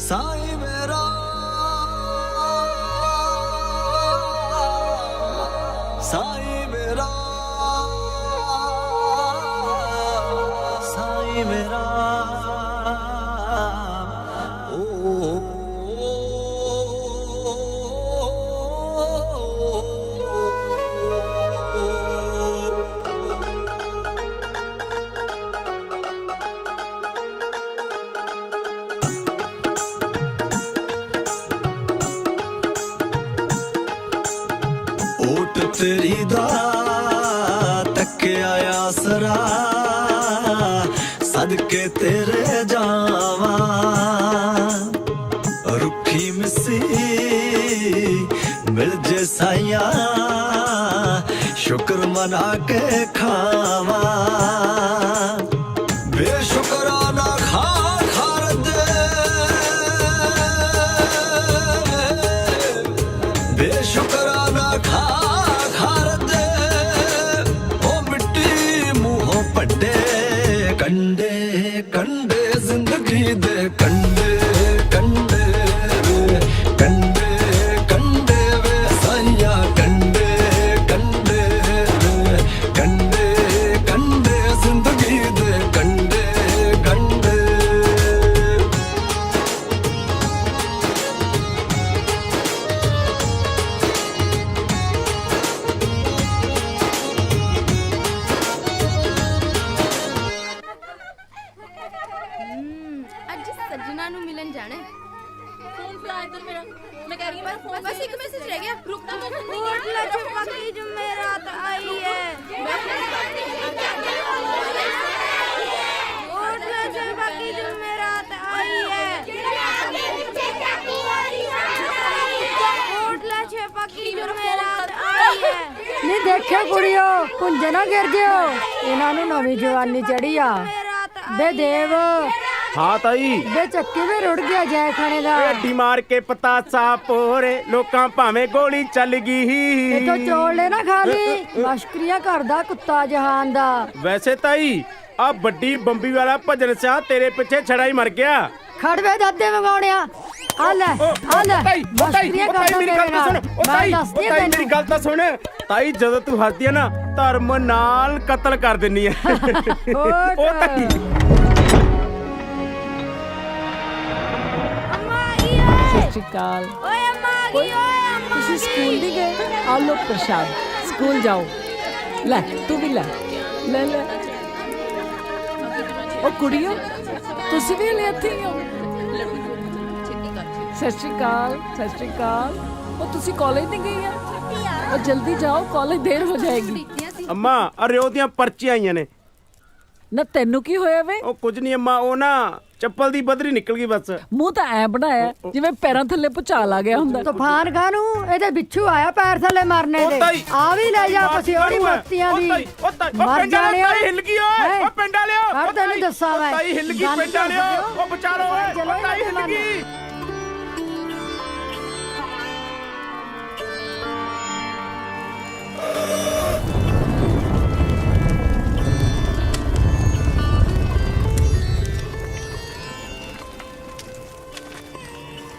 साईं मेरा साईं मेरा साईं मेरा ओट तेरी दा तकिया आसरा सदके तेरे जावा रुखी मिसी मिल जे साइया शुक्र मना के खावा बेशुक्राना खा खार दे बेशुक्राना खा कंडे कंडे जिंदगी दे कंडे कंडे वे कंडे कंडे वे साइया कंडे कंडे वे कंडे कंडे जिंदगी दे कंडे कंडे सज्जना नु मिलन जाना फोन फड़ा इधर मेरा मैं कह रही हूं बस एक मैसेज रह गया रुकना मैं सुन नहीं होटल चुप्पा की जुमेरात आई है होटल चुप्पा की जुमेरात आई है होटल चुप्पा की जुमेरात आई है नहीं देखियो कुड़ियो कुंजे ना गिर जियो इन्हां नु नवी जवानी चढ़ी आ बे देव हाँ ताई बे चक्की में रुड़ गया जय खाने दा हड्डी मार के पतासा पोरे लोकां भावें गोली चल गई इथों चोल ले ना खाली मशकरिया करदा कुत्ता जहान दा वैसे ताई आ बड्डी बंबी वाला भजन सा तेरे पीछे छड़ा ही मर गया खड़वे दादे मंगाउणिया आ ले मशकरिया करदा मेरी गल तो सुन मेरी गल तो सुन ताई जदों तू हसदी है ना धर्म नाल कत्ल कर दिन्नी है ओ ताई सत्रिकाल तुसी स्कूल नहीं गए आ लो प्रसाद स्कूल जाओ ले तू भी ले ले ले ओ कुड़ियो तुसी भी ले आती हो सत्रिकाल ओ तुसी कॉलेज नहीं गई है और जल्दी जाओ कॉलेज देर हो जाएगी अम्मा अरे ओदियां पर्चियां आईयां ने ना तेनू की होया वे ओ कुछ नहीं अम्मा ओ ना ਚੱਪਲ ਦੀ ਬਦਰੀ ਨਿਕਲ ਗਈ ਬਸ ਮੂੰਹ ਤਾਂ ਐ ਬਣਾਇਆ ਜਿਵੇਂ ਪੈਰਾਂ ਥੱਲੇ ਭੁਚਾਲ ਆ ਗਿਆ ਹੁੰਦਾ ਤੂਫਾਨ ਖਾਨੂ ਇਹਦੇ ਬਿੱਛੂ ਆਇਆ ਪੈਰ ਥੱਲੇ ਮਾਰਨੇ ਦੇ ਆ ਵੀ ਲੈ ਜਾ ਪਸਿਓੜੀ ਮਸਤੀਆਂ ਦੀ ਮਰ ਜਾਣੇ ਹਿੱਲ ਗਈ ਓਏ ਓ ਪਿੰਡ ਵਾਲਿਓ ਹਰ ਤੈਨੂੰ ਦੱਸਾਂ ਮੈਂ ਤਾਈ ਹਿੱਲ ਗਈ ਪਿੰਡ ਵਾਲਿਓ ਓ ਬਚਾਰੋ ਓਏ ਓ ਤਾਈ ਹਿੱਲ ਗਈ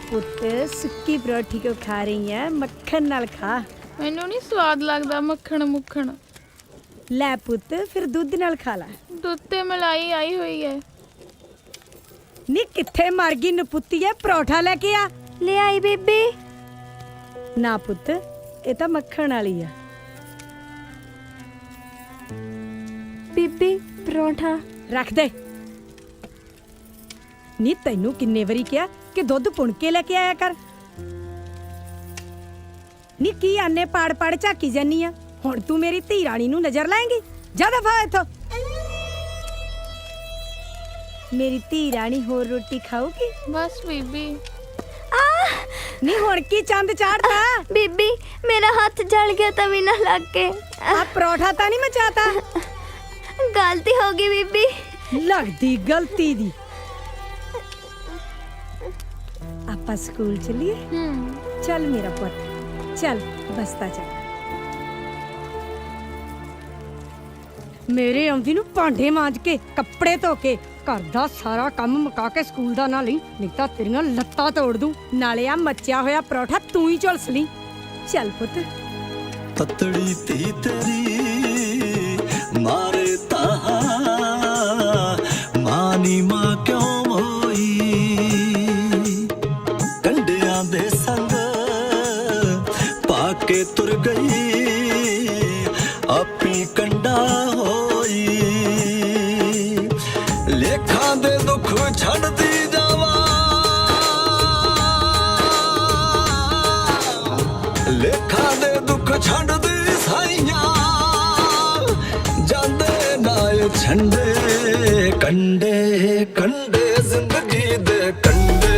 पुत सुक्की परोठी को खा रही है मक्खन नाल खा मैनू नहीं स्वाद लगदा मक्खन मुक्खन लै पुत फिर दूध नाल खा ला दुध ते मलाई आई हुई है नी किथे मर गई नपुत्ती है परोठा लेके आ ले आई बेबी ना पुत ये तो मक्खन वाली है बेबी परोठा रख दे नी तैनू किन्ने वरी क्या कि दुध पुण के लेके आया कर नी की आने पाड़ पाड़ झाकी जानी आ हुण तू मेरी धी राणी नू नजर लाएंगी जा दफा इथों मेरी धी राणी होर रोटी खाओगी बस बेबी नी हुण की चंद चाड़ता बेबी मेरा हाथ जल गया तभी ना लग के आप परोठा ता नहीं मचाता गलती होगी बेबी लगदी गलती दी आपा स्कूल चलिए चल मेरा पुत चल बसता चल मेरे आंदी नू भांडे मांज के कपड़े धो के ਘਰ ਦਾ ਸਾਰਾ ਕੰਮ ਮੁਕਾ ਕੇ ਸਕੂਲ ਦਾ ਨਾ ਲਈ, ਨਹੀਂ ਤਾਂ ਤੇਰੀਆਂ ਲੱਤਾਂ ਤੋੜ ਦੂੰ। ਨਾਲੇ ਆ ਮੱਚਿਆ ਹੋਇਆ ਪਰੌਠਾ ਤੂੰ ਹੀ ਝੁਲਸ ਲਈ। ਚੱਲ ਪੁੱਤ। ਤਤੜੀ ਤੀ ਤੇਰੀ ਮਾਰੇ ਤਾਹਾ ਮਾਨੀ ਮਾਂ ਕਿਉਂ ਹੋਈ ਕੰਡਿਆਂ ਦੇ ਸੰਗ ਪਾ ਕੇ ਤੁਰ ਗਈ ਆਪੀ ਕੰਡਾ ਹੋਈ ਲੇਖਾਂ ਦੇ ਦੁੱਖ ਛੱਡਦੀ ਜਾਵਾਂ ਲੇਖਾਂ ਦੇ ਦੁੱਖ ਛੱਡਦੀ ਸਾਈਆਂ ਜਾਂਦੇ ਨਾਲ ਛੰਡੇ ਕੰਡੇ ਕੰਡੇ ਜ਼ਿੰਦਗੀ ਦੇ ਕੰਡੇ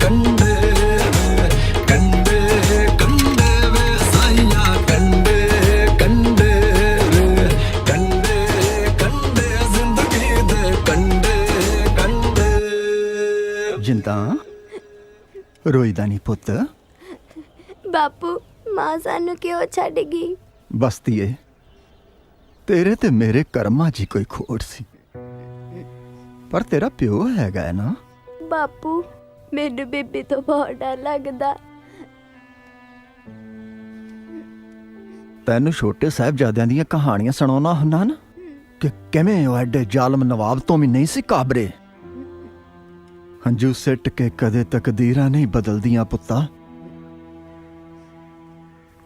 ਕੰਡੇ ਕੰਡੇ ਕੰਡੇ ਵੇ ਸਾਈਆਂ ਕੰਡੇ ਕੰਡੇ ਕੰਡੇ ਕੰਡੇ ਜ਼ਿੰਦਗੀ ਦੇ ਕੰਡੇ ਕੰਡੇ ਜਿੰਦਾ ਰੋਈਦਾ ਨਹੀਂ ਪੁੱਤ ਬਾਪੂ ਮਾਂ ਸਾਨੂੰ ਕਿਉਂ ਛੱਡ ਗਈ? ਬਸਤੀਏ ਤੇਰੇ ਤੇ ਮੇਰੇ ਕਰਮਾਂ 'ਚ ਹੀ ਕੋਈ ਖੋਟ ਸੀ, ਪਰ ਤੇਰਾ ਪਿਓ ਹੈਗਾ ਹੈ ਨਾ। ਬਾਪੂ ਮੈਨੂੰ ਬੀਬੀ ਤੋਂ ਬਹੁਤ ਡਰ ਲੱਗਦਾ। ਤੈਨੂੰ ਛੋਟੇ ਸਾਹਿਬਜ਼ਾਦਿਆਂ ਦੀਆਂ ਕਹਾਣੀਆਂ ਸੁਣਾਉਣਾ ਹੁੰਦਾ ਨਾ ਕਿ ਕਿਵੇਂ ਉਹ ਐਡੇ ਜ਼ਾਲਮ ਨਵਾਬ ਤੋਂ ਵੀ ਨਹੀਂ ਸੀ ਕਾਬਰੇ। ਹੰਝੂ ਸਿੱਟ ਕੇ ਕਦੇ ਤਕਦੀਰਾਂ ਨਹੀਂ ਬਦਲਦੀਆਂ ਪੁੱਤਾ।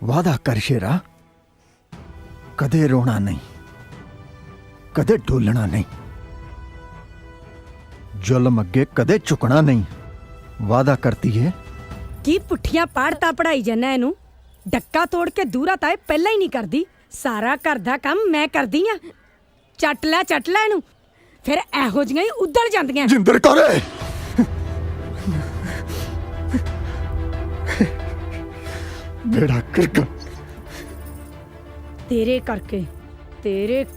ਵਾਦਾ ਕਰ ਸ਼ੇਰਾ, ਕਦੇ ਰੋਣਾ ਨਹੀਂ, ਕਦੇ ਢੋਲਣਾ ਨਹੀਂ, ਜ਼ੁਲਮ ਅੱਗੇ ਕਦੇ ਝੁਕਣਾ ਨਹੀਂ। ਵਾਦਾ ਕਰਤੀ ਹੈ। ਕੀ ਪੁੱਠੀਆਂ ਪਾੜਤਾ ਪੜਾਈ ਜਾਨਾ ਇਹਨੂੰ? ਡੱਕਾ ਤੋੜ ਕੇ ਦੂਰਾ ਤਾਂ ਇਹ ਪਹਿਲਾਂ ਹੀ ਨਹੀਂ ਕਰਦੀ। ਸਾਰਾ ਘਰ ਦਾ ਕੰਮ ਮੈਂ ਕਰਦੀ ਆ। ਚੱਟ ਲੈ ਇਹਨੂੰ, ਫਿਰ ਇਹੋ ਜਿਹੀਆਂ ਹੀ ਉੱਧੜ ਜਾਂਦੀਆਂ। ਜਿੰਦਰ ਕਰੇ ਬੇੜਾ ਕਰਕ ਤੇਰੇ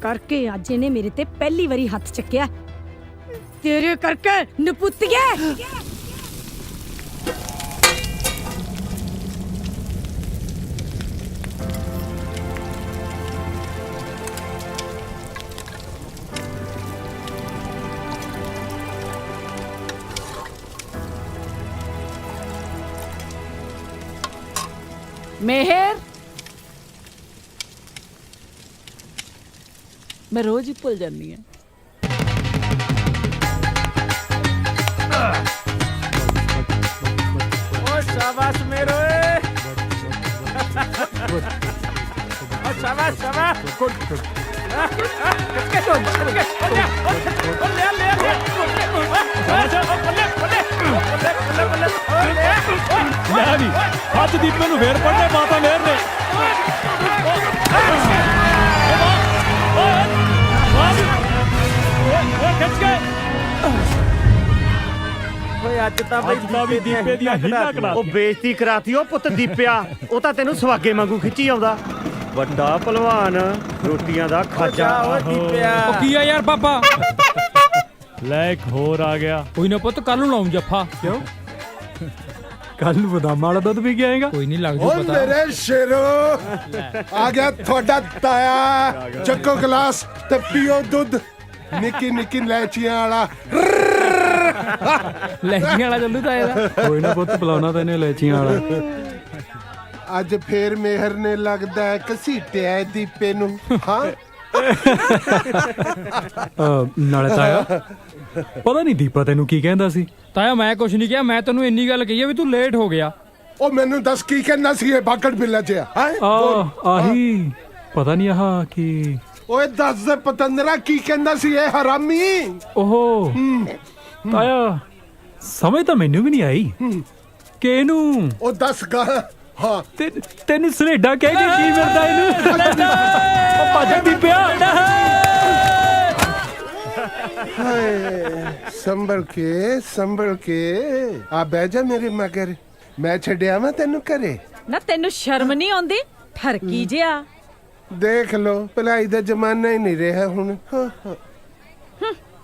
ਕਰਕੇ ਅੱਜ ਇਹਨੇ ਮੇਰੇ ਤੇ ਪਹਿਲੀ ਵਾਰੀ ਹੱਥ ਚੱਕਿਆ। ਤੇਰੇ ਕਰਕੇ ਨਪੁੱਤੀਏ। मेहर, मैं रोज ही भुल जानी है। ਓ ਸ਼ਾਬਾਸ਼ ਮੇਰੇ ਓ ਸ਼ਾਬਾਸ਼ ਲੈ ਵੀ ਅੱਜ ਦੀਪੇ ਨੂੰ ਫੇਰ ਪੜਨੇ ਮਾਤਾ ਮੇਰ ਨੇ। ਖਿੱਚ ਕੇ ਓਏ ਅੱਜ ਤਾਂ ਵੀ ਦੀਪੇ ਦੀਆਂ ਹੀਲਾ ਕਰਾ ਉਹ ਬੇਇੱਜ਼ਤੀ ਕਰਾਤੀ। ਉਹ ਪੁੱਤ ਦੀਪਿਆ, ਉਹ ਤਾਂ ਤੈਨੂੰ ਸੁਹਾਗੇ ਵਾਂਗੂ ਖਿੱਚੀ ਆਉਂਦਾ। ਵੱਡਾ ਭਲਵਾਨ, ਰੋਟੀਆਂ ਦਾ ਖਾਜਾ। ਓ ਦੀਪਿਆ ਉਹ ਕੀ ਆ ਯਾਰ ਪਾਪਾ? ਲੈ ਇੱਕ ਹੋਰ ਆ ਗਿਆ। ਕੋਈ ਨਾ ਪੁੱਤ ਕੱਲ ਨੂੰ ਲਾਉਂ ਜੱਫਾ। ਕਿਉਂ? ਕੱਲ ਨੂੰ ਬਦਾਮਾਂ ਵਾਲਾ ਦੁੱਧ ਵੀ ਗਿਆਏਗਾ। ਕੋਈ ਨਹੀਂ ਲੱਗ ਜੂ ਪਤਾ। ਮੇਰੇ ਸ਼ੇਰੋ ਆ ਗਿਆ ਤੁਹਾਡਾ ਤਾਇਆ। ਚੱਕੋ ਗਲਾਸ ਤੇ ਪੀਓ ਦੁੱਧ। ਨਿੱਕੀ ਨਿੱਕੀ ਲੈਚੀਆਂ ਵਾਲਾ। ਲੈਚੀਆਂ ਵਾਲਾ ਚੱਲੂ ਤਾਇਆ ਦਾ। ਕੋਈ ਨਾ ਪੁੱਤ ਪਿਲਾਉਣਾ ਤੈਨੂੰ ਲੈਚੀਆਂ ਵਾਲਾ। ਅੱਜ ਫੇਰ ਮੇਹਰ ਨੇ ਲੱਗਦਾ ਘਸੀਟਿਆ ਦੀਪੇ ਨੂੰ। ਹਾਂ ਨਾਲੇ ਤਾਇਆ ਪਤਾ ਨਹੀਂ ਦੀਪਾ ਤੈਨੂੰ ਕੀ ਕਹਿੰਦਾ ਸੀ। ਤਾਇਆ ਮੈਂ ਕੁਛ ਨਹੀਂ ਕਿਹਾ, ਮੈਂ ਤੈਨੂੰ ਇੰਨੀ ਗੱਲ ਕਹੀ ਆ ਵੀ ਤੂੰ ਲੇਟ ਹੋ ਗਿਆ। ਉਹ ਮੈਨੂੰ ਦੱਸ ਕੀ ਕਹਿੰਦਾ ਸੀ ਇਹ ਬਾਗੜ ਬਿੱਲਾ ਜਿਹਾ? ਆਹੀ ਪਤਾ ਨਹੀਂ ਆਹ ਕੀ। ਓਏ ਦੱਸ ਦੇ ਪਤੰਦਰਾ ਕੀ ਕਹਿੰਦਾ ਸੀ ਇਹ ਹਰਾਮੀ? ਓਹੋ ਤਾਇਆ ਸਮਝ ਤਾਂ ਮੈਨੂੰ ਵੀ ਨਹੀਂ ਆਈ ਕਿ ਇਹਨੂੰ। ਉਹ ਦੱਸ ਗਾ। ਹਾਂ ਤੈਨੂੰ ਸਨੇਡਾ ਕਹਿ ਕੇ ਕੀ ਮਿਲਦਾ ਇਹਨੂੰ? ਉਹ ਭੱਜ ਦੀਪਿਆ। ਹਾਏ ਸੰਭਲ ਕੇ ਆ ਬਹਿ ਜਾ ਮੇਰੇ ਮਗਰ। ਮੈਂ ਛੱਡਿਆ ਮੈਂ ਤੈਨੂੰ ਘਰੇ। ਨਾ ਤੈਨੂੰ ਸ਼ਰਮ ਨਹੀਂ ਆਉਂਦੀ? ਠਰਕੀ ਜਿਆ। ਦੇਖ ਲੋ ਭਲਾਈ ਦਾ ਜ਼ਮਾਨਾ ਹੀ ਨਹੀਂ ਰਿਹਾ ਹੁਣ।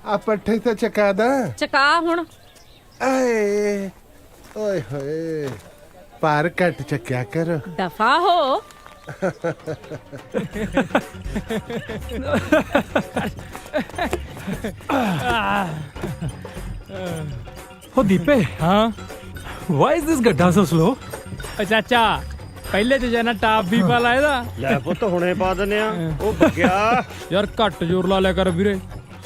ਆ ਪੱਠੇ ਤਾਂ ਚਕਾ ਦਾ। ਚਕਾ ਹੁਣ। ਆਏ ਓਏ ਹੋਏ ਪਾਰ ਘੱਟ ਚੱਕਿਆ ਕਰੋ। ਦਫਾ ਹੋ। ਓ ਦੀਪੇ ਹਾਂ ਵਾਈ ਇਜ਼ ਦਿਸ ਗੱਡਾ ਸੋ ਸਲੋ ਚਾਚਾ ਪਹਿਲੇ ਚ ਜਾਨਾ ਟਾਪ ਵੀ ਪਾ ਲਾ ਇਹਦਾ ਲੈ ਪੁੱਤ ਹੁਣੇ ਪਾ ਦਿੰਨੇ ਆ ਉਹ ਬੱਗਿਆ ਯਾਰ ਘੱਟ ਜ਼ੋਰ ਲਾ ਲਿਆ ਕਰ ਵੀਰੇ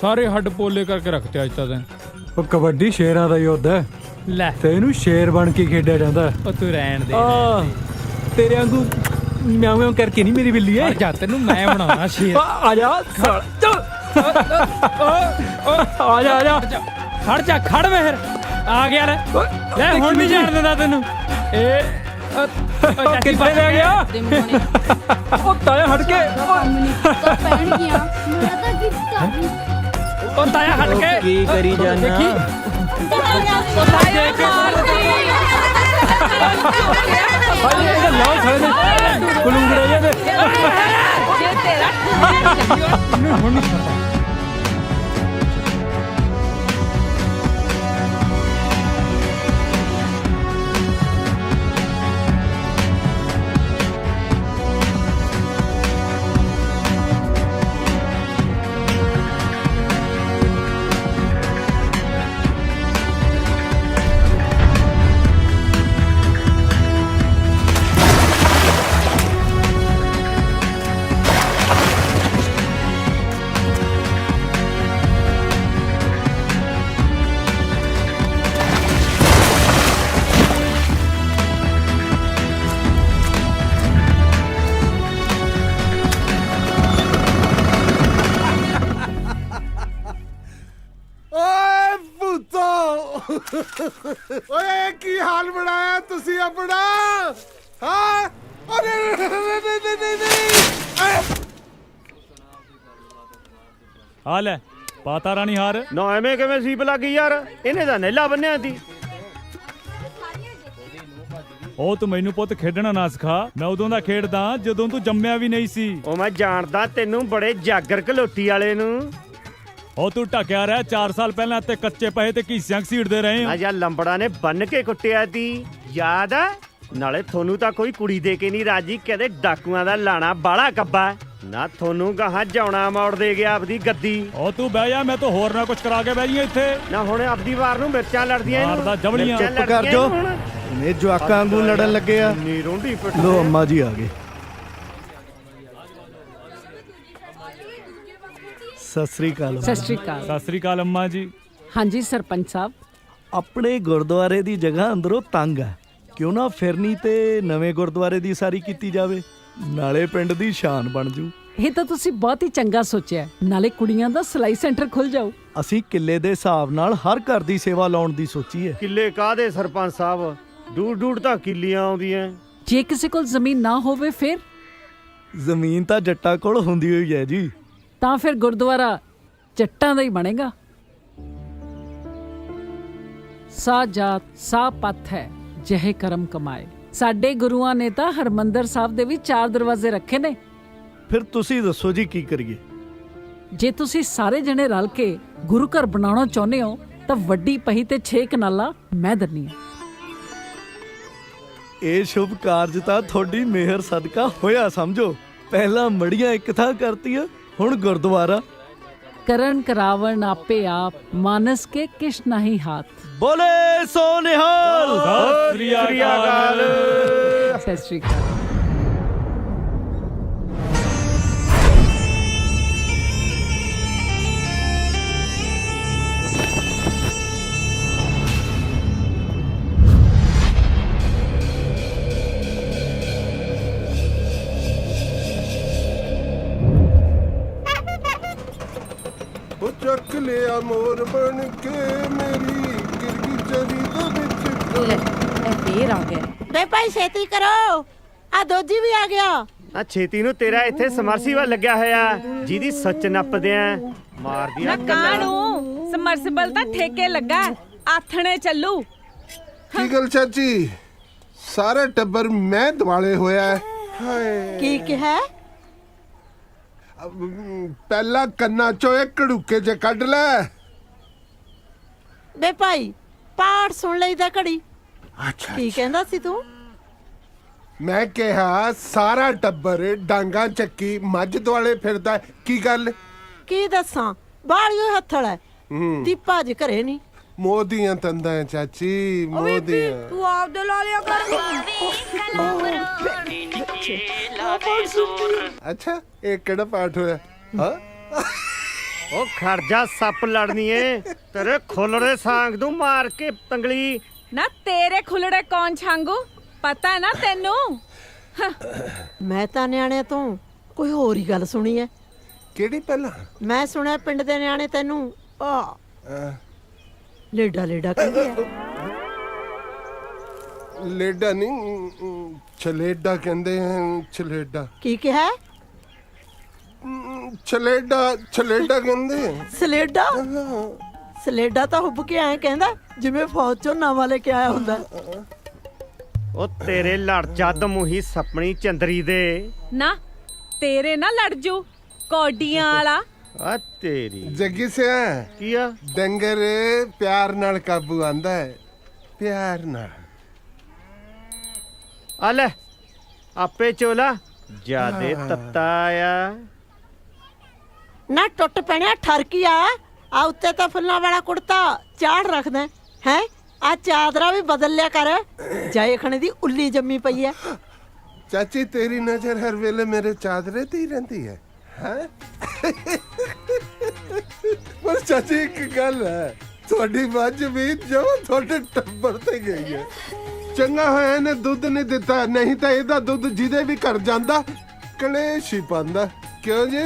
ਸਾਰੇ ਹੱਡ ਪੋਲੇ ਕਰਕੇ ਰੱਖਤੇ ਅੱਜ ਤੱਕ ਉਹ ਕਬੱਡੀ ਸ਼ੇਰਾਂ ਦਾ ਯੁੱਧ ਹੈ ਲੈ ਤੇ ਇਹਨੂੰ ਸ਼ੇਰ ਬਣ ਕੇ ਖੇਡਿਆ ਜਾਂਦਾ ਉਹ ਤੂੰ ਰਹਿਣ ਦੇ ਤੇਰੇ ਵਾਂਗੂ ਮਿਆਉਂ ਮਿਆਉਂ ਕਰਕੇ ਨਹੀਂ ਮੇਰੀ ਬਿੱਲੀ ਐ ਜਾ ਤੈਨੂੰ ਮੈਂ ਬਣਾਉਣਾ ਸ਼ੇਰ ਆ ਜਾ ਆ ਜਾ ਖੜ ਜਾ ਖੜ ਵੇ ਫਿਰ ਆ ਗਿਆ ਲੈ ਹੁਣ ਨਹੀਂ ਜਾਣ ਦਿੰਦਾ ਤੈਨੂੰ ਇਹ ਕਿੱਥੇ ਲੈ ਗਿਆ ਉਹ ਤਾਇਆ ਹਟ ਕੇ ਪਹਿਣ ਗਿਆ ਮੈਂ ਤਾਂ ਗਿਫਟ ਆ ਗਈ ਉਹ ਤਾਇਆ ਹਟ ਕੇ ਕੀ ਕਰੀ ਜਾਨਾ ਭਾਈ ਇਹ ਲਾਉ ਖੜੇ ਨੇ ਕੁਲੂੰਗੜੇ ਜਿਹੇ ਜੇ ਤੇਰਾ ਹੁਣ ਨਹੀਂ ਛੱਡਦਾ ਓਏ ਭੂਤੋ ਓਏ ਕੀ ਹਾਲ ਬਣਾਇਆ ਤੁਸੀਂ ਆਪਣਾ ਹਾਂ ਅਰੇ ਨਹੀਂ ਆ ਲੈ ਪਾਤਾ ਰਾਣੀ ਹਾਰ ਨਾ ਐਵੇਂ ਕਿਵੇਂ ਸੀਪ ਲੱਗ ਗਈ ਯਾਰ ਇਹਨੇ ਤਾਂ ਨੇਲਾ ਬੰਨਿਆ ਸੀ ਉਹ ਤੂੰ ਮੈਨੂੰ ਪੁੱਤ ਖੇਡਣਾ ਨਾ ਸਿਖਾ ਮੈਂ ਉਦੋਂ ਦਾ ਖੇਡਦਾ ਜਦੋਂ ਤੂੰ ਜੰਮਿਆ ਵੀ ਨਹੀਂ ਸੀ ਉਹ ਮੈਂ ਜਾਣਦਾ ਤੈਨੂੰ ਬੜੇ ਜਾਗਰ ਘਲੋਟੀ ਵਾਲੇ ਨੂੰ ਉਹ ਤੂੰ ਢੱਕਿਆ ਰਹਿ 4 ਸਾਲ ਪਹਿਲਾਂ ਤੇ ਕੱਚੇ ਪਹੇ ਤੇ ਘੀਸਿਆਂ ਘਸੀੜਦੇ ਰਹੇ ਆ ਜਾਂ ਲੰਬੜਾ ਨੇ ਬੰਨ ਕੇ ਕੁੱਟਿਆ ਤੀ ਯਾਦ ਆ ਨਾਲੇ ਤੁਹਾਨੂੰ ਤਾਂ ਕੋਈ ਕੁੜੀ ਦੇ ਕੇ ਨਹੀਂ ਰਾਜੀ ਕਹਿੰਦੇ ਡਾਕੂਆਂ ਦਾ ਲਾਣਾ ਬਾਲਾ ਕੱਬਾ ਨਾ ਤੁਹਾਨੂੰ ਗਾਹਾਂ ਜਾਉਣਾ ਮੋੜ ਦੇ ਗਿਆ ਆਪਦੀ ਗੱਦੀ ਉਹ ਤੂੰ ਬਹਿ ਜਾ ਮੈਂ ਤਾਂ ਹੋਰ ਨਾ ਕੁਝ ਕਰਾ ਕੇ ਬਹਿ ਜੀ ਇੱਥੇ ਨਾ ਹੁਣ ਆਪਦੀ ਵਾਰ ਨੂੰ ਮਿਰਚਾਂ ਲੜਦੀਆਂ ਮਾਰਦਾ ਜਵਲੀਆਂ। ਮਿਰਚਾਂ ਚੁੱਪ ਕਰ ਲੜਦੀਆਂ ਜੋ। ਹੁਣ। ਇਹ ਜਵਾਕਾਂ ਵਾਂਗੂ ਲੜਨ ਲੱਗੇ ਆ ਇੰਨੀ ਰੋਂਡੀ ਪਿੱਟ ਲੋ ਅੰਮਾ ਜੀ ਆ ਗਏ ਸਤਿ ਸ੍ਰੀ ਅਕਾਲ ਸਤਿ ਸ਼੍ਰੀ ਅਕਾਲ ਸਤਿ ਸ੍ਰੀ ਅਕਾਲ ਅੰਮਾ ਜੀ ਹਾਂਜੀ ਸਰਪੰਚ ਸਾਹਿਬ ਆਪਣੇ ਗੁਰਦੁਆਰੇ ਦੀ ਜਗ੍ਹਾ ਅੰਦਰੋਂ ਤੰਗ ਹੈ ਕਿਉਂ ਨਾ ਫਿਰਨੀ ਤੇ ਨਵੇਂ ਗੁਰਦੁਆਰੇ ਦੀ ਸਾਰੀ ਕੀਤੀ ਜਾਵੇ ਨਾਲੇ ਪਿੰਡ ਦੀ ਸ਼ਾਨ ਬਣ ਜੂ ਇਹ ਤਾਂ ਤੁਸੀਂ ਬਹੁਤ ਹੀ ਚੰਗਾ ਸੋਚਿਆ ਨਾਲੇ ਕੁੜੀਆਂ ਦਾ ਸਿਲਾਈ ਸੈਂਟਰ ਖੁੱਲ ਜਾਊ ਅਸੀਂ ਕਿੱਲੇ ਦੇ ਹਿਸਾਬ ਨਾਲ ਹਰ ਘਰ ਦੀ ਸੇਵਾ ਲਾਉਣ ਦੀ ਸੋਚੀ ਹੈ ਕਿੱਲੇ ਕਾਹਦੇ ਸਰਪੰਚ ਸਾਹਿਬ ਡੂੜ ਤਾਂ ਕਿੱਲੀਆਂ ਆਉਂਦੀਆਂ ਜੇ ਕਿਸੇ ਕੋਲ ਜ਼ਮੀਨ ਨਾ ਹੋਵੇ ਫਿਰ ਜ਼ਮੀਨ ਤਾਂ ਜੱਟਾਂ ਕੋਲ ਹੁੰਦੀ ਹੋਈ ਹੈ ਜੀ ਤਾਂ ਫਿਰ ਗੁਰਦੁਆਰਾ ਜੱਟਾਂ ਦਾ ਹੀ ਬਣੇਗਾ ਸਾ ਜਾਤ ਸਾ ਪੱਥ ਹੈ ਜਿਹੇ ਕਰਮ ਕਮਾਏ ਸਾਡੇ ਗੁਰੂਆਂ ਨੇ ਤਾਂ ਹਰਮੰਦਰ ਸਾਹਿਬ ਦੇ ਵੀ 4 ਦਰਵਾਜ਼ੇ ਰੱਖੇ ਨੇ ਫਿਰ ਤੁਸੀਂ ਦੱਸੋ ਜੀ ਕੀ ਕਰੀਏ ਜੇ ਤੁਸੀਂ ਸਾਰੇ ਜਣੇ ਰਲ ਕੇ ਗੁਰੂ ਘਰ ਬਣਾਉਣਾ ਚਾਹੁੰਦੇ ਹੋ ਤਾਂ ਵੱਡੀ ਪਹੀ ਤੇ 6 ਕਨਾਲਾਂ ਮੈਂ ਦਿੰਨੀ ਆ ਇਹ ਸ਼ੁਭ ਕਾਰਜ ਤਾਂ ਤੁਹਾਡੀ ਮਿਹਰ ਸਦਕਾ ਹੋਇਆ ਸਮਝੋ ਪਹਿਲਾਂ ਮੜੀਆਂ ਇੱਕ ਥਾਂ ਕਰਤੀਆਂ ਹੁਣ ਗੁਰਦੁਆਰਾ ਕਰਨ ਕਰਾਵਣ ਆਪੇ ਆਪ ਮਾਨਸ ਕੇ ਕਿਛ ਨਹੀਂ ਹਾਥ ਬੋਲੇ ਸੋ ਨਿਹਾਲ ਸਤਿ ਸ੍ਰੀ ਅਕਾਲ ਸਤਿ ਸ਼੍ਰੀ ਅਕਾਲ ਉਹ ਚੱਕ ਲਿਆ ਮੋਰ ਬਣ ਕੇ ਮੇਰੀ ਗਿਰਗੀ ਚਰੀ ਦੇ ਵਿੱਚ ਫੇਰ ਆ ਗਿਆ ਬੇ ਭਾਈ ਛੇਤੀ ਕਰੋ ਆ ਦੋਜੀ ਵੀ ਆ ਗਿਆ ਆ ਛੇਤੀ ਨੂੰ ਤੇਰਾ ਇੱਥੇ ਸਮਰਸੀਬਲ ਲੱਗਿਆ ਹੋਇਆ ਜਿਹਦੀ ਸੱਚ ਨੱਪਦੇ ਆ ਮਾਰਦੀਆਂ ਨਾ ਕਾਹਨੂੰ ਸਮਰਸੀਬਲ ਤਾਂ ਠੇਕੇ ਲੱਗਾ ਆਥਣੇ ਚੱਲੂ ਕੀ ਗੱਲ ਚਾਚੀ ਸਾਰਾ ਟੱਬਰ ਮੈਂ ਦਿਵਾਲੇ ਹੋਇਆ ਹੈ। ਹਾਏ ਕੀ ਕਿਹਾ ਪਹਿਲਾਂ ਕੰਨਾਂ ਚੋਂ ਇਹ ਕੜੂਕੇ ਜੇ ਕੱਢ ਲੈ ਬੇ ਭਾਈ ਪਾਠ ਸੁਣ ਲਈਦਾ ਘੜੀ ਅੱਛਾ ਕੀ ਕਹਿੰਦਾ ਸੀ ਤੂੰ ਮੈਂ ਕਿਹਾ ਸਾਰਾ ਟੱਬਰ ਡਾਂਗਾ ਚੱਕੀ ਮੱਝ ਦੁਆਲੇ ਫਿਰਦਾ ਹੈ। ਕੀ ਗੱਲ ਕੀ ਦੱਸਾਂ ਬਾਲੀਓ ਹੱਥਲ ਹੈ ਦੀਪਾ ਜੀ ਘਰੇ ਨਹੀਂ। ਮੋਦੀਆਂ ਤੰਦਾਂ ਹੈ ਚਾਚੀ, ਮੋਦੀਆਂ। ਤੂੰ ਆਪਦੇ ਲਾ ਲਿਆ ਕਰ। ਅੱਛਾ ਇਹ ਕਿਹੜਾ ਪਾਠ ਹੋਇਆ? ਹਾਂ ਉਹ ਖਰਜਾ ਸੱਪ ਲੜਨੀ ਏ, ਤੇਰੇ ਖੁੱਲੜੇ ਸਾਂਗ ਦੂੰ ਮਾਰ ਕੇ ਤੰਗਲੀ। ਨਾ ਤੇਰੇ ਖੁੱਲੜੇ ਕੌਣ ਛਾਂਗੂ, ਪਤਾ ਹੈ ਨਾ ਤੈਨੂੰ? ਮੈਂ ਤਾਂ ਨਿਆਣੇ ਤੋਂ ਕੋਈ ਹੋਰ ਹੀ ਗੱਲ ਸੁਣੀ ਹੈ। ਕਿਹੜੀ ਪਹਿਲਾਂ? ਮੈਂ ਸੁਣਿਆ ਪਿੰਡ ਦੇ ਨਿਆਣੇ ਤੈਨੂੰ ਲੇਡਾ ਲੇਡਾ ਕਹਿੰਦੇ ਆ। ਲੇਡਾ ਨਹੀਂ, ਛਲੇਡਾ ਕਹਿੰਦੇ ਹਨ। ਛਲੇਡਾ ਕੀ ਕਿਹਾ? ਛਲੇਡਾ, ਛਲੇਡਾ ਕਹਿੰਦੇ। ਸਲੇਡਾ? ਸਲੇਡਾ ਤਾਂ ਹੁੱਬ ਕੇ ਐਂ ਕਹਿੰਦਾ ਜਿਵੇਂ ਫੌਜ ਚੋਂ ਨਵਾਂ ਲੈ ਕੇ ਆਇਆ ਹੁੰਦਾ। ਉਹ ਤੇਰੇ ਲੜ ਜੱਦ ਮੂੰਹੀ ਸਪਣੀ ਚੰਦਰੀ ਦੇ। ਨਾ ਤੇਰੇ ਨਾ ਲੜ ਜੂ ਕੌਡੀਆਂ ਵਾਲਾ। ਆ ਤੇਰੀ ਜੱਗੀ ਸਿਆ ਕੀ ਆ? ਡੰਗਰ ਪਿਆਰ ਨਾਲ ਕਾਬੂ ਆਂਦਾ ਹੈ, ਪਿਆਰ ਨਾਲ। ਆ ਲੈ ਆਪੇ ਚੋਲਾ ਜਿਆਦੇ ਤੱਤਾ ਆ। ਨਾ ਟੁੱਟ ਪੈਣਿਆ ਠਰਕੀਆ, ਆ ਉੱਤੇ ਤਾਂ ਫੁੱਲਾਂ ਵਾਲਾ ਕੁੜਤਾ ਚਾੜ ਰੱਖਦਾ ਹੈ। ਆ ਚਾਦਰਾ ਵੀ ਬਦਲ ਲਿਆ ਕਰ, ਜਾਏ ਖਣੇ ਦੀ ਉੱਲੀ ਜੰਮੀ ਪਈ ਹੈ। ਚਾਚੀ ਤੇਰੀ ਨਜ਼ਰ ਹਰ ਵੇਲੇ ਮੇਰੇ ਚਾਦਰੇ ਤੇ ਹੀ ਰਹਿੰਦੀ ਹੈ। ਹੈ ਪਰ ਚਾਚੀ ਇੱਕ ਗੱਲ ਹੈ, ਤੁਹਾਡੀ ਮੱਝ ਵੀ ਜੋ ਤੁਹਾਡੇ ਟੱਬਰ ਤੇ ਗਈ ਹੈ। ਚੰਗਾ ਹੋਇਆ ਇਹਨੇ ਦੁੱਧ ਨਹੀਂ ਦਿੱਤਾ, ਨਹੀਂ ਤਾਂ ਇਹਦਾ ਦੁੱਧ ਜਿਹਦੇ ਵੀ ਘਰ ਜਾਂਦਾ ਕਲੇਸ਼ ਹੀ ਪਾਉਂਦਾ। ਕਿਉਂ ਜੀ?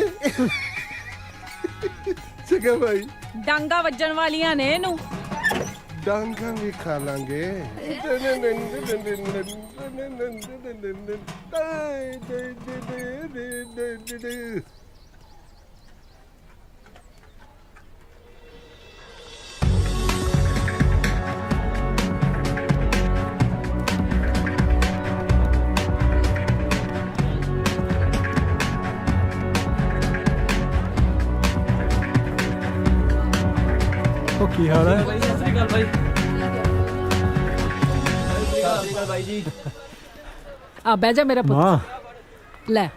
ਚੰਗਾ ਭਾਈ, ਡਾਂਗਾ ਵੱਜਣ ਵਾਲੀਆਂ ਨੇ ਇਹਨੂੰ। ਡਾਂਗਾ ਵੀ ਖਾ ਲਾਂਗੇ। ਉਹ ਕੀ ਹਾਲ ਹੈ? ਆ ਬਹਿ ਜਾ ਮੇਰਾ ਮਾਂ ਪੁੱਤ। ਲੈ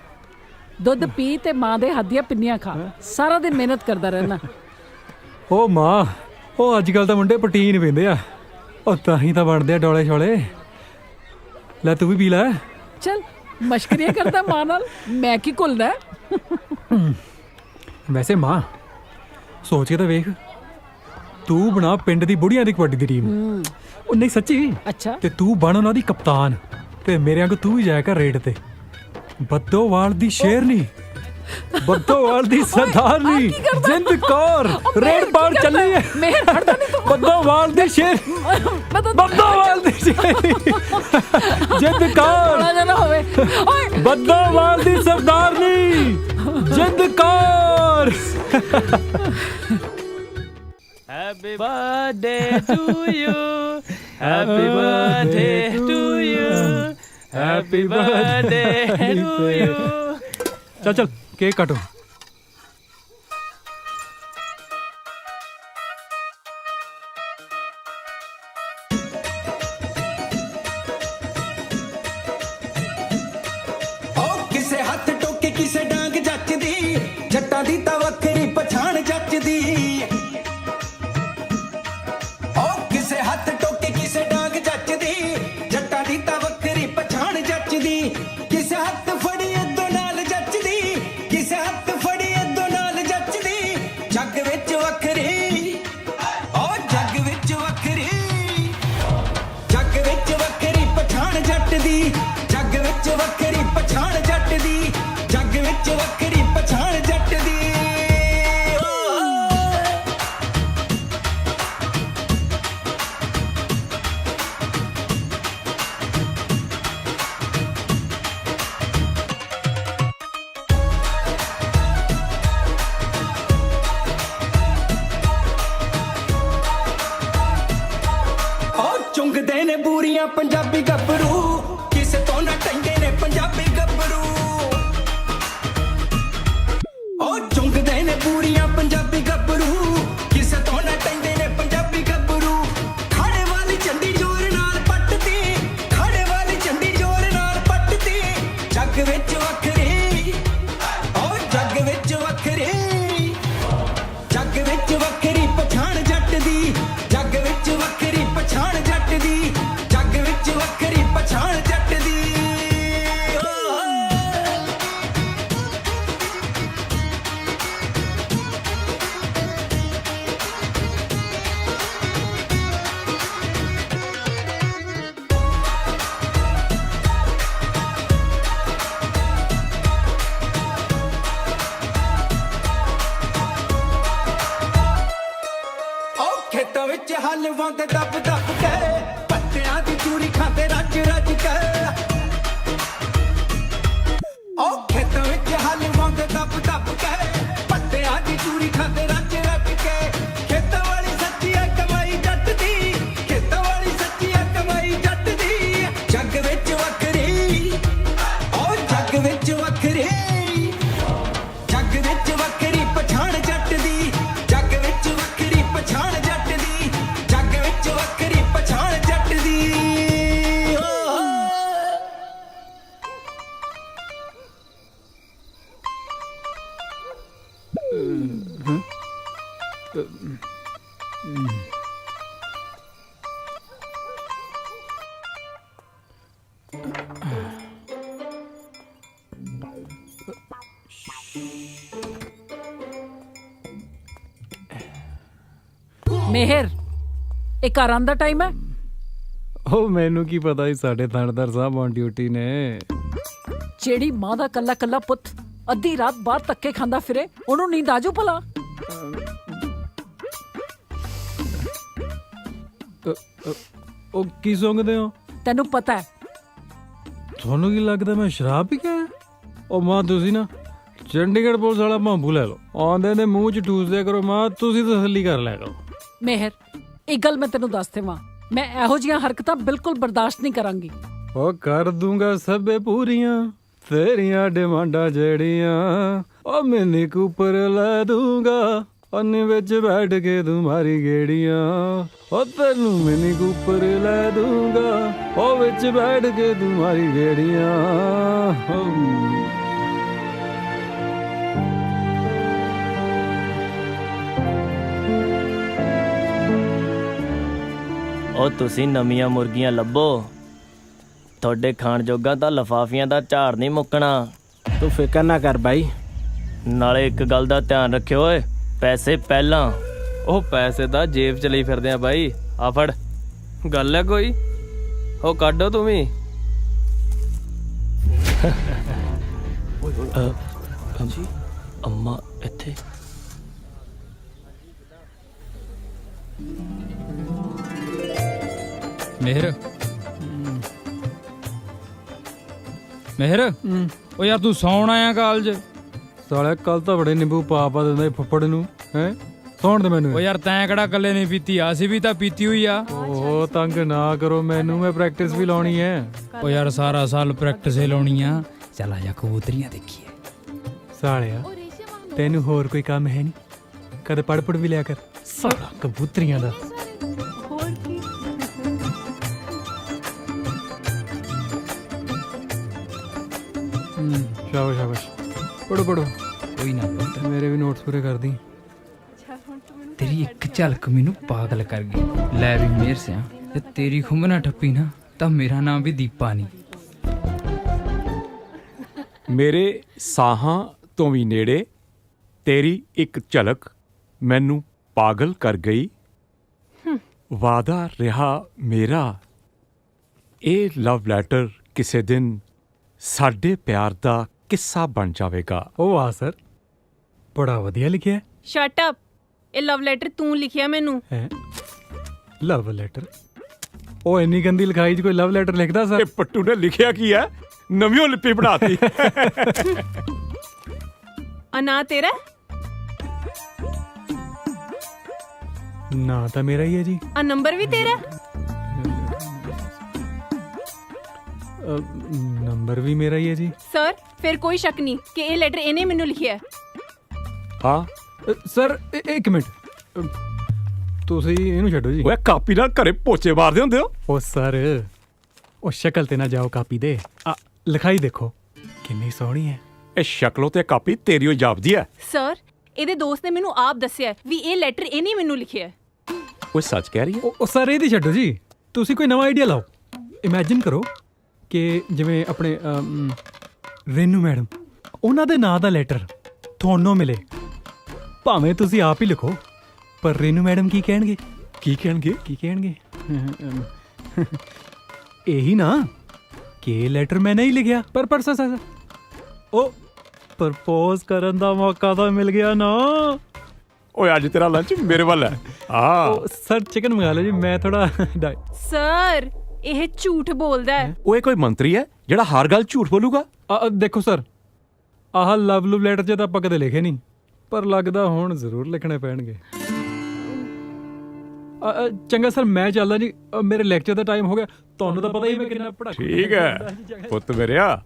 ਦੁੱਧ ਪੀ ਤੇ ਮਾਂ ਦੇ ਹੱਥ ਦੀਆਂ ਪਿੰਨੀਆਂ ਖਾ। ਸਾਰਾ ਦਿਨ ਮਿਹਨਤ ਕਰਦਾ ਰਹਿਣਾ। ਉਹ ਮਾਂ, ਉਹ ਅੱਜ ਕੱਲ ਤਾਂ ਮੁੰਡੇ ਪ੍ਰੋਟੀਨ ਪੀਂਦੇ ਆ, ਉਹ ਤਾਂ ਹੀ ਤਾਂ ਬਣਦੇ ਆ ਡੋਲੇ ਛੋਲੇ। ਲੈ ਤੂੰ ਵੀ ਪੀ ਲੈ। ਚਲ ਮਸ਼ਕਰੀਆਂ ਕਰਦਾ ਮਾਂ ਨਾਲ, ਮੈਂ ਕੀ ਘੁਲਦਾ। ਵੈਸੇ ਮਾਂ ਸੋਚ ਕੇ ਤਾਂ ਵੇਖ, ਤੂੰ ਬਣਾ ਪਿੰਡ ਦੀ ਬੁੜੀਆਂ ਦੀ ਕਬੱਡੀ ਦੀ ਟੀਮ। ਉਹ ਨਹੀਂ ਸੱਚੀ। ਅੱਛਾ ਤੇ ਤੂੰ ਬਣ ਉਹਨਾਂ ਦੀ ਕਪਤਾਨ, ਤੇ ਮੇਰੇ ਵਾਂਗੂ ਤੂੰ ਵੀ ਜਾਇਆ ਕਰ ਰੇਡ ਤੇ। ਬੱਦੋਵਾਲ ਦੀ ਸ਼ੇਰਨੀ, ਬੱਦੋਵਾਲ ਦੀ ਸਰਦਾਰਨੀ ਜਿੰਦ ਕੌਰ ਰੇਡ ਪਾਰ ਚੱਲੀ ਹੈ। ਮੇਰ ਹਟਦਾ ਨਹੀਂ ਤੂੰ। ਬੱਦੋਵਾਲ ਦੀ ਸ਼ੇਰ, ਬੱਦੋਵਾਲ ਦੀ ਸ਼ੇਰਨੀ ਜਿੰਦ ਕੌਰ, ਬੜਾ ਨਾ ਹੋਵੇ। ਓਏ ਬੱਦੋਵਾਲ ਦੀ ਸਰਦਾਰਨੀ Jind Kaur. Happy birthday to you. Happy birthday to you. Happy birthday to you. चल केक काटो। ਕਿਸੇ ਹੱਥ ਟੋਕੇ ਕਿਸੇ ਡਾਂਗ ਜੱਚਦੀ, ਜੱਟਾਂ ਦੀ ਤਾਂ ਵੱਖਰੀ ਪਛਾਣ ਜੱਚਦੀ। ਕਿਸੇ ਹੱਥ ਟੋਕੇ ਕਿਸੇ ਡਾਂਗ ਜੱਚਦੀ, ਜੱਟਾਂ ਦੀ ਤਾਂ ਵੱਖਰੀ ਪਛਾਣ ਜੱਚਦੀ। ਕਿਸੇ ਹੱਥ ਫੜੀ ਇਦੋਂ ਨਾਲ ਜੱਚਦੀ, ਕਿਸੇ ਹੱਥ ਫੜੀ ਇਦੋਂ ਨਾਲ ਜੱਚਦੀ। ਜੱਗ ਵਿੱਚ ਵੱਖਰੀ, ਜੱਗ ਵਿੱਚ ਵੱਖਰੀ, ਜੱਗ ਵਿੱਚ ਵੱਖਰੀ ਪਛਾਣ ਜੱਟ ਦੀ। ਜੱਗ ਵਿੱਚ ਵੱਖਰੀ ਪਛਾਣ ਜੱਟ ਦੀ, ਜੱਗ ਵਿੱਚ ਵੱਖਰੀ ਪਛਾਣ ਜੱਟ ਦੀ। ਚੁੰਗਦੇ ਨੇ ਬੂਰੀਆਂ ਪੰਜਾਬੀ ਗੱਭਰੂ, ਕਿਸੇ ਤੋਂ ਨਾ ਟੰਗੇ ਨੇ ਪੰਜਾਬੀ ਗੱਭਰੂ। ਚੁੰਗਦੇ ਨੇ ਬੂਰੀਆਂ ਪੰਜਾਬੀ ਗੱਭਰੂ, ਕਿਸੇ ਤੋਂ ਨਾ ਟੰਗੇ ਨੇ ਪੰਜਾਬੀ ਗੱਭਰੂ। ਖਾੜੇ ਵਾਲੀ ਝੰਡੀ ਜ਼ੋਰ ਨਾਲ ਪੱਟਦੀ, ਖਾੜੇ ਵਾਲੀ ਝੰਡੀ ਜ਼ੋਰ ਨਾਲ ਪੱਟਦੀ। ਜੱਗ ਵਿੱਚ ਵੱਖਰੀ, ਜੱਗ ਵਿੱਚ ਵੱਖਰੀ, ਜੱਗ ਵਿੱਚ ਹਲਵਾਉਂਦੇ ਦੱਬ ਦੱਬ ਕੇ ਪੱਤਿਆਂ ਦੀ ਚੂਰੀ ਖਾਂਦੇ ਰੱਜ ਰੱਜ ਕੇ ਉਹ ਖੇਤਾਂ ਵਿੱਚ ਹਲਵਾਉਂਦੇ ਦੱਬ ਦੱਬ ਕੇ ਪੱਤਿਆਂ ਦੀ ਚੂਰੀ ਖਾਂਦੇ ਰੱਜ ਰੱਜ ਕੇ ਖੇਤਾਂ ਵਾਲੀ ਸੱਚੀ ਐ ਕਮਾਈ ਜੱਟ ਦੀ ਖੇਤਾਂ ਵਾਲੀ ਸੱਚੀ ਐ ਕਮਾਈ ਜੱਟ ਦੀ ਜੱਗ ਵਿੱਚ ਵੱਖਰੀ ਉਹ ਜੱਗ ਵਿੱਚ ਵੱਖਰੀ ਜੱਗ ਵਿੱਚ ਵੱਖਰੀ ਪਛਾਣ ਜੱਟ ਦੀ ਜੱਗ ਵਿੱਚ ਵੱਖਰੀ ਪਛਾਣ ਜੱਟ ਦੀ ਜੱਗ ਵਿੱਚ ਵੱਖਰੀ ਪਛਾਣ ਜੱਟ ਦੀ ਮਿਹਰ ਇਹ ਘਰਾਂ ਦਾ ਟਾਈਮ ਹੈ। ਉਹ ਮੈਨੂੰ ਕੀ ਪਤਾ ਸੀ ਸਾਡੇ ਥਾਣੇਦਾਰ ਸਾਹਿਬ ਔਨ ਡਿਊਟੀ ਨੇ। ਜਿਹੜੀ ਮਾਂ ਦਾ ਕੱਲਾ ਕੱਲਾ ਪੁੱਤ ਅੱਧੀ ਰਾਤ ਬਾਹਰ ਧੱਕੇ ਖਾਂਦਾ ਫਿਰੇ ਉਹਨੂੰ ਨੀਂਦ ਆਜੂ ਭਲਾ। ਉਹ ਕੀ ਸੁੰਘਦੇ ਹੋ? ਤੈਨੂੰ ਪਤਾ ਹੈ ਤੁਹਾਨੂੰ ਕੀ ਲੱਗਦਾ ਮੈਂ ਸ਼ਰਾਬ ਪੀ ਕੇ ਆਇਆ? ਉਹ ਮਾਂ ਤੁਸੀਂ ਨਾ ਚੰਡੀਗੜ੍ਹ ਪੁਲਿਸ ਵਾਲਾ ਮਾਂਬੂ ਲੈ ਲਓ, ਆਉਂਦੇ ਨੇ ਮੂੰਹ 'ਚ ਠੂਸਦਿਆ ਕਰੋ ਮਾਂ, ਤੁਸੀਂ ਤਸੱਲੀ ਕਰ ਲਿਆ ਕਰੋ। ਮਿਹਰ ਇੱਕ ਗੱਲ ਮੈਂ ਤੈਨੂੰ ਦੱਸ ਦੇਵਾਂ, ਮੈਂ ਇਹੋ ਜਿਹੀਆਂ ਹਰਕਤਾਂ ਬਿਲਕੁਲ ਬਰਦਾਸ਼ਤ ਨਹੀਂ ਕਰਾਂਗੀ। ਉਹ ਕਰ ਦੂੰਗਾ ਸਭੇ ਪੂਰੀਆਂ ਤੇਰੀਆਂ ਡਿਮਾਂਡਾਂ ਜਿਹੜੀਆਂ, ਉਹ ਮਿੰਨੀ ਕੂਪਰ ਲੈ ਦੂੰਗਾ ਅੰਨੇ ਵਿੱਚ ਬੈਠ ਕੇ ਤੂੰ ਮਾਰੀ ਗੇੜੀਆਂ, ਉਹ ਤੈਨੂੰ ਮਿੰਨੀ ਕੂਪਰ ਲੈ ਦੂੰਗਾ ਉਹ ਵਿੱਚ ਬੈਠ ਕੇ ਤੂੰ ਮਾਰੀ ਗੇੜੀਆਂ। ਉਹ ਤੁਸੀਂ ਨਵੀਆਂ ਮੁਰਗੀਆਂ ਲੱਭੋ, ਤੁਹਾਡੇ ਖਾਣ ਜੋਗਾ ਤਾਂ ਲਫਾਫੀਆਂ ਦਾ ਝਾੜ ਨਹੀਂ ਮੁੱਕਣਾ। ਤੂੰ ਫਿਕਰ ਨਾ ਕਰ ਬਾਈ। ਨਾਲੇ ਇੱਕ ਗੱਲ ਦਾ ਧਿਆਨ ਰੱਖਿਓ ਓਏ, ਪੈਸੇ ਪਹਿਲਾਂ। ਉਹ ਪੈਸੇ ਤਾਂ ਜੇਬ ਚ ਲਈ ਫਿਰਦੇ ਆ ਬਾਈ, ਆ ਫੜ। ਗੱਲ ਹੈ ਕੋਈ? ਉਹ ਕੱਢੋ ਤੂੰ ਵੀ। ਅੰਮਾ ਇੱਥੇ ਮਿਹਰ ਮਿਹਰ ਉਹ ਯਾਰ ਤੂੰ ਸੌਣ ਆਇਆ ਕਾਲਜ? ਸਾਲਿਆ ਕੱਲ ਤਾਂ ਬੜੇ ਨਿੰਬੂ ਪਾ ਦਿੰਦਾ ਫੁੱਫੜ ਨੂੰ, ਹੈ ਸੌਣ ਦੇ ਮੈਨੂੰ। ਉਹ ਯਾਰ ਤੈਂ ਕਿਹੜਾ ਕੱਲੇ ਨਹੀਂ ਪੀਤੀ, ਅਸੀਂ ਵੀ ਤਾਂ ਪੀਤੀ ਹੋਈ ਆ। ਉਹ ਤੰਗ ਨਾ ਕਰੋ ਮੈਨੂੰ, ਮੈਂ ਪ੍ਰੈਕਟਿਸ ਵੀ ਲਾਉਣੀ ਹੈ। ਉਹ ਯਾਰ ਸਾਰਾ ਸਾਲ ਪ੍ਰੈਕਟਿਸ ਹੀ ਲਾਉਣੀ ਆ, ਚੱਲ ਆ ਜਾ ਕਬੂਤਰੀਆਂ ਦੇਖੀਏ। ਸਾਲਿਆ ਤੈਨੂੰ ਹੋਰ ਕੋਈ ਕੰਮ ਹੈ ਨਹੀਂ? ਕਦੇ ਪੜ ਵੀ ਲਿਆ ਕਰ, ਸਾਲਾ ਕਬੂਤਰੀਆਂ ਦਾ। ਸ਼ਾਬਾਸ਼ ਸ਼ਾਬਾਸ਼, ਪੜੋ ਪੜੋ। ਕੋਈ ਨਾ ਪੁੱਤ, ਮੇਰੇ ਵੀ ਨੋਟਸ ਪੂਰੇ ਕਰ ਦੀ। ਤੇਰੀ ਇੱਕ ਝਲਕ ਮੈਨੂੰ ਪਾਗਲ ਕਰ ਗਈ। ਲੈ ਵੀ ਮੇਰ ਸਿਆ, ਤੇ ਤੇਰੀ ਖੁੰਬ ਨਾ ਠੱਪੀ ਨਾ ਤਾਂ ਮੇਰਾ ਨਾਮ ਵੀ ਦੀਪਾ ਨਹੀਂ। ਮੇਰੇ ਸਾਹਾਂ ਤੋਂ ਵੀ ਨੇੜੇ ਤੇਰੀ ਇੱਕ ਝਲਕ ਮੈਨੂੰ ਪਾਗਲ ਕਰ ਗਈ। ਵਾਦਾ ਰਿਹਾ ਮੇਰਾ, ਇਹ ਲਵ ਲੈਟਰ ਕਿਸੇ ਦਿਨ ਸਾਡੇ ਪਿਆਰ ਦਾ ਕਿੱਸਾ ਬਣ ਜਾਵੇਗਾ। ਉਹ ਵਾਹ ਸਰ, ਬੜਾ ਵਧੀਆ ਲਿਖਿਆ। ਸ਼ਟ ਅਪ, ਇਹ ਲਵ ਲੈਟਰ ਤੂੰ ਲਿਖਿਆ ਮੈਨੂੰ? ਹੈ ਲਵ ਲੈਟਰ? ਉਹ ਇੰਨੀ ਗੰਦੀ ਲਿਖਾਈ 'ਚ ਕੋਈ ਲਵ ਲੈਟਰ ਲਿਖਦਾ ਸਰ? ਇਹ ਪੱਟੂ ਨੇ ਲਿਖਿਆ ਕੀ ਹੈ, ਨਵੀਂ ਲਿਪੀ ਬਣਾਤੀ। ਆ ਨਾਂ ਤੇਰਾ? ਨਾਂ ਤਾਂ ਮੇਰਾ ਹੀ ਹੈ ਜੀ। ਆ ਨੰਬਰ ਵੀ ਤੇਰਾ? ਨੰਬਰ ਵੀ ਮੇਰਾ ਹੀ ਹੈ ਜੀ। ਸਰ ਫਿਰ ਕੋਈ ਸ਼ੱਕ ਨਹੀਂ ਕਿ ਇਹ ਲੈਟਰ ਇਹਨੇ ਮੈਨੂੰ ਲਿਖਿਆ। ਹਾਂ ਸਰ ਇੱਕ ਮਿੰਟ, ਤੁਸੀਂ ਇਹਨੂੰ ਛੱਡੋ ਜੀ। ਓਏ ਕਾਪੀ ਨਾਲ ਘਰੇ ਪੋਚੇ ਮਾਰਦੇ ਹੁੰਦੇ ਹੋ? ਉਹ ਸਰ ਉਹ ਸ਼ਕਲ ਤੇ ਨਾ ਜਾਓ ਕਾਪੀ ਦੇ, ਆ ਲਿਖਾਈ ਦੇਖੋ ਕਿੰਨੀ ਸੋਹਣੀ ਹੈ। ਇਹ ਸ਼ਕਲੋਂ ਤੇ ਕਾਪੀ ਤੇਰੀ ਹੋ ਜਾਪਦੀ ਹੈ। ਸਰ ਇਹਦੇ ਦੋਸਤ ਨੇ ਮੈਨੂੰ ਆਪ ਦੱਸਿਆ ਵੀ ਇਹ ਲੈਟਰ ਇਹਨੇ ਮੈਨੂੰ ਲਿਖਿਆ। ਓਏ ਸੱਚ ਕਹਿ ਰਹੀ ਹੈ? ਉਹ ਸਰ ਇਹਦੀ ਛੱਡੋ ਜੀ, ਤੁਸੀਂ ਕੋਈ ਨਵਾਂ ਆਈਡੀਆ ਲਾਓ। ਇਮੇਜਿਨ ਕਰੋ ਕਿ ਜਿਵੇਂ ਆਪਣੇ ਰੇਨੂ ਮੈਡਮ, ਉਹਨਾਂ ਦੇ ਨਾਂ ਦਾ ਲੈਟਰ ਤੁਹਾਨੂੰ ਮਿਲੇ, ਭਾਵੇਂ ਤੁਸੀਂ ਆਪ ਹੀ ਲਿਖੋ, ਪਰ ਰੇਨੂ ਮੈਡਮ ਕੀ ਕਹਿਣਗੇ? ਕੀ ਕਹਿਣਗੇ? ਕੀ ਕਹਿਣਗੇ? ਇਹੀ ਨਾ ਕਿ ਇਹ ਲੈਟਰ ਮੈਂ ਨਹੀਂ ਲਿਖਿਆ, ਪਰ ਸਰ ਉਹ ਪ੍ਰਪੋਜ਼ ਕਰਨ ਦਾ ਮੌਕਾ ਤਾਂ ਮਿਲ ਗਿਆ ਨਾ। ਓਏ ਅੱਜ ਤੇਰਾ ਲੰਚ ਮੇਰੇ ਵੱਲ ਹੈ। ਆ ਸਰ ਚਿਕਨ ਮੰਗਾ ਲਓ ਜੀ, ਮੈਂ ਥੋੜਾ ਸਰ ਇਹ ਝੂਠ ਬੋਲਦਾ ਹੈ। ਓਏ ਕੋਈ ਮੰਤਰੀ ਹੈ ਜਿਹੜਾ ਹਰ ਗੱਲ ਝੂਠ ਬੋਲੂਗਾ? ਦੇਖੋ ਸਰ, ਆਹ ਲਵ ਲੈਟਰ 'ਚ ਤਾਂ ਆਪਾਂ ਕਦੇ ਲਿਖੇ ਨਹੀਂ, ਪਰ ਲੱਗਦਾ ਹੁਣ ਜ਼ਰੂਰ ਲਿਖਣੇ ਪੈਣਗੇ। ਚੰਗਾ ਸਰ, ਮੈਂ ਚੱਲਦਾ ਜੀ, ਮੇਰੇ ਲੈਕਚਰ ਦਾ ਟਾਈਮ ਹੋ ਗਿਆ। ਤੁਹਾਨੂੰ ਤਾਂ ਪਤਾ ਹੀ ਮੈਂ ਕਿੰਨਾ ਪੜ੍ਹਾ। ਠੀਕ ਹੈ ਪੁੱਤ ਮੇਰਿਆ,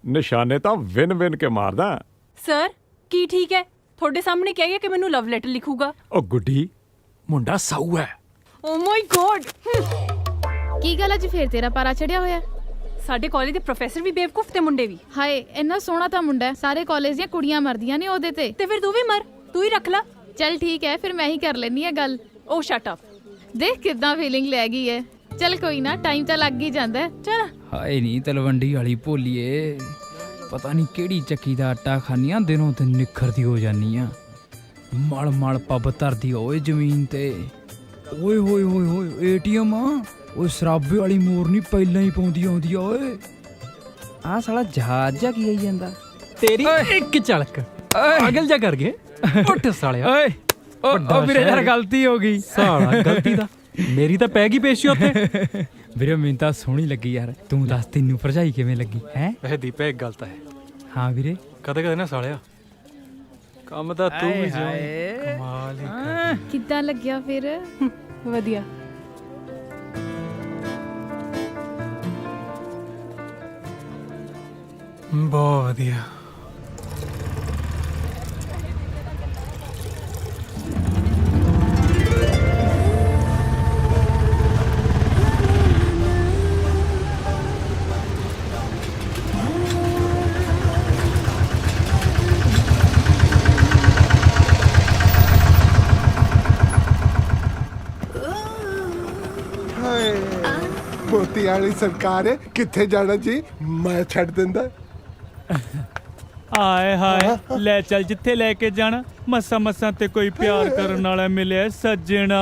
ਨਿਸ਼ਾਨੇ ਤਾਂ ਵਿਨ ਵਿਨ ਕੇ ਮਾਰਦਾ। ਸਰ ਕੀ ਠੀਕ ਹੈ? ਤੁਹਾਡੇ ਸਾਹਮਣੇ ਕਹਿ ਗਿਆ ਕਿ ਮੈਨੂੰ ਲਵ ਲੈਟਰ ਲਿਖੂਗਾ। ਉਹ ਗੁੱਡੀ, ਮੁੰਡਾ ਸਾਊ ਹੈ। ਓ ਮਾਈ ਗॉड, ਕੀ ਗੱਲ ਅੱਜ ਫੇਰ ਤੇਰਾ ਪਾਰਾ ਚੜਿਆ ਹੋਇਆ? ਸਾਡੇ ਕਾਲਜ ਦੇ ਪ੍ਰੋਫੈਸਰ ਵੀ ਬੇਵਕੂਫ ਤੇ ਮੁੰਡੇ ਵੀ। ਹਾਏ ਇੰਨਾ ਸੋਹਣਾ ਤਾਂ ਮੁੰਡਾ ਹੈ, ਸਾਰੇ ਕਾਲਜ ਦੀਆਂ ਕੁੜੀਆਂ ਮਰਦੀਆਂ ਨੇ ਉਹਦੇ ਤੇ ਫਿਰ ਤੂੰ ਵੀ ਮਰ, ਤੂੰ ਹੀ ਰੱਖ ਲੈ। ਚੱਲ ਠੀਕ ਹੈ, ਫਿਰ ਮੈਂ ਹੀ ਕਰ ਲੈਣੀ ਹੈ ਗੱਲ। ਓ ਸ਼ਟ ਅਪ, ਦੇਖ ਕਿੱਦਾਂ ਫੀਲਿੰਗ ਲੈ ਗਈ ਹੈ। ਚੱਲ ਕੋਈ ਨਾ, ਟਾਈਮ ਤਾਂ ਲੱਗ ਹੀ ਜਾਂਦਾ ਹੈ। ਚੱਲ ਹਾਏ ਨਹੀਂ ਤਲਵੰਡੀ ਵਾਲੀ ਭੋਲੀਏ, ਪਤਾ ਨਹੀਂ ਕਿਹੜੀ ਚੱਕੀ ਦਾ ਆਟਾ ਖਾਨੀਆਂ, ਦਿਨੋਂ ਦਿਨ ਨਿਖਰਦੀ ਹੋ ਜਾਨੀ ਆ। ਮਲ ਮਲ ਪੱਬ ਧਰਦੀ ਓਏ ਜ਼ਮੀਨ ਤੇ। ਓਏ ਹੋਏ ਹੋਏ ਹੋਏ ਏਟੀਐਮ ਆ ਓਏ, ਸਰਾਬੇ ਵਾਲੀ ਮੋਰਨੀ ਪਹਿਲਾਂ ਹੀ ਪਾਉਂਦੀ ਆਉਂਦੀ ਆ ਓਏ। ਆਹ ਸਾਲਾ ਜਹਾਜ਼ ਜਾ ਕੀ ਆਈ ਜਾਂਦਾ ਤੇਰੀ ਇੱਕ ਝਲਕ ਪਾਗਲ ਜਾ ਕਰ ਗਏ। ਉੱਠ ਸਾਲਿਆ। ਓਏ ਓ ਵੀਰੇ ਯਾਰ ਗਲਤੀ ਹੋ ਗਈ। ਸਾਲਾ ਗਲਤੀ ਦਾ ਮੇਰੀ ਤਾਂ ਪੈ ਗਈ ਪੇਸ਼ੀ ਉੱਥੇ। ਵੀਰੇ ਮੈਨੂੰ ਤਾਂ ਸੋਹਣੀ ਲੱਗੀ ਯਾਰ, ਤੂੰ ਦੱਸ ਤੈਨੂੰ ਭਰਜਾਈ ਕਿਵੇਂ ਲੱਗੀ ਹੈ? ਇਹ ਦੀਪੇ ਇੱਕ ਗੱਲ ਤਾਂ ਹੈ। ਹਾਂ ਵੀਰੇ, ਕਦੇ ਕਦੇ ਨਾ ਸਾਲਿਆ ਕੰਮ ਤਾਂ ਤੂੰ ਵੀ ਜਿਉਂ ਕਮਾਲ ਹੀ। ਕਿੱਦਾਂ ਲੱਗਿਆ ਫਿਰ? ਵਧੀਆ। ਬਹੁਤ ਵਧੀਆ। ਮੋਤੀ ਵਾਲੀ ਸਰਕਾਰ ਹੈ, ਕਿੱਥੇ ਜਾਣਾ ਜੀ? ਮੈਂ ਛੱਡ ਦਿੰਦਾ। ਆਏ ਹਾਏ, ਲੈ ਚੱਲ ਜਿੱਥੇ ਲੈ ਕੇ ਜਾਣਾ। ਮੱਸਾ ਮੱਸਾ ਤੇ ਕੋਈ ਪਿਆਰ ਕਰਨ ਵਾਲਾ ਮਿਲਿਆ ਸੱਜਣਾ।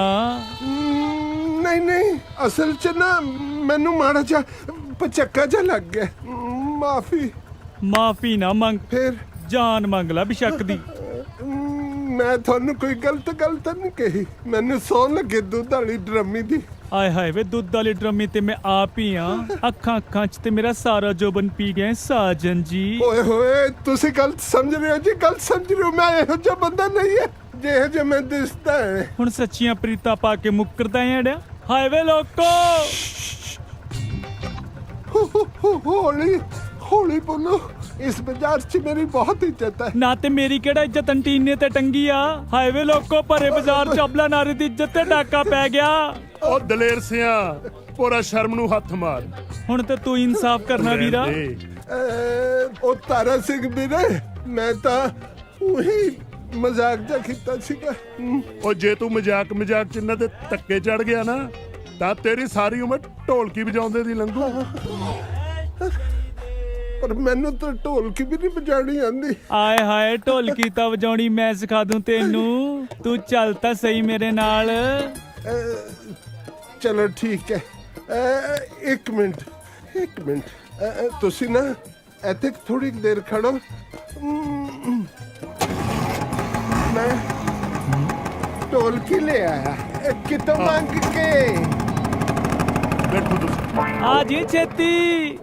ਨਹੀਂ ਨਹੀਂ, ਅਸਲ 'ਚ ਨਾ ਮੈਨੂੰ ਮਾੜਾ ਜਿਹਾ ਪਚੱਕਾ ਜਿਹਾ ਲੱਗ ਗਿਆ। ਮਾਫੀ। ਮਾਫੀ ਨਾ ਮੰਗ, ਫਿਰ ਜਾਨ ਮੰਗ ਲੈ ਬਿਸ਼ੱਕ ਦੀ। ਮੈਂ ਤੁਹਾਨੂੰ ਕੋਈ ਗਲਤ ਨਹੀਂ ਕਹੀ। ਮੈਨੂੰ ਸੌਣ ਲੱਗੇ ਦੁੱਧ ਵਾਲੀ ਡਰਮੀ ਦੀ। ਆਏ ਹਾਏ ਵੇ, ਦੁੱਧ ਵਾਲੀ ਡਰਮੀ ਤੇ ਮੈਂ ਆਪ ਹੀ ਆ। ਅੱਖਾਂ ਅੱਖਾਂ 'ਚ ਤੇ ਮੇਰਾ ਸਾਰਾ ਜੋਬਨ ਪੀ ਗਏ ਸਾਜਨ ਜੀ। ਓਏ ਹੋਏ, ਤੁਸੀਂ ਗਲਤ ਸਮਝ ਰਹੇ ਹੋ ਜੀ, ਗਲਤ ਸਮਝ ਰਹੇ ਹੋ। ਮੈਂ ਇਹੋ ਜਿਹਾ ਬੰਦਾ ਨਹੀਂ ਹੈ ਜਿਹੋ ਜਿਹਾ ਮੈਂ ਦਿਸਦਾ ਹੈ। ਹੁਣ ਸੱਚੀਆਂ ਪ੍ਰੀਤਾਂ ਪਾ ਕੇ ਮੁੱਕਰਦਾ ਐੜਿਆ। ਹਾਏ ਵੇ ਲੋਕੋ, ਹੌਲੀ ਹੌਲੀ ਬੋਲੋ। ਇਸ ਬਾਜ਼ਾਰ 'ਚ ਮੇਰੀ ਬਹੁਤ ਇੱਜ਼ਤ ਹੈ। ਨਾ ਤੇ ਮੇਰੀ ਕਿਹੜਾ ਇੱਜ਼ਤ ਅੰਟੀਨੇ ਤੇ ਟੰਗੀ ਆ। ਹਾਏ ਵੇ ਲੋਕੋ, ਭਰੇ ਬਾਜ਼ਾਰ 'ਚ ਅਬਲਾ ਨਾਰੀ ਦੀ ਇੱਜ਼ਤ ਤੇ ਡਾਕਾ ਪੈ ਗਿਆ। ਉਹ ਦਲੇਰ ਸਿਆ, ਪੂਰਾ ਸ਼ਰਮ ਨੂੰ ਹੱਥ ਮਾਰ। ਹੁਣ ਤੇ ਤੂੰ ਇਨਸਾਫ ਕਰਨਾ ਵੀਰਾ। ਉਹ ਤਾਰਾ ਸਿੰਘ ਵੀਰੇ, ਮੈਂ ਤਾਂ ਉਹੀ ਮਜ਼ਾਕ ਜਿਹਾ ਕੀਤਾ ਸੀਗਾ। ਉਹ ਜੇ ਤੂੰ ਮਜ਼ਾਕ ਚ ਇਹਨਾਂ ਤੇ ਧੱਕੇ ਚੜ ਗਿਆ ਨਾ, ਤਾਂ ਤੇਰੀ ਸਾਰੀ ਉਮਰ ਢੋਲਕੀ ਵਜਾਉਂਦੇ ਦੀ ਲੰਘੂ। ਪਰ ਮੈਨੂੰ ਤਾਂ ਢੋਲਕੀ ਵੀ ਨਹੀਂ ਵਜਾਣੀ ਆਉਂਦੀ। ਆਏ ਹਾਏ, ਢੋਲਕੀ ਤਾਂ ਵਜਾਉਣੀ ਮੈਂ ਸਿਖਾ ਦੂੰ ਤੈਨੂੰ। ਤੂੰ ਚੱਲ ਤਾਂ ਸਹੀ ਮੇਰੇ ਨਾਲ। ਚਲੋ ਠੀਕ ਹੈ। ਇੱਕ ਮਿੰਟ ਤੁਸੀਂ ਨਾ ਇੱਥੇ ਥੋੜੀ ਦੇਰ ਖੜੋ। ਮੈਂ ਢੋਲਕੀ ਲੈ ਆਇਆ ਕਿਤੋਂ ਮੰਗ ਕੇ। ਬੈਠੋ ਤੁਸੀਂ। ਆ ਜੀ ਛੇਤੀ।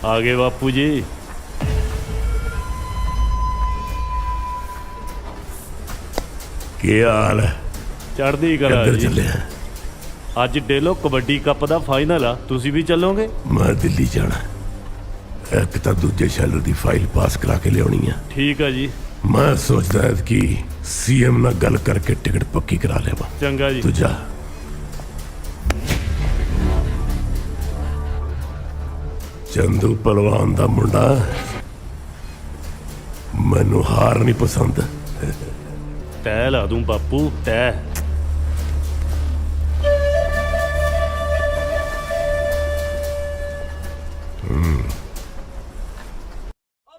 ਆ ਗਏ ਬਾਪੂ ਜੀ। ਕੀ ਹਾਲ ਹੈ? ਚੜ੍ਹਦੀ ਕਲਾ ਜੀ। ਅੱਜ ਡੇਲੋ ਕਬੱਡੀ ਕੱਪ ਦਾ ਫਾਈਨਲ ਆ, ਤੁਸੀਂ ਵੀ ਚੱਲੋਗੇ? ਮੈਂ ਦਿੱਲੀ ਜਾਣਾ। ਇੱਕ ਤਾਂ ਦੂਜੇ ਸ਼ੈਲਰ ਦੀ ਫਾਈਲ ਪਾਸ ਕਰਾ ਕੇ ਲਿਆਉਣੀ ਆ। ਠੀਕ ਆ ਜੀ। मैं सोचदा है कि सीएम ਨਾਲ ਗੱਲ ਕਰਕੇ ਟਿਕਟ ਪੱਕੀ ਕਰਾ ਲੈਵਾ। ਚੰਗਾ ਜੀ। ਤੂੰ ਜਾ। ਚੰਦੂ ਪਹਿਲਵਾਨ ਦਾ ਮੁੰਡਾ ਮੈਨੂੰ ਹਾਰ ਨਹੀਂ ਪਸੰਦ। ਤੈ ਲਾ ਦੂੰ ਬਾਪੂ ਤੈ।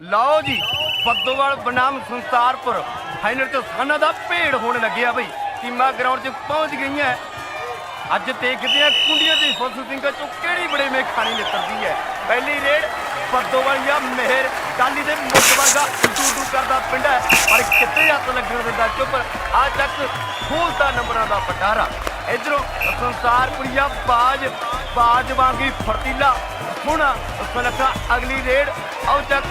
ਲਓ ਜੀ ਬੱਦੋਵਾਲ ਬਨਾਮ ਸੰਸਾਰਪੁਰ ਫਾਈਨਲ ਤੇ ਸਾਨਾ ਦਾ ਭੇੜ ਹੋਣ ਲੱਗਿਆ ਬਈ। ਟੀਮਾਂ ਗਰਾਊਂਡ 'ਚ ਪਹੁੰਚ ਗਈਆਂ। ਅੱਜ ਦੇਖਦੇ ਆ ਕੁੰਡੀਆਂ ਦੀ ਫੁੱਲ ਸਿੰਘਾਂ 'ਚੋਂ ਕਿਹੜੀ ਬੜੇ ਮੇ ਖਾਣੀ ਨਿਕਲਦੀ ਹੈ। ਪਹਿਲੀ ਰੇਡ ਬੱਦੋਵਾਲ ਜਾਂ ਮਿਹਰ ਟਾਲੀ ਦੇ ਮੁੱਢ ਵਰਗਾ ਟੂ ਕਰਦਾ ਪਿੰਡ ਹੈ, ਪਰ ਕਿੱਥੇ ਹੱਥ ਲੱਗਣ ਦਿੰਦਾ ਚੁੱਪ। ਆ ਚੱਕ ਖੋਲਦਾ ਨੰਬਰਾਂ ਦਾ ਪਟਾਰਾ। ਇਧਰੋਂ ਸੰਸਾਰਪੁਰੀਆ ਬਾਜ ਵਾਂਗੀ ਫਰਤੀਲਾ ਹੁਣ ਸੁਲੱਖਾ ਅਗਲੀ ਰੇਡ। ਆਓ ਚੱਕ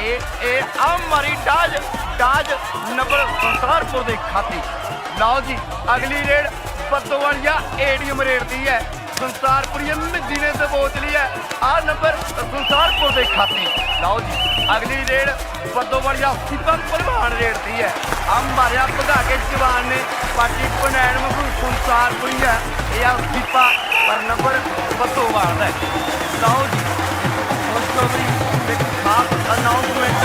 ਇਹ ਆ ਮਾਰੀ ਡਾਜ ਨੰਬਰ ਸੰਸਾਰਪੁਰ ਦੇ ਖਾਤੇ। ਲਓ ਜੀ ਅਗਲੀ ਰੇਡ ਬੱਦੋਵਾਲ ਜਾਂ ਏਡੀਐਮ ਰੇਡਦੀ ਹੈ। ਸੰਸਾਰਪੁਰੀਆ ਮਿੱਦੀ ਨੇ ਦਬੋਚ ਲਈ ਹੈ। ਆ ਨੰਬਰ ਸੰਸਾਰਪੁਰ ਦੇ ਖਾਤੇ। ਲਓ ਜੀ ਅਗਲੀ ਰੇਡ ਬੱਦੋਵਾਲ ਜਾਂ ਸਿੱਪਾ ਪਹਿਲਵਾਨ ਰੇਡਦੀ ਹੈ। ਆ ਮਾਰਿਆ ਭਗਾ ਕੇ ਜਵਾਨ ਨੇ ਪਾਟੀ ਪਨੈਣ ਨੂੰ ਸੰਸਾਰਪੁਰੀਆ ਇਹ ਆ ਸਿੱਪਾ ਪਰ ਨੰਬਰ ਬੱਦੋਵਾਲ ਦਾ। ਲਓ ਜੀ ਦੋਸਤੋ ਵੀ ਇੱਕ ਖਾਸ ਅਨਾਉਂਸਮੈਂਟ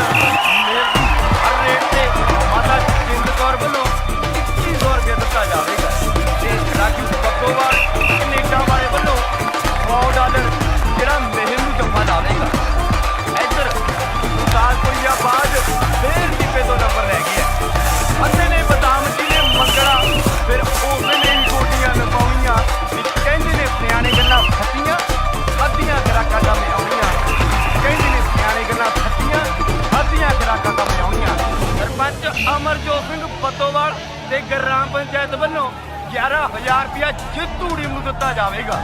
ਹਰ ਰੇਟ ਤੇ ਮਾਤਾ ਜਿੰਦ ਕੌਰ ਵੱਲੋਂ 2100 ਰੁਪਏ ਦਿੱਤਾ ਜਾਵੇਗਾ ਤੇ ਰਾਜੂ ਬੱਦੋਵਾਲ ਕੈਨੇਡਾ ਵਾਲੇ ਵੱਲੋਂ $100 ਜਿਹੜਾ ਮਿਹਰ ਨੂੰ ਜੰਮਾ ਲਾਵੇਗਾ। ਇੱਧਰ ਸੰਸਾਰਪੁਰੀਆ ਬਾਜ ਫੇਰ ਦੀਪੇ ਤੋਂ ਨੰਬਰ ਲੈ ਗਿਆ। ਅੱਧੇ ਨੇ ਬਦਾਮ ਜੀ ਨੇ ਮੰਗਣਾ ਫਿਰ ਉਹਨੇ ਹੀ ਗੋਡੀਆਂ ਲਗਾਉਣੀਆਂ। ਕਹਿੰਦੇ ਨੇ ਸਿਆਣੇ ਗੱਲਾਂ ਫੱਟੀਆਂ ਅੱਧੀਆਂ ਖਰਾਕਾਂ ਦਾ ਮਿਆਉਣੀਆਂ। ਕਹਿੰਦੇ ਨੇ ਸਿਆਣੇ ਗੱਲਾਂ ਫੱਟੀਆਂ ਅੱਧੀਆਂ ਖਰਾਕਾਂ ਦਾ ਮਿਆਉਣੀਆਂ। ਸਰਪੰਚ ਅਮਰਜੋਤ ਸਿੰਘ ਬੱਦੋਵਾਲ ਤੇ ਗ੍ਰਾਮ ਪੰਚਾਇਤ ਵੱਲੋਂ 11,000 ਰੁਪਇਆ ਜਿੱਤੂ ਟੀਮ ਨੂੰ ਦਿੱਤਾ ਜਾਵੇਗਾ।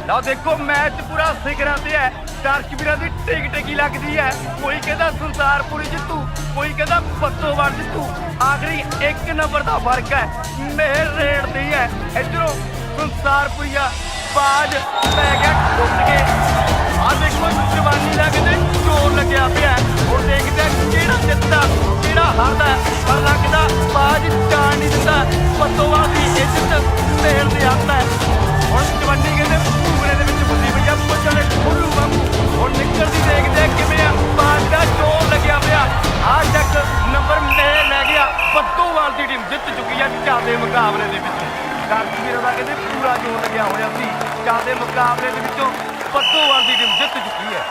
ਲਓ ਦੇਖੋ ਮੈਚ ਪੂਰਾ ਸਿਖਰਾਂ ਤੇ ਹੈ। ਦਰਸ਼ਕਾਂ ਦੀ ਟਿਕ ਲੱਗਦੀ ਹੈ। ਕੋਈ ਕਹਿੰਦਾ ਸੰਸਾਰਪੁਰੀ ਜਿੱਤੂ, ਕੋਈ ਕਹਿੰਦਾ ਬੱਦੋਵਾਲ ਜਿੱਤੂ। ਆਖਰੀ 1 ਨੰਬਰ ਦਾ ਫਰਕ ਹੈ। ਮਿਹਰ ਰੇਡਦੀ ਹੈ। ਇੱਧਰੋਂ ਸੰਸਾਰਪੁਰੀਆ ਬਾਜ ਪੈ ਗਿਆ ਟੁੱਟ ਕੇ। ਆ ਦੇਖੋ ਜਵਾਨੀ ਲੱਗਦੇ ਜ਼ੋਰ ਲੱਗਿਆ ਪਿਆ। ਹੁਣ ਦੇਖਦੇ ਕਿਹੜਾ ਜਿੱਤਦਾ ਕਿਹੜਾ ਹਾਰਦਾ। ਪਰ ਲੱਗਦਾ ਬਾਜ ਜਾਣ ਨਹੀਂ ਦਿੰਦਾ। ਬੱਦੋਵਾਲ ਦੀ ਇੱਜ਼ਤ ਮਿਹਰ ਦੇ ਹੱਥ ਹੈ। ਹੁਣ ਜਵਾਨੀ ਕਹਿੰਦੇ ਭੂਰੇ ਦੇ ਵਿੱਚ ਫਸੀ ਪਈ ਆ ਪੁੱਛਣੇ ਖੋਲੂ ਵਾਂਗੂ। ਹੁਣ ਨਿਕਲਦੀ ਦੇਖਦੇ ਕਿਵੇਂ ਆ ਬਾਜ ਦਾ ਜ਼ੋਰ ਲੱਗਿਆ ਪਿਆ। ਆ ਚੱਕ ਨੰਬਰ ਮਿਹਰ ਲੈ ਗਿਆ। ਬੱਦੋਵਾਲ ਦੀ ਟੀਮ ਜਿੱਤ ਚੁੱਕੀ ਆ ਚਾਦੇ ਮੁਕਾਬਲੇ ਦੇ ਵਿੱਚ। ਵੀਰਾਂ ਦਾ ਕਹਿੰਦੇ ਪੂਰਾ ਜ਼ੋਰ ਲੱਗਿਆ ਹੋਇਆ ਸੀ। ਚਾਦੇ ਮੁਕਾਬਲੇ ਦੇ ਵਿੱਚੋਂ ਬੱਦੋਵਾਲ ਦੀ ਟੀਮ ਜਿੱਤ ਚੁੱਕੀ ਹੈ।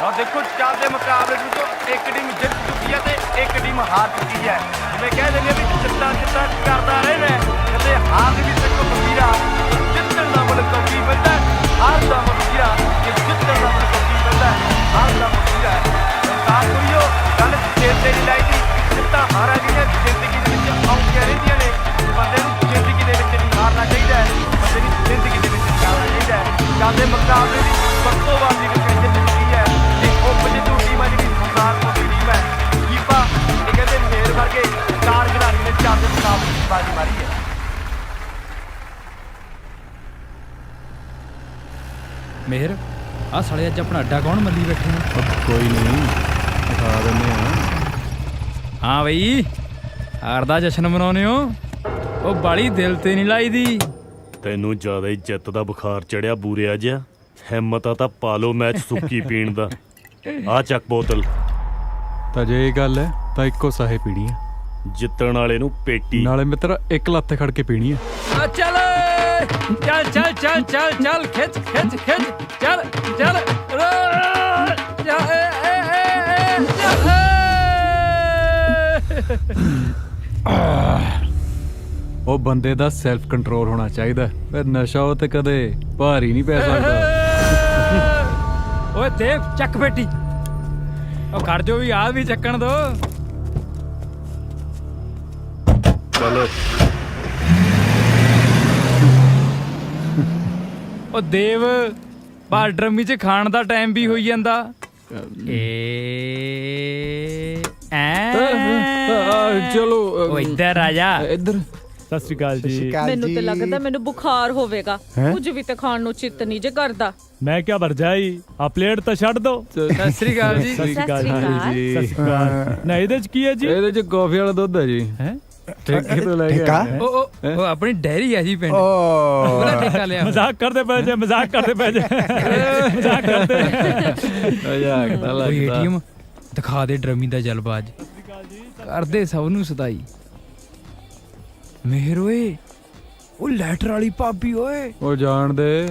ਆਹ ਦੇਖੋ ਚਾਦੇ ਮੁਕਾਬਲੇ ਵਿੱਚੋਂ ਇੱਕ ਟੀਮ ਜਿੱਤ ਚੁੱਕੀ ਹੈ ਤੇ ਇੱਕ ਟੀਮ ਹਾਰ ਚੁੱਕੀ ਹੈ। ਜਿਵੇਂ ਕਹਿ ਦਿੰਦੇ ਵੀ ਜਿੱਤਾਂ ਕਰਦਾ ਰਹਿਣਾ ਕਦੇ ਹਾਰ ਦੀ ਵੀ ਸਿੱਖੋ ਫਕੀਰਾ। ਜਿੱਤਣ ਦਾ ਮੁੱਲ ਕੀ ਮਿਲਦਾ, ਹਾਰ ਦਾ ਮੁੱਲ ਕੀਰਾ। ਜਿੱਤਣ ਦਾ ਮੁੱਲ ਕੀ ਮਿਲਦਾ, ਹਾਰ ਦਾ ਮੁੱਲ ਕੀਰਾ। ਸਰਕਾਰ ਕੋਈਓ ਗੱਲ ਚੇਤੇ ਨਹੀਂ ਲਾਈਦੀ। ਜਿੱਤਾਂ ਹਾਰਾਂ ਦੀਆਂ ਜ਼ਿੰਦਗੀ ਦੇ ਵਿੱਚ ਆਉਂਦੀਆਂ ਰਹਿੰਦੀਆਂ ਨੇ। ਬੰਦੇ ਨੂੰ ਜ਼ਿੰਦਗੀ ਦੇ ਵਿੱਚ ਨਹੀਂ ਹਾਰਨਾ ਚਾਹੀਦਾ ਹੈ। ਬੰਦੇ ਦੀ ਜ਼ਿੰਦਗੀ ਦੇ ਵਿੱਚ ਜਾਣਾ ਚਾਹੀਦਾ ਹੈ। ਚਾਦੇ ਮੁਕਾਬਲੇ ਦੀ ਬੱਦੋਵਾਲ ਦੀ ਟੀਮ ਜਿੱਤ ਚੁੱਕੀ ਹੈ ਤੇ ਉਹ ਜਿੱਤੂ ਟੀਮ ਹੈ ਜਿਹੜੀ ਸੰਸਾਰਪੁਰ ਦੀ ਟੀਮ ਹੈ। ਕੀਪਾ ਇਹ ਕਹਿੰਦੇ ਮੇਰ ਵਰਗੇ 4 ਖਿਡਾਰੀ ਨੇ ਚਾਦੇ ਮੁਕਾਬਲੇ ਦੀ ਬਾਜੀ ਮਾਰੀ ਹੈ। ਮਿਹਰ ਆ ਸਾਲੇ ਅੱਜ ਆਪਣਾ ਅੱਡਾ ਕੌਣ ਮੱਲੀ ਬੈਠੇ ਨੇ? ਕੋਈ ਨਹੀਂ ਦਿਖਾ ਦਿੰਦੇ ਆ। ਹਾਂ ਬਈ ਹਾਰ ਦਾ ਜਸ਼ਨ ਮਨਾਉਨੇ ਹੋ? ਉਹ ਬਾਲੀ ਦਿਲ ਤੇ ਨਹੀਂ ਲਾਈਦੀ। ਤੈਨੂੰ ਜ਼ਿਆਦਾ ਹੀ ਜਿੱਤ ਦਾ ਬੁਖਾਰ ਚੜਿਆ ਬੂਰਿਆ ਜਿਹਾ। ਹਿੰਮਤ ਆ ਤਾਂ ਪਾ ਲਓ ਮੈਚ ਸੁੱਕੀ ਪੀਣ ਦਾ। ਆ ਚੱਕ ਬੋਤਲ। ਤਾਂ ਜੇ ਇਹ ਗੱਲ ਹੈ ਤਾਂ ਇੱਕੋ ਸਾਹੇ ਪੀਣੀ ਹੈ। ਜਿੱਤਣ ਵਾਲੇ ਨੂੰ ਪੇਟੀ ਨਾਲੇ ਮਿੱਤਰ ਇੱਕ ਲੱਤ ਖੜ ਕੇ ਪੀਣੀ ਹੈ। ਚੱਲ ਚੱਲ ਚੱਲ ਚੱਲ ਚੱਲ ਚੱਲ ਖਿੱਚ ਖਿੱਚ ਖਿੱਚ ਚੱਲ ਚੱਲ ਉਹ ਬੰਦੇ ਦਾ ਸੈਲਫ ਕੰਟਰੋਲ ਹੋਣਾ ਚਾਹੀਦਾ। ਫਿਰ ਨਸ਼ਾ ਉਹ ਤੇ ਕਦੇ ਭਾਰੀ ਨਹੀਂ ਪੈ ਸਕਦਾ। ਓਏ ਦੇਵ ਚੱਕ ਬੇਟੀ। ਉਹ ਖੜ ਜੋ ਵੀ ਆਹ ਵੀ ਚੱਕਣ ਦੋ। ਚਲੋ ਉਹ ਦੇਵ ਬਾਰਡਰਮੀ ਚ ਖਾਣ ਦਾ ਟਾਈਮ ਵੀ ਹੋਈ ਜਾਂਦਾ। ਚਲੋ ਉਹ ਇੱਧਰ ਆ ਜਾ। ਇੱਧਰ ਸਤਿ ਸ਼੍ਰੀ ਅਕਾਲ ਜੀ। ਮੈਨੂੰ ਤੇ ਲੱਗਦਾ ਮੈਨੂੰ ਬੁਖਾਰ ਹੋਵੇਗਾ। ਹੈਂ? ਕੁਝ ਵੀ ਤੇ ਖਾਣ ਨੂੰ ਚਿੱਤ ਨਹੀਂ ਜੇ ਕਰਦਾ। ਮੈਂ ਕਿਹਾ ਭਰਜਾਈ ਆ ਪਲੇਟ ਤਾਂ ਛੱਡ ਦੋ। ਸਤਿ ਸ਼੍ਰੀ ਅਕਾਲ ਜੀ। ਸਤਿ ਸ਼੍ਰੀ ਅਕਾਲ ਜੀ। ਸਤਿ ਸ਼੍ਰੀ ਅਕਾਲ। ਨਾ ਇਹਦੇ ਚ ਕੀ ਹੈ ਜੀ? ਇਹਦੇ ਚ ਕਾਫੀ ਵਾਲਾ ਦੁੱਧ ਹੈ ਜੀ। ਹੈ ਠੇਕੇ ਤੋਂ ਲੈ ਕੇ ਆਏ। ਉਹ ਆਪਣੀ ਡੈਰੀ ਆ ਜੀ ਪਿੰਡ। ਉਹਦਾ ਠੇਕਾ ਲਿਆ। ਮਜ਼ਾਕ ਕਰਦੇ ਪਏ ਜੇ, ਮਜ਼ਾਕ ਕਰਦੇ ਪਏ ਜੇ, ਮਜ਼ਾਕ ਕਰਦੇ। ਮਜ਼ਾਕ ਤਾਂ ਲੱਗਦਾ। ਏਟੀਐਮ ਦਿਖਾ ਦੇ ਡਰਮੀ ਦਾ ਜਲਬਾਜ। ਕਰਦੇ ਸਭ ਨੂੰ ਸਦਾਈ। ਮੇਹਰ ਓਏ, ਉਹ ਲੈਟਰ ਵਾਲੀ ਭਾਬੀ ਓਏ। ਉਹ ਜਾਣ ਦੇ,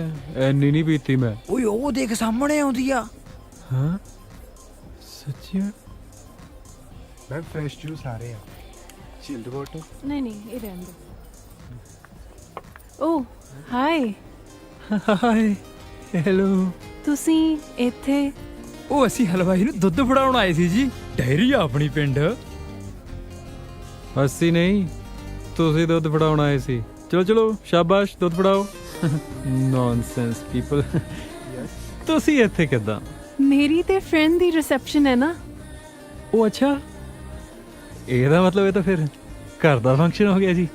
ਐਨੀ ਨਹੀਂ ਪੀਤੀ ਮੈਂ। ਓਏ ਉਹ ਦੇਖ ਸਾਹਮਣੇ ਆਉਂਦੀ ਆ। ਹਾਂ ਸੱਚੀ ਮੈਂ ਫਰੈਸ਼ ਜੂਸ ਆ ਰਿਹਾ। ਚਿਲਡ ਵਾਟਰ ਨਹੀਂ ਨਹੀਂ ਇਹ ਰਹਿਣ ਦੋ। ਓ ਹਾਈ। Hi hello. ਤੁਸੀਂ ਇੱਥੇ? ਉਹ ਅਸੀਂ ਹਲਵਾਈ ਨੂੰ ਦੁੱਧ ਫੜਾਉਣ ਆਏ ਸੀ ਜੀ। ਡੈਰੀ ਆ ਆਪਣੀ ਪਿੰਡ। ਅਸੀਂ ਨਹੀਂ, ਤੁਸੀਂ ਦੁੱਧ ਫੜਾਉਣ ਆਏ ਸੀ। ਚਲੋ ਚਲੋ ਸ਼ਾਬਾਸ਼, ਦੁੱਧ ਫੜਾਓ। Nonsense people. ਤੁਸੀਂ ਇੱਥੇ ਕਿੱਦਾਂ? ਮੇਰੀ ਤੇ ਫਰੈਂਡ ਦੀ ਰਿਸੈਪਸ਼ਨ ਹੈ ਨਾ। ਉਹ ਅੱਛਾ, ਇਹਦਾ ਮਤਲਬ ਇਹ ਤਾਂ ਫਿਰ ਘਰ ਦਾ ਫੰਕਸ਼ਨ ਹੋ ਗਿਆ ਜੀ।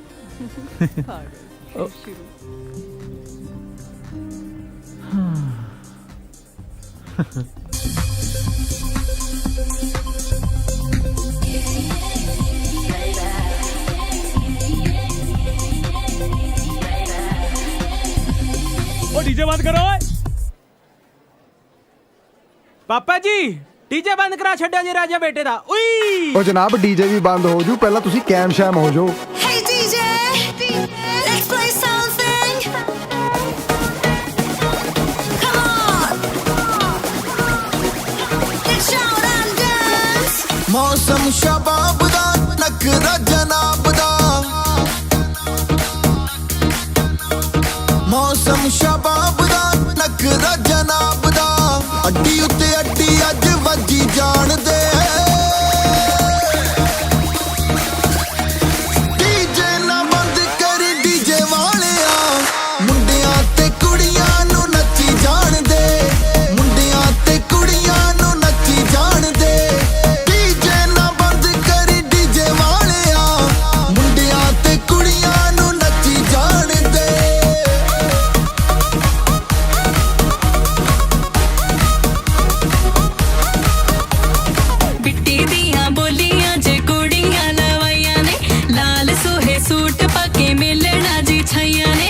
ਉਹ ਡੀਜੇ ਬੰਦ ਕਰੋ ਓਏ। ਪਾਪਾ ਜੀ ਡੀਜੇ ਬੰਦ ਕਰਾ ਛੱਡਿਆ ਜੀ ਰਾਜਾ ਬੇਟੇ ਦਾ। ਉਈ ਉਹ ਜਨਾਬ ਡੀਜੇ ਵੀ ਬੰਦ ਹੋ ਜੂ, ਪਹਿਲਾਂ ਤੁਸੀਂ ਕੈਮ ਸ਼ੈਮ ਹੋ ਜਾਓ। Hey DJ, let's play something. Come on, let's shout and dance. मौसम शबाब दा नखरा जनाब दा, मौसम शबाब दा नखरा जनाब दा, अड्डी उत्ते अड्डी अज वजी जान दे। डीजे ना बंद कर डीजे वालिया, मुंडियां ते कुड़ियां नू नच्ची जान दे, मुंडियां ते कुड़ियां नू नच्ची जान दे। डीजे ना बंद कर डीजे वालिया, मुंडियां ते कुड़ियां नू नच्ची जान दे। बिट्टी दियां बोलियां जे कुड़ियां लवाइयां ने, लाल सोहे सूट पाके मिलना जी छाइयां ने।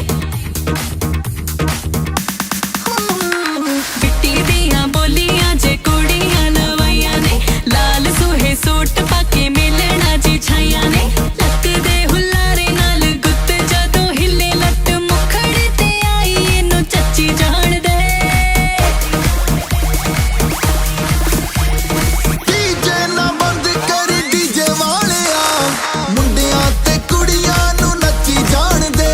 बिट्टी दियां बोलियां जे कुड़ियां लवाइयां ने, लाल सोहे सूट पाके मिलना जी छाइयां ने। लक दे हुल्लारे नाल गुत्त जदों हिले लट, मुखड़ ते आई इनू चच्ची जान दे। डीजे ना बंद कर डीजे वालिया, मुंडियां ते कुड़ियां नू नच्ची जान दे,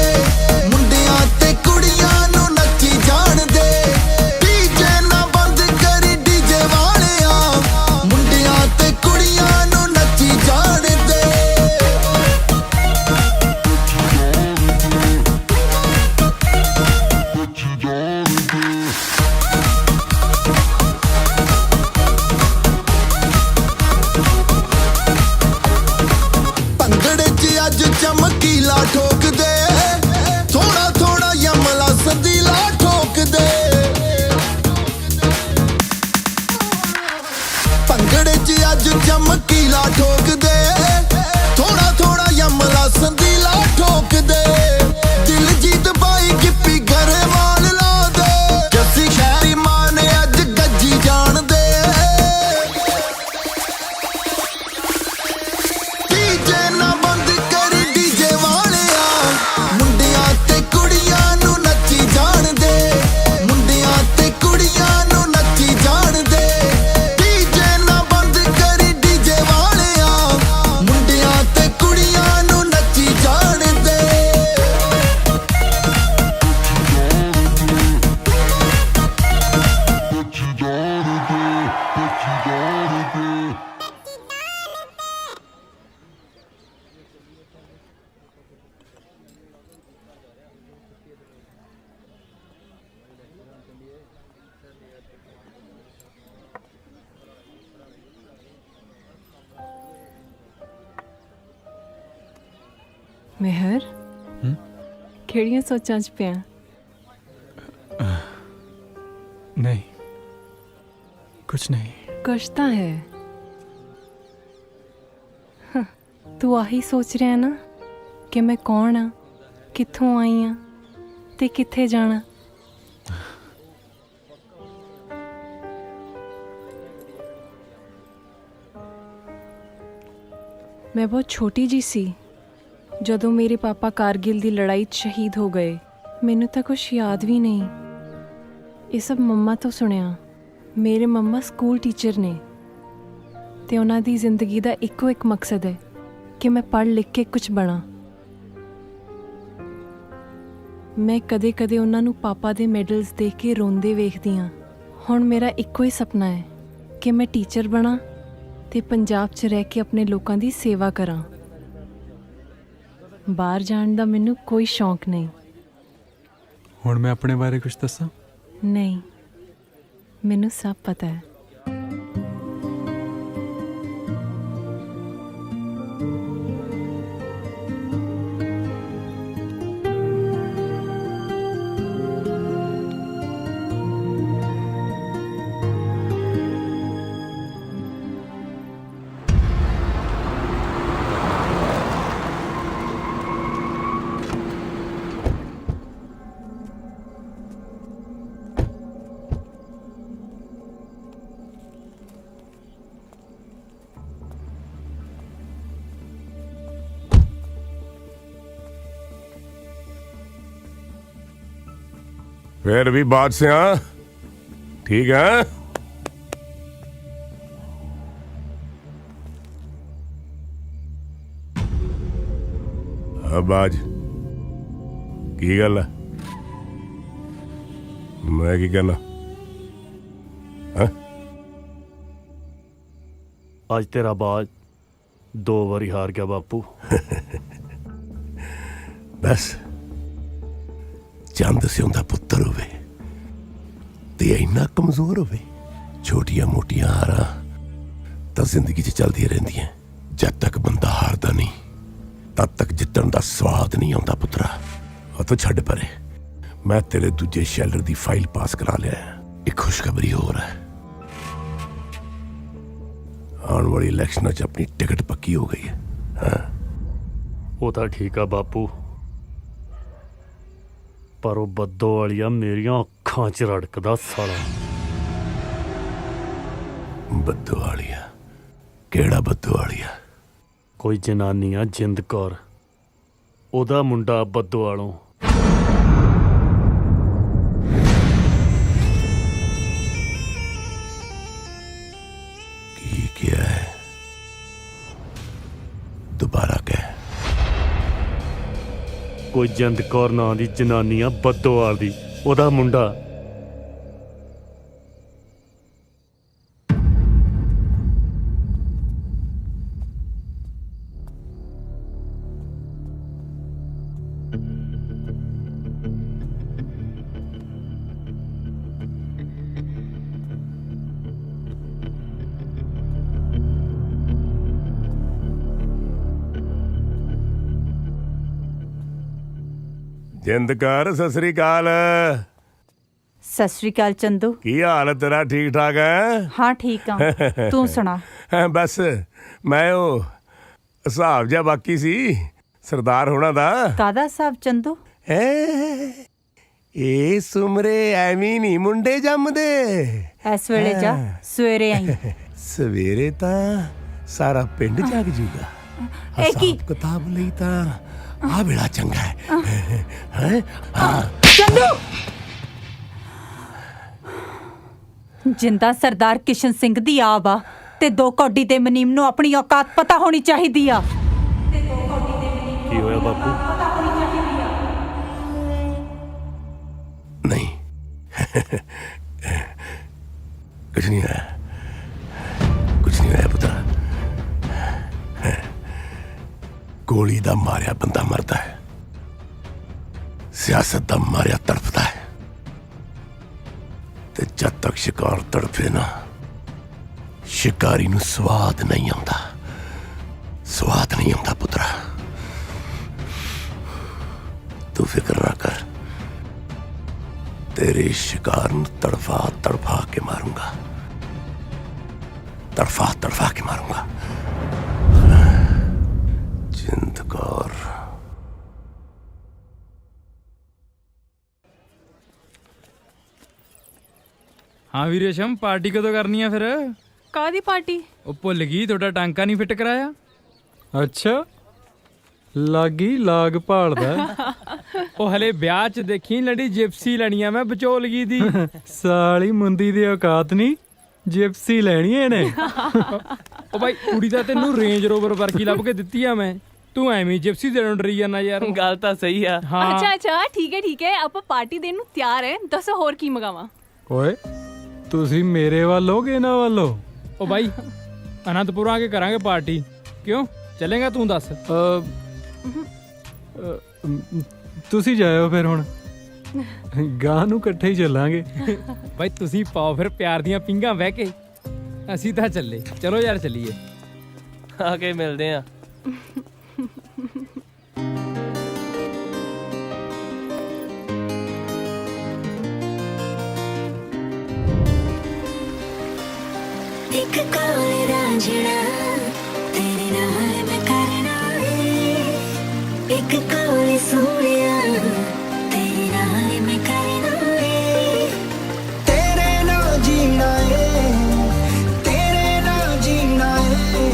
मुंडियां ते कुड़ियां नू नच्ची जान दे। डीजे ना बंद कर डीजे वालिया, मुंडियां ते कुड़ियां नू नच्ची जान दे। ਭੰਗੜੇ 'ਚ ਅੱਜ ਚਮਕੀਲਾ ਠੋਕ ਦੇ, ਥੋੜਾ ਥੋੜਾ ਯਮਲਾ ਸੰਦੀਲਾ ਠੋਕ ਦੇ। ਭੰਗੜੇ 'ਚ ਅੱਜ ਚਮਕੀਲਾ ਠੋਕ ਦੇ, ਥੋੜਾ ਥੋੜਾ ਯਮਲਾ ਸੰਦੀਲਾ ਠੋਕ ਦੇ। ਦਿਲਜੀਤ ਬਾਈ ਗਿੱਪੀ ਗਰੇਵਾਲ ਲਾ ਦੇ, ਜੱਸੀ ਸ਼ਹਿਰੀ ਮਾਂ ਨੇ ਅੱਜ ਗੱਜੀ ਜਾਣ ਦੇ। डीजे ना बंद कर डीजे वालिया, मुंडियां ते कुड़ियां नू नच्ची जान दे, मुंडियां ते कुड़ियां नू नच्ची जान दे। डीजे ना बंद कर डीजे वालिया, मुंडियां ते कुड़ियां नू नच्ची जान दे। मेहर ਕਿਹੜੀਆਂ ਸੋਚਾਂ 'ਚ ਪਿਆ? ਨਹੀਂ, ਕੁਛ ਨਹੀਂ। ਕੁਛ ਤਾਂ ਹੈ। ਤੂੰ ਆਹੀ ਸੋਚ ਰਿਹਾ ਨਾ ਕਿ ਮੈਂ ਕੌਣ ਆ, ਕਿੱਥੋਂ ਆਈ ਆ ਤੇ ਕਿੱਥੇ ਜਾਣਾ। ਮੈਂ ਬਹੁਤ ਛੋਟੀ ਜੀ ਸੀ ਜਦੋਂ ਮੇਰੇ ਪਾਪਾ ਕਾਰਗਿਲ ਦੀ ਲੜਾਈ 'ਚ ਸ਼ਹੀਦ ਹੋ ਗਏ। ਮੈਨੂੰ ਤਾਂ ਕੁਛ ਯਾਦ ਵੀ ਨਹੀਂ। ਇਹ ਸਭ ਮੰਮਾ ਤੋਂ ਸੁਣਿਆ। ਮੇਰੇ ਮੰਮਾ ਸਕੂਲ ਟੀਚਰ ਨੇ ਤੇ ਉਹਨਾਂ ਦੀ ਜ਼ਿੰਦਗੀ ਦਾ ਇੱਕੋ ਇੱਕ ਮਕਸਦ ਹੈ ਕਿ ਮੈਂ ਪੜ੍ਹ ਲਿਖ ਕੇ ਕੁਝ ਬਣਾ। ਮੈਂ ਕਦੇ-ਕਦੇ ਉਹਨਾਂ ਨੂੰ ਪਾਪਾ ਦੇ ਮੈਡਲਸ ਦੇਖ ਕੇ ਰੋਂਦੇ ਵੇਖਦੀ ਹਾਂ। ਹੁਣ ਮੇਰਾ ਇੱਕੋ ਹੀ ਸੁਪਨਾ ਹੈ ਕਿ ਮੈਂ ਟੀਚਰ ਬਣਾ ਤੇ ਪੰਜਾਬ 'ਚ ਰਹਿ ਕੇ ਆਪਣੇ ਲੋਕਾਂ ਦੀ ਸੇਵਾ ਕਰਾਂ। ਬਾਹਰ ਜਾਣ ਦਾ ਮੈਨੂੰ ਕੋਈ ਸ਼ੌਂਕ ਨਹੀਂ। ਹੁਣ ਮੈਂ ਆਪਣੇ ਬਾਰੇ ਕੁਝ ਦੱਸਾਂ? ਨਹੀਂ, ਮੈਨੂੰ ਸਭ ਪਤਾ ਹੈ। फिर भी बात से हाँ ठीक है। अब आज की गल है? मैं की कहना हाँ? ਅੱਜ ਤੇਰਾ ਬਾਜ 2 ਵਾਰੀ ਹਾਰ ਗਿਆ ਬਾਪੂ। बस ਚੰਦ ਸਿਉਂਦਾ ਪੁੱਤਰ ਹੋਵੇ ਤੇ ਇੰਨਾ ਕਮਜ਼ੋਰ ਹੋਵੇ, ਛੋਟੀਆਂ ਮੋਟੀਆਂ ਹਾਰਾਂ ਤਾਂ ਜ਼ਿੰਦਗੀ 'ਚ ਚੱਲਦੀਆਂ ਰਹਿੰਦੀਆਂ। ਜਦ ਤੱਕ ਬੰਦਾ ਹਾਰਦਾ ਨਹੀਂ ਤਦ ਤੱਕ ਜਿੱਤਣ ਦਾ ਸਵਾਦ ਨਹੀਂ ਆਉਂਦਾ ਪੁੱਤਰਾ। ਉਹ ਤਾਂ ਛੱਡ ਪਰੇ, ਮੈਂ ਤੇਰੇ ਦੂਜੇ ਸ਼ੈਲਰ ਦੀ ਫਾਈਲ ਪਾਸ ਕਰਾ ਲਿਆ। ਇੱਕ ਖੁਸ਼ਖਬਰੀ ਹੋਰ ਹੈ, ਆਉਣ ਵਾਲੀ ਇਲੈਕਸ਼ਨਾਂ 'ਚ ਆਪਣੀ ਟਿਕਟ ਪੱਕੀ ਹੋ ਗਈ ਹੈ। ਹਾਂ ਉਹ ਤਾਂ ਠੀਕ ਆ ਬਾਪੂ, ਪਰ ਉਹ ਬੱਦੋ ਵਾਲੀਆ ਮੇਰੀਆਂ ਅੱਖਾਂ 'ਚ ਰੜਕਦਾ ਸਾਲਾ। ਬੱਦੋ ਵਾਲੀਆ? ਕਿਹੜਾ ਬੱਦੋ ਵਾਲੀਆ? ਕੋਈ ਜਨਾਨੀ ਆ ਜਿੰਦ ਕੌਰ, ਉਹਦਾ ਮੁੰਡਾ ਬੱਦੋ ਵਾਲੋਂ। ਕੀ ਕਿਹਾ ਹੈ? ਦੁਬਾਰਾ ਕਹਿ। ਕੋਈ ਜਿੰਦ ਕੌਰ ਨਾਂ ਦੀ ਜਨਾਨੀ ਆ ਬੱਦੋਵਾਲ ਦੀ, ਉਹਦਾ ਮੁੰਡਾ। ਜਿੰਦਕਾਰ ਸਤਿ ਸ੍ਰੀ ਅਕਾਲ। ਸਤਿ ਸ੍ਰੀ ਅਕਾਲ ਚੰਦੂ। ਕੀ ਹਾਲ ਤੇਰਾ? ਠੀਕ ਠਾਕ ਹੈ? ਹਾਂ ਠੀਕ ਆ, ਤੂੰ ਸੁਣਾ? ਬਸ ਮੈਂ ਉਹ ਹਿਸਾਬ ਜਿਹਾ ਬਾਕੀ ਸੀ ਸਰਦਾਰ ਹੋਣਾ ਦਾ। ਕਾਹਦਾ ਹਿਸਾਬ ਚੰਦੂ? ਇਸ ਉਮਰੇ ਐਵੇਂ ਨਹੀਂ ਮੁੰਡੇ ਜੰਮਦੇ। ਇਸ ਵੇਲੇ ਜਾ, ਸਵੇਰੇ ਆਈ। ਸਵੇਰੇ ਤਾਂ ਸਾਰਾ ਪਿੰਡ ਜਾਗ ਜੂਗਾ। ਇਹ ਕੀ ਕਿਤਾਬ ਲਈ ਤਾਂ ਆ ਵੇਲਾ ਚੰਗਾ ਹੈ। ਚੰਦੂ! ਜਿੰਦਾ ਸਰਦਾਰ ਕਿਸ਼ਨ ਸਿੰਘ ਦੀ ਆਬ ਆ ਤੇ 2 ਕੌਡੀ ਦੇ ਮਨੀਮ ਨੂੰ ਆਪਣੀ ਔਕਾਤ ਪਤਾ ਹੋਣੀ ਚਾਹੀਦੀ ਆ। ਕੀ ਹੋਇਆ ਬਾਪੂ? ਨਹੀਂ ਕੁਛ ਨਹੀਂ ਹੋਇਆ, ਕੁਛ ਨਹੀਂ ਹੋਇਆ ਪੁੱਤਰਾ। ਗੋਲੀ ਦਾ ਮਾਰਿਆ ਬੰਦਾ ਮਰਦਾ ਹੈ, ਸਿਆਸਤ ਦਾ ਮਾਰਿਆ ਤੜਫਦਾ ਹੈ। ਤੇ ਜਦ ਤੱਕ ਸ਼ਿਕਾਰ ਤੜਫੇ ਨਾ, ਸ਼ਿਕਾਰੀ ਨੂੰ ਸਵਾਦ ਨਹੀਂ ਆਉਂਦਾ, ਸਵਾਦ ਨਹੀਂ ਆਉਂਦਾ ਪੁੱਤਰਾ। ਤੂੰ ਫਿਕਰ ਨਾ तेरे शिकार ਨੂੰ तड़फा तड़फा के मारूंगा, तड़फा तड़फा के मारूंगा। जिंद कौर। हाँ वी रेशम, पार्टी कदों करनी है फिर? ਕਾਦੀ ਪਾਰਟੀ? ਉਹ ਭੁੱਲ ਗਈ ਤੁਹਾਡਾ ਟਾਂਕਾ ਨਹੀਂ ਫਿੱਟ ਕਰਾਇਆ। ਅੱਛਾ ਲਾਗੀ ਲਾਗ ਭਾਲਦਾ। ਉਹ ਹਲੇ ਵਿਆਹ 'ਚ ਦੇਖੀ ਲੜੀ ਜਿਪਸੀ ਲੈਣੀ ਆ ਮੈਂ ਵਿਚੋਲਗੀ ਦੀ। ਸਾਲੀ ਮੁੰਦੀ ਦੀ ਔਕਾਤ ਨਹੀਂ, ਜਿਪਸੀ ਲੈਣੀ ਇਹਨੇ। ਉਹ ਬਾਈ ਕੁੜੀ ਤਾਂ ਤੈਨੂੰ ਰੇਂਜ ਰੋਵਰ ਵਰਗੀ ਲੱਭ ਕੇ ਦਿੱਤੀ ਆ ਮੈਂ, ਤੂੰ ਐਵੇਂ ਜਿਪਸੀ ਦੇਣ ਡਰੀ ਜਾਣਾ ਯਾਰ। ਗੱਲ ਤਾਂ ਸਹੀ ਆ। ਅੱਛਾ ਠੀਕ ਹੈ ਆਪਾਂ ਪਾਰਟੀ ਦੇਣ ਨੂੰ ਤਿਆਰ ਹੈ। ਦੱਸੋ ਹੋਰ ਕੀ ਮੰਗਾਵਾਂ? ਓਏ ਤੁਸੀਂ ਮੇਰੇ ਵੱਲੋਂ ਕਿ ਇਹਨਾਂ ਵੱਲੋਂ? ਉਹ ਬਾਈ ਅਨੰਦਪੁਰ ਆ ਕੇ ਕਰਾਂਗੇ ਪਾਰਟੀ, ਕਿਉਂ ਚੱਲੇਗਾ ਤੂੰ ਦੱਸ? ਤੁਸੀਂ ਜਾਇਓ ਫਿਰ, ਹੁਣ ਗਾਂ ਨੂੰ ਇਕੱਠੇ ਹੀ ਚੱਲਾਂਗੇ। ਬਾਈ ਤੁਸੀਂ ਪਾਓ ਫਿਰ ਪਿਆਰ ਦੀਆਂ ਪਿੰਗਾਂ ਵਹਿ ਕੇ, ਅਸੀਂ ਤਾਂ ਚੱਲੇ। ਚਲੋ ਯਾਰ ਚੱਲੀਏ, ਆ ਕੇ ਮਿਲਦੇ ਆ। एक कौल रांझना तेरे नाल मैं करना है, एक कौल सोनिया तेरे नाल मैं करना है। तेरे नाल जीना है, तेरे नाल जीना है,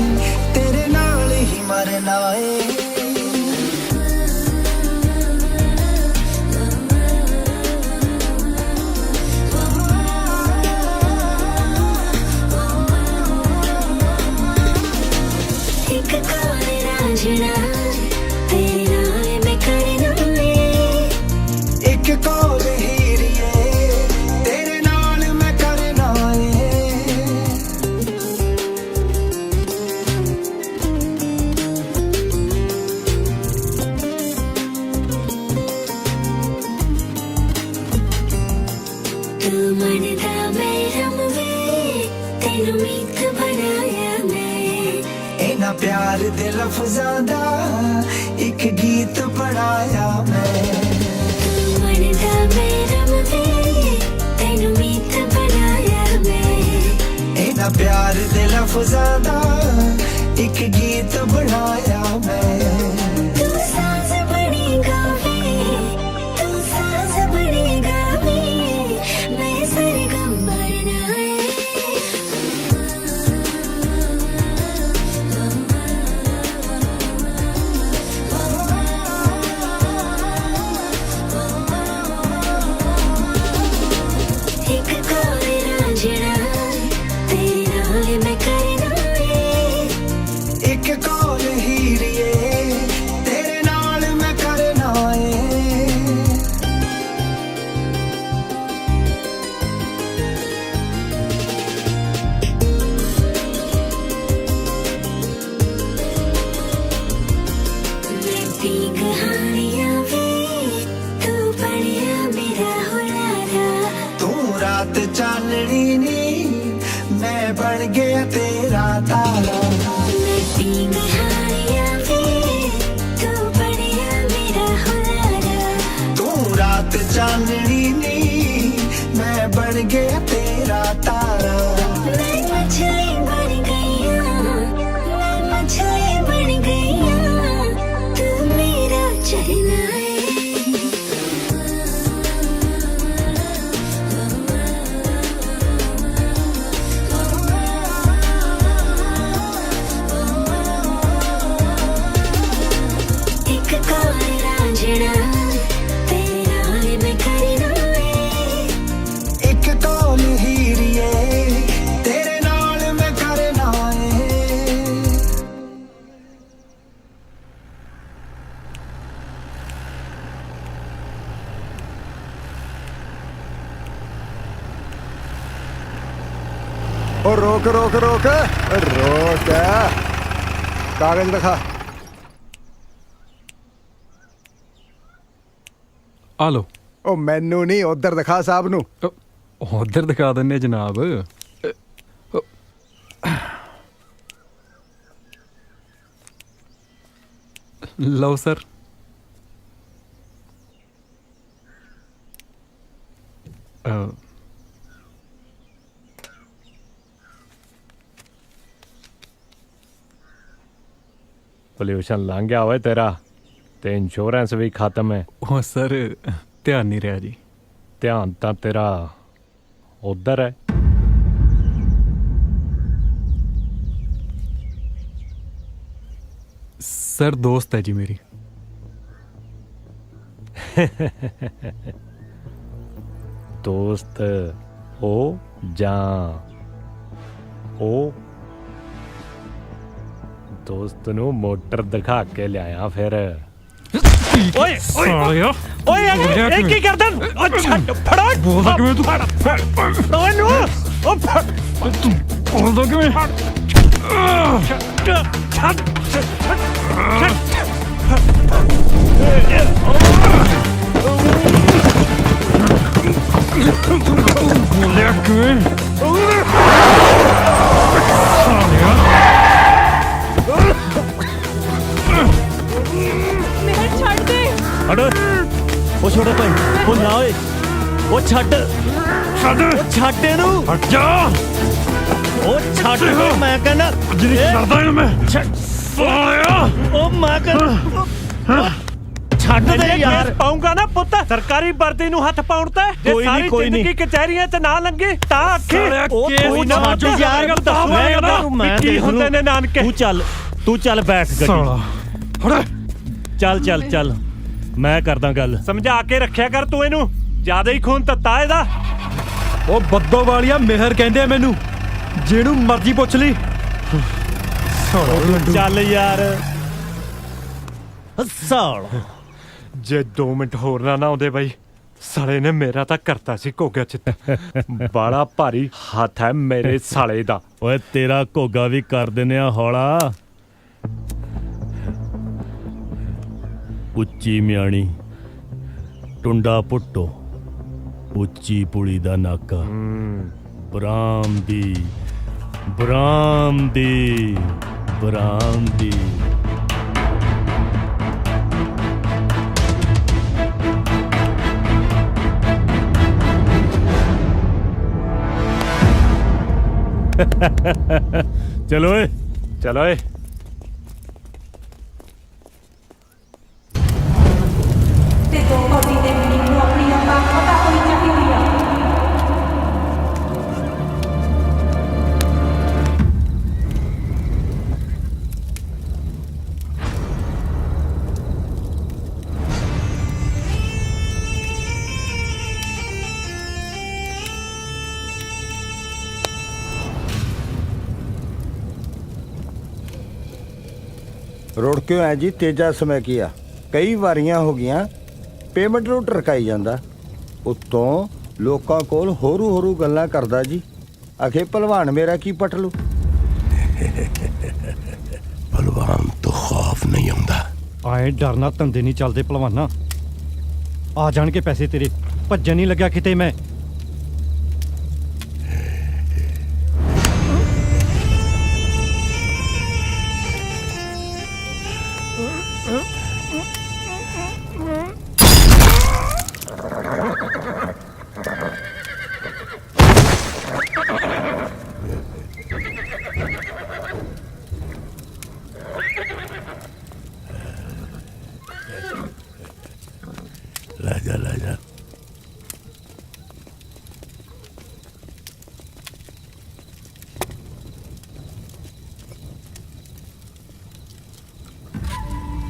तेरे नाल ही मरना है। एक कौल हीरिए तेरे नाल मैं करना है। तू मनदा मेरा मुवे तेनू मीत बनाया मैं, इन्हां प्यार दे लफ्ज़ां दा एक गीत पढ़ाया मैं। तू मनदा मेरा मुवे तेनू मीत बनाया मैं, इन्हां प्यार दे लफ्ज़ां दा एक गीत बनाया मैं। तू साज बड़ी गावे, तू साज बड़ी गावे, मैं सरगम बनना है। एक कौल रांझना तेरे नाल मैं करना है, एक कौल हीरिए तेरे नाल मैं करना है। मैं पी कहानियां वे तू बनिया मेरा हुलारा। तू रात चांदनी नी मैं बन गया तेरा तारा। मैं पी कहानियां वे तू बनिया मेरा हुलारा। तू रात चांदनी नी मैं बन गया तेरा तारा। मैं मछली बन गई हूँ, मैं मछली बन गई हूँ, तू मेरा चलना है। एक कौल रांझना तेरे नाल मैं करना है, एक कौल हीरिए तेरे नाल मैं करना है। ओ रोक रोक रोक रोक, कागज दिखा। ਆ ਲੋ। ओ मैनू नहीं, उधर दिखा साहब नू। ਉਧਰ ਦਿਖਾ ਦਿੰਨੇ ਜਨਾਬ। ਲਓ ਸਰ। ਪੋਲਿਊਸ਼ਨ ਲੰਘ ਗਿਆ ਓਏ ਤੇਰਾ ਤੇ ਇੰਸ਼ੋਰੈਂਸ ਵੀ ਖਤਮ ਹੈ। ਉਹ ਸਰ ਧਿਆਨ ਨਹੀਂ ਰਿਹਾ ਜੀ। ਧਿਆਨ ਤਾਂ ਤੇਰਾ ਉਧਰ ਹੈ। ਸਰ ਦੋਸਤ ਹੈ ਜੀ ਮੇਰੀ। ਦੋਸਤ ਹੋ ਜਾਂ ਉਹ ਦੋਸਤ ਨੂੰ ਮੋਟਰ ਦਿਖਾ ਕੇ ਲਿਆਇਆ ਫਿਰ। ਓਏ ਓਏ ਓਏ ਇਹ ਕੀ ਕਰਦਾ? ਓ ਛੱਡ ਫੜੋ। ਬੋਲਦਾ ਕਿਵੇਂ ਤੂੰ? ਫੜੋ ਇਹਨੂੰ। ਓ ਫੜ ਤੂੰ ਬੋਲਦਾ ਕਿਵੇਂ? ਛੱਡ ਬੋਲਿਆ ਕਿਵੇਂ? ਮੇਹਰ ਛੱਡ ਦੇ। ਹਟ ਉਹ ਛੋਟੇ ਭਾਈ ਉਹ ਨਾ ਓਏ ਉਹ ਛੱਡ ਛੱਡ ਇਹਨੂੰ। ਹਟ ਜਾ। ਉਹ ਛੱਡ ਮੈਂ ਕਹਿੰਦਾ ਜਿਹੜੀ ਛੱਡਦਾ ਇਹਨੂੰ ਮੈਂ। ਸਾਲਿਆ ਉਹ ਮੈਂ ਕਹਿੰਦਾ ਛੱਡ ਦੇ ਯਾਰ। ਪਾਉਂਗਾ ਨਾ ਪੁੱਤ ਸਰਕਾਰੀ ਵਰਦੀ ਨੂੰ ਹੱਥ ਪਾਉਣ ਤੇ ਜੇ ਸਾਰੀ ਜ਼ਿੰਦਗੀ ਕਚਹਿਰੀਆਂ 'ਚ ਨਾ ਲੰਘੀ ਤਾਂ ਆਖੀ ਉਹ ਕੋਈ ਨਾ ਯਾਰ ਮੈਂ ਕੀ ਹੁੰਦੇ ਨੇ ਨਾਨਕੇ। ਤੂੰ ਚੱਲ ਬੈਠ ਗੱਡੀ। ਚੱਲ ਮੈਂ ਕਰਦਾ ਗੱਲ। ਸਮਝਾ ਕੇ ਰੱਖਿਆ ਕਰ ਤੂੰ ਇਹਨੂੰ। ਜ਼ਿਆਦਾ ਹੀ ਖੂਨ ਤੱਤਾ ਇਹਦਾ। ਉਹ ਬੱਦੋ ਵਾਲੀਆ ਮਿਹਰ ਕਹਿੰਦੇ ਆ ਮੈਨੂੰ। ਜਿਹਨੂੰ ਮਰਜ਼ੀ ਪੁੱਛ ਲਈ। ਚੱਲ ਯਾਰ ਸਾਲ ਜੇ 2 ਮਿੰਟ ਹੋਰ ਨਾ ਆਉਂਦੇ ਬਾਈ ਸਾਲੇ ਨੇ ਮੇਰਾ ਤਾਂ ਕਰਤਾ ਸੀ ਘੋਗਾ ਚ। ਬੜਾ ਭਾਰੀ ਹੱਥ ਹੈ ਮੇਰੇ ਸਾਲੇ ਦਾ। ਓਏ ਤੇਰਾ ਘੋਗਾ ਵੀ ਕਰ ਦਿੰਨੇ ਆ ਹੌਲਾ। ਉੱਚੀ ਮਿਆਣੀ ਟੁੰਡਾ ਪੁੱਟੋ ਉੱਚੀ ਪੁਲੀ ਦਾ ਨਾਕਾ ਬਰਾਮਦੀ ਬਰਾਮਦੀ ਬਰਾਮਦੀ। ਚਲੋ ਏ ਚਲੋ ਏ। ਤੇ ਦੋ ਕੋਟੀ ਦੇ ਮੀਨਿੰਗ ਨੂੰ ਆਪਣੀ ਔਕਾਤ ਪਤਾ ਹੋਣੀ ਚਾਹੀਦੀ ਆ। ਰੋੜ ਕਿਉਂ ਹੈ ਜੀ? ਤੇਜਾ ਸਮੇਂ ਕੀਆ ਕਈ ਵਾਰੀਆਂ ਹੋ ਗਈਆਂ ਪੇਮੈਂਟ ਨੂੰ ਟਰਕਾਈ ਜਾਂਦਾ। ਉੱਤੋਂ ਲੋਕਾਂ ਕੋਲ ਹੋਰੂ ਗੱਲਾਂ ਕਰਦਾ ਜੀ। ਆਖੇ ਭਲਵਾਨ ਮੇਰਾ ਕੀ ਪਟ ਲੂ। ਭਲਵਾਨ ਤੋਂ ਖੌਫ ਨਹੀਂ ਆਉਂਦਾ। ਆਏ ਡਰਨਾ ਧੰਦੇ ਨਹੀਂ ਚੱਲਦੇ ਭਲਵਾਨਾ। ਆ ਜਾਣ ਕੇ ਪੈਸੇ ਤੇਰੇ ਭੱਜਣ ਨਹੀਂ ਲੱਗਿਆ ਕਿਤੇ ਮੈਂ। ਲੈ ਜਾ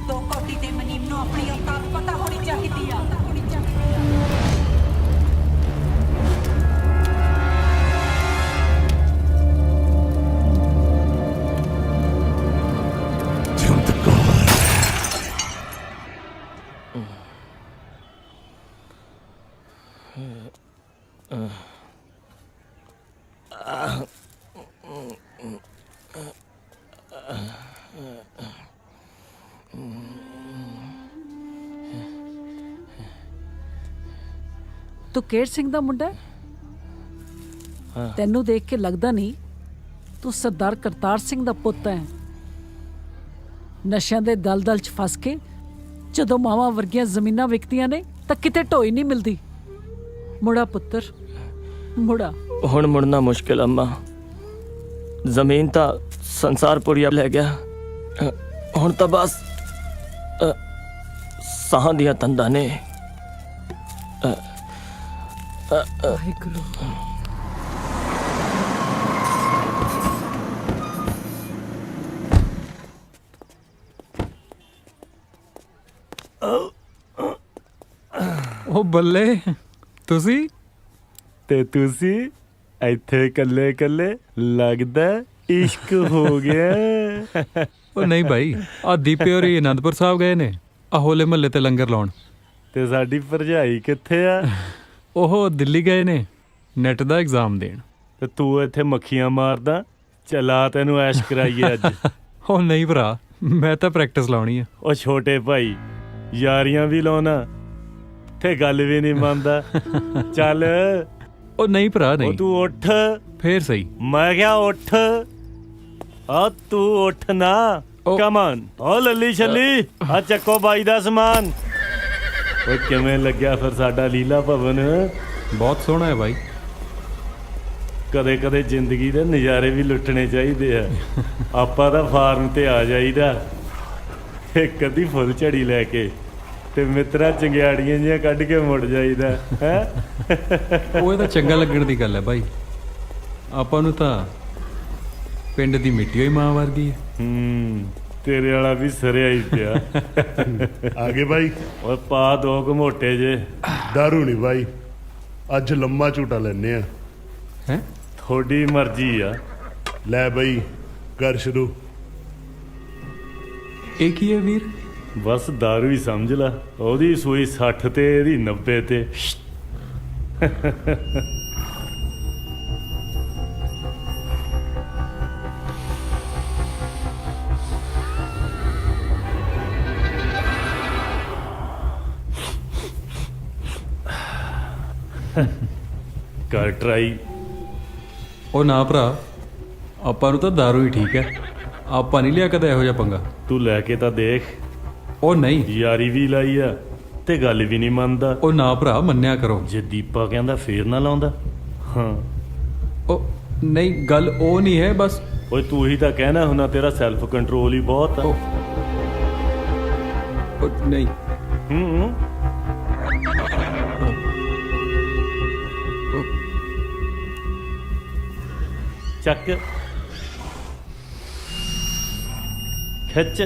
ਦੋ ਕੋਟੀ ਦੇ ਮਨੀਮ ਨੂੰ ਆਪਣੀ ਔਕਾਤ ਪਤਾ ਹੋਣੀ ਚਾਹੀਦੀ ਆ। ਤੂੰ ਕੇਰ ਸਿੰਘ ਦਾ ਮੁੰਡਾ ਹੈ? ਤੈਨੂੰ ਦੇਖ ਕੇ ਲੱਗਦਾ ਨਹੀਂ ਤੂੰ ਸਰਦਾਰ ਕਰਤਾਰ ਸਿੰਘ ਦਾ ਪੁੱਤ ਹੈ। ਨਸ਼ਿਆਂ ਦੇ ਦਲਦਲ 'ਚ ਫਸ ਕੇ ਜਦੋਂ ਮਾਵਾਂ ਵਰਗੀਆਂ ਜ਼ਮੀਨਾਂ ਵਿਕਦੀਆਂ ਨੇ ਤਾਂ ਕਿਤੇ ਢੋਈ ਨਹੀਂ ਮਿਲਦੀ। ਮੁੜਾ ਪੁੱਤਰ ਮੁੜਾ। ਹੁਣ ਮੁੜਨਾ ਮੁਸ਼ਕਿਲ ਅੰਮਾ। ਜ਼ਮੀਨ ਤਾਂ ਸੰਸਾਰਪੁਰੀਆ ਲੈ ਗਿਆ। ਹੁਣ ਤਾਂ ਬਸ ਸਾਹਾਂ ਦੀਆਂ ਤੰਦਾਂ ਨੇ। ਵਾਹਿਗੁਰੂ। ਉਹ ਬੱਲੇ, ਤੁਸੀਂ ਤੇ ਤੁਸੀਂ ਇੱਥੇ ਕੱਲੇ ਕੱਲੇ, ਲੱਗਦਾ ਇਸ਼ਕ ਹੋ ਗਿਆ। ਉਹ ਨਹੀਂ ਭਾਈ, ਆ ਦੀਪੇ ਹੋਰੀ ਅਨੰਦਪੁਰ ਸਾਹਿਬ ਗਏ ਨੇ ਆ ਹੋਲੇ ਮਹੱਲੇ ਤੇ ਲੰਗਰ ਲਾਉਣ। ਤੇ ਸਾਡੀ ਭਰਜਾਈ ਕਿੱਥੇ ਆ? ਉਹ ਦਿੱਲੀ ਗਏ ਨੇ ਨੈਟ ਦਾ ਐਗਜ਼ਾਮ ਦੇਣ। ਤੇ ਤੂੰ ਇੱਥੇ ਮੱਖੀਆਂ ਮਾਰਦਾ, ਚਲਾ ਤੈਨੂੰ ਐਸ਼ ਕਰਾਈਏ ਅੱਜ। ਉਹ ਨਹੀਂ ਭਰਾ, ਮੈਂ ਤਾਂ ਪ੍ਰੈਕਟਿਸ ਲਾਉਣੀ ਆ। ਉਹ ਛੋਟੇ ਭਾਈ, ਯਾਰੀਆਂ ਵੀ ਲਾਉਣਾ ਤੇ ਗੱਲ ਵੀ ਨਹੀਂ ਮੰਨਦਾ। ਚੱਲ। ਉਹ ਨਹੀਂ ਭਰਾ ਨਹੀਂ। ਉਹ ਤੂੰ ਉੱਠ ਫੇਰ ਸਹੀ। ਮੈਂ ਕਿਹਾ ਉੱਠ। ਆ ਤੂੰ ਉੱਠ ਨਾ। Come on. ਓ ਲੱਲੀ ਛੱਲੀ, ਆ ਚੱਕੋ ਬਾਈ ਦਾ ਸਮਾਨ। ਓਏ ਕਿਵੇਂ ਲੱਗਿਆ ਫਿਰ ਸਾਡਾ ਲੀਲਾ ਭਵਨ? ਬਹੁਤ ਸੋਹਣਾ ਹੈ ਬਾਈ। ਕਦੇ ਕਦੇ ਜ਼ਿੰਦਗੀ ਦੇ ਨਜ਼ਾਰੇ ਵੀ ਲੁੱਟਣੇ ਚਾਹੀਦੇ ਆ। ਆਪਾਂ ਤਾਂ ਫਾਰਮ ਤੇ ਆ ਜਾਈਦਾ ਇੱਕ ਅੱਧੀ ਫੁੱਲ ਝੜੀ ਲੈ ਕੇ, ਤੇ ਮਿੱਤਰਾ ਚੰਗਿਆੜੀਆਂ ਜਿਹੀਆਂ ਕੱਢ ਕੇ ਮੁੜ ਜਾਈਦਾ ਹੈ। ਉਹ ਤਾਂ ਚੰਗਾ ਲੱਗਣ ਦੀ ਗੱਲ ਹੈ ਬਾਈ। ਆਪਾਂ ਨੂੰ ਤਾਂ ਪਿੰਡ ਦੀ ਮਿੱਟੀ ਹੋਈ ਮਾਂ ਵਰਗੀ ਹੈ। ਤੇਰੇ ਵਾਲਾ ਵੀ ਸਰਿਆ ਹੀ ਪਿਆ। ਆਗੇ ਬਾਈ। ਓਏ ਪਾ ਦੋ ਘਮੋਟੇ ਜੇ। ਦਾਰੂ ਨਹੀਂ ਬਾਈ, ਅੱਜ ਲੰਮਾ ਝੂਟਾ ਲੈਨੇ ਆ। ਹੈ ਤੁਹਾਡੀ ਮਰਜ਼ੀ ਆ। ਲੈ ਬਾਈ ਕਰ ਸ਼ੁਰੂ। ਇਹ ਕੀ ਹੈ ਵੀਰ? ਬਸ ਦਾਰੂ ਹੀ ਸਮਝ ਲਾ। ਉਹਦੀ ਸੂਈ 60 ਤੇ ਇਹਦੀ 90 ਤੇ। ਕਰ ਟਰਾਈ। ਉਹ ਨਾ ਭਰਾ, ਆਪਾਂ ਨੂੰ ਤਾਂ ਦਾਰੂ ਹੀ ਠੀਕ ਹੈ। ਆਪਾਂ ਨਹੀਂ ਲਿਆ ਕਦੇ ਇਹੋ ਜਿਹਾ ਪੰਗਾ। ਤੂੰ ਲੈ ਕੇ ਤਾਂ ਦੇਖ। ਉਹ ਨਹੀਂ, ਯਾਰੀ ਵੀ ਲਾਈ ਆ ਤੇ ਗੱਲ ਵੀ ਨਹੀਂ ਮੰਨਦਾ। ਉਹ ਨਾ ਭਰਾ, ਮੰਨਿਆ ਕਰੋ। ਜੇ ਦੀਪਾ ਕਹਿੰਦਾ ਫੇਰ ਨਾ ਲਾਉਂਦਾ। ਹਾਂ ਉਹ ਨਹੀਂ, ਗੱਲ ਉਹ ਨਹੀਂ ਹੈ ਬਸ। ਓਏ ਤੂੰ ਹੀ ਤਾਂ ਕਹਿਣਾ ਹੁਣਾ ਤੇਰਾ ਸੈਲਫ ਕੰਟਰੋਲ ਹੀ ਬਹੁਤ ਆ। ਉਹ ਨਹੀਂ। ਚੱਕ ਖਿੱਚ,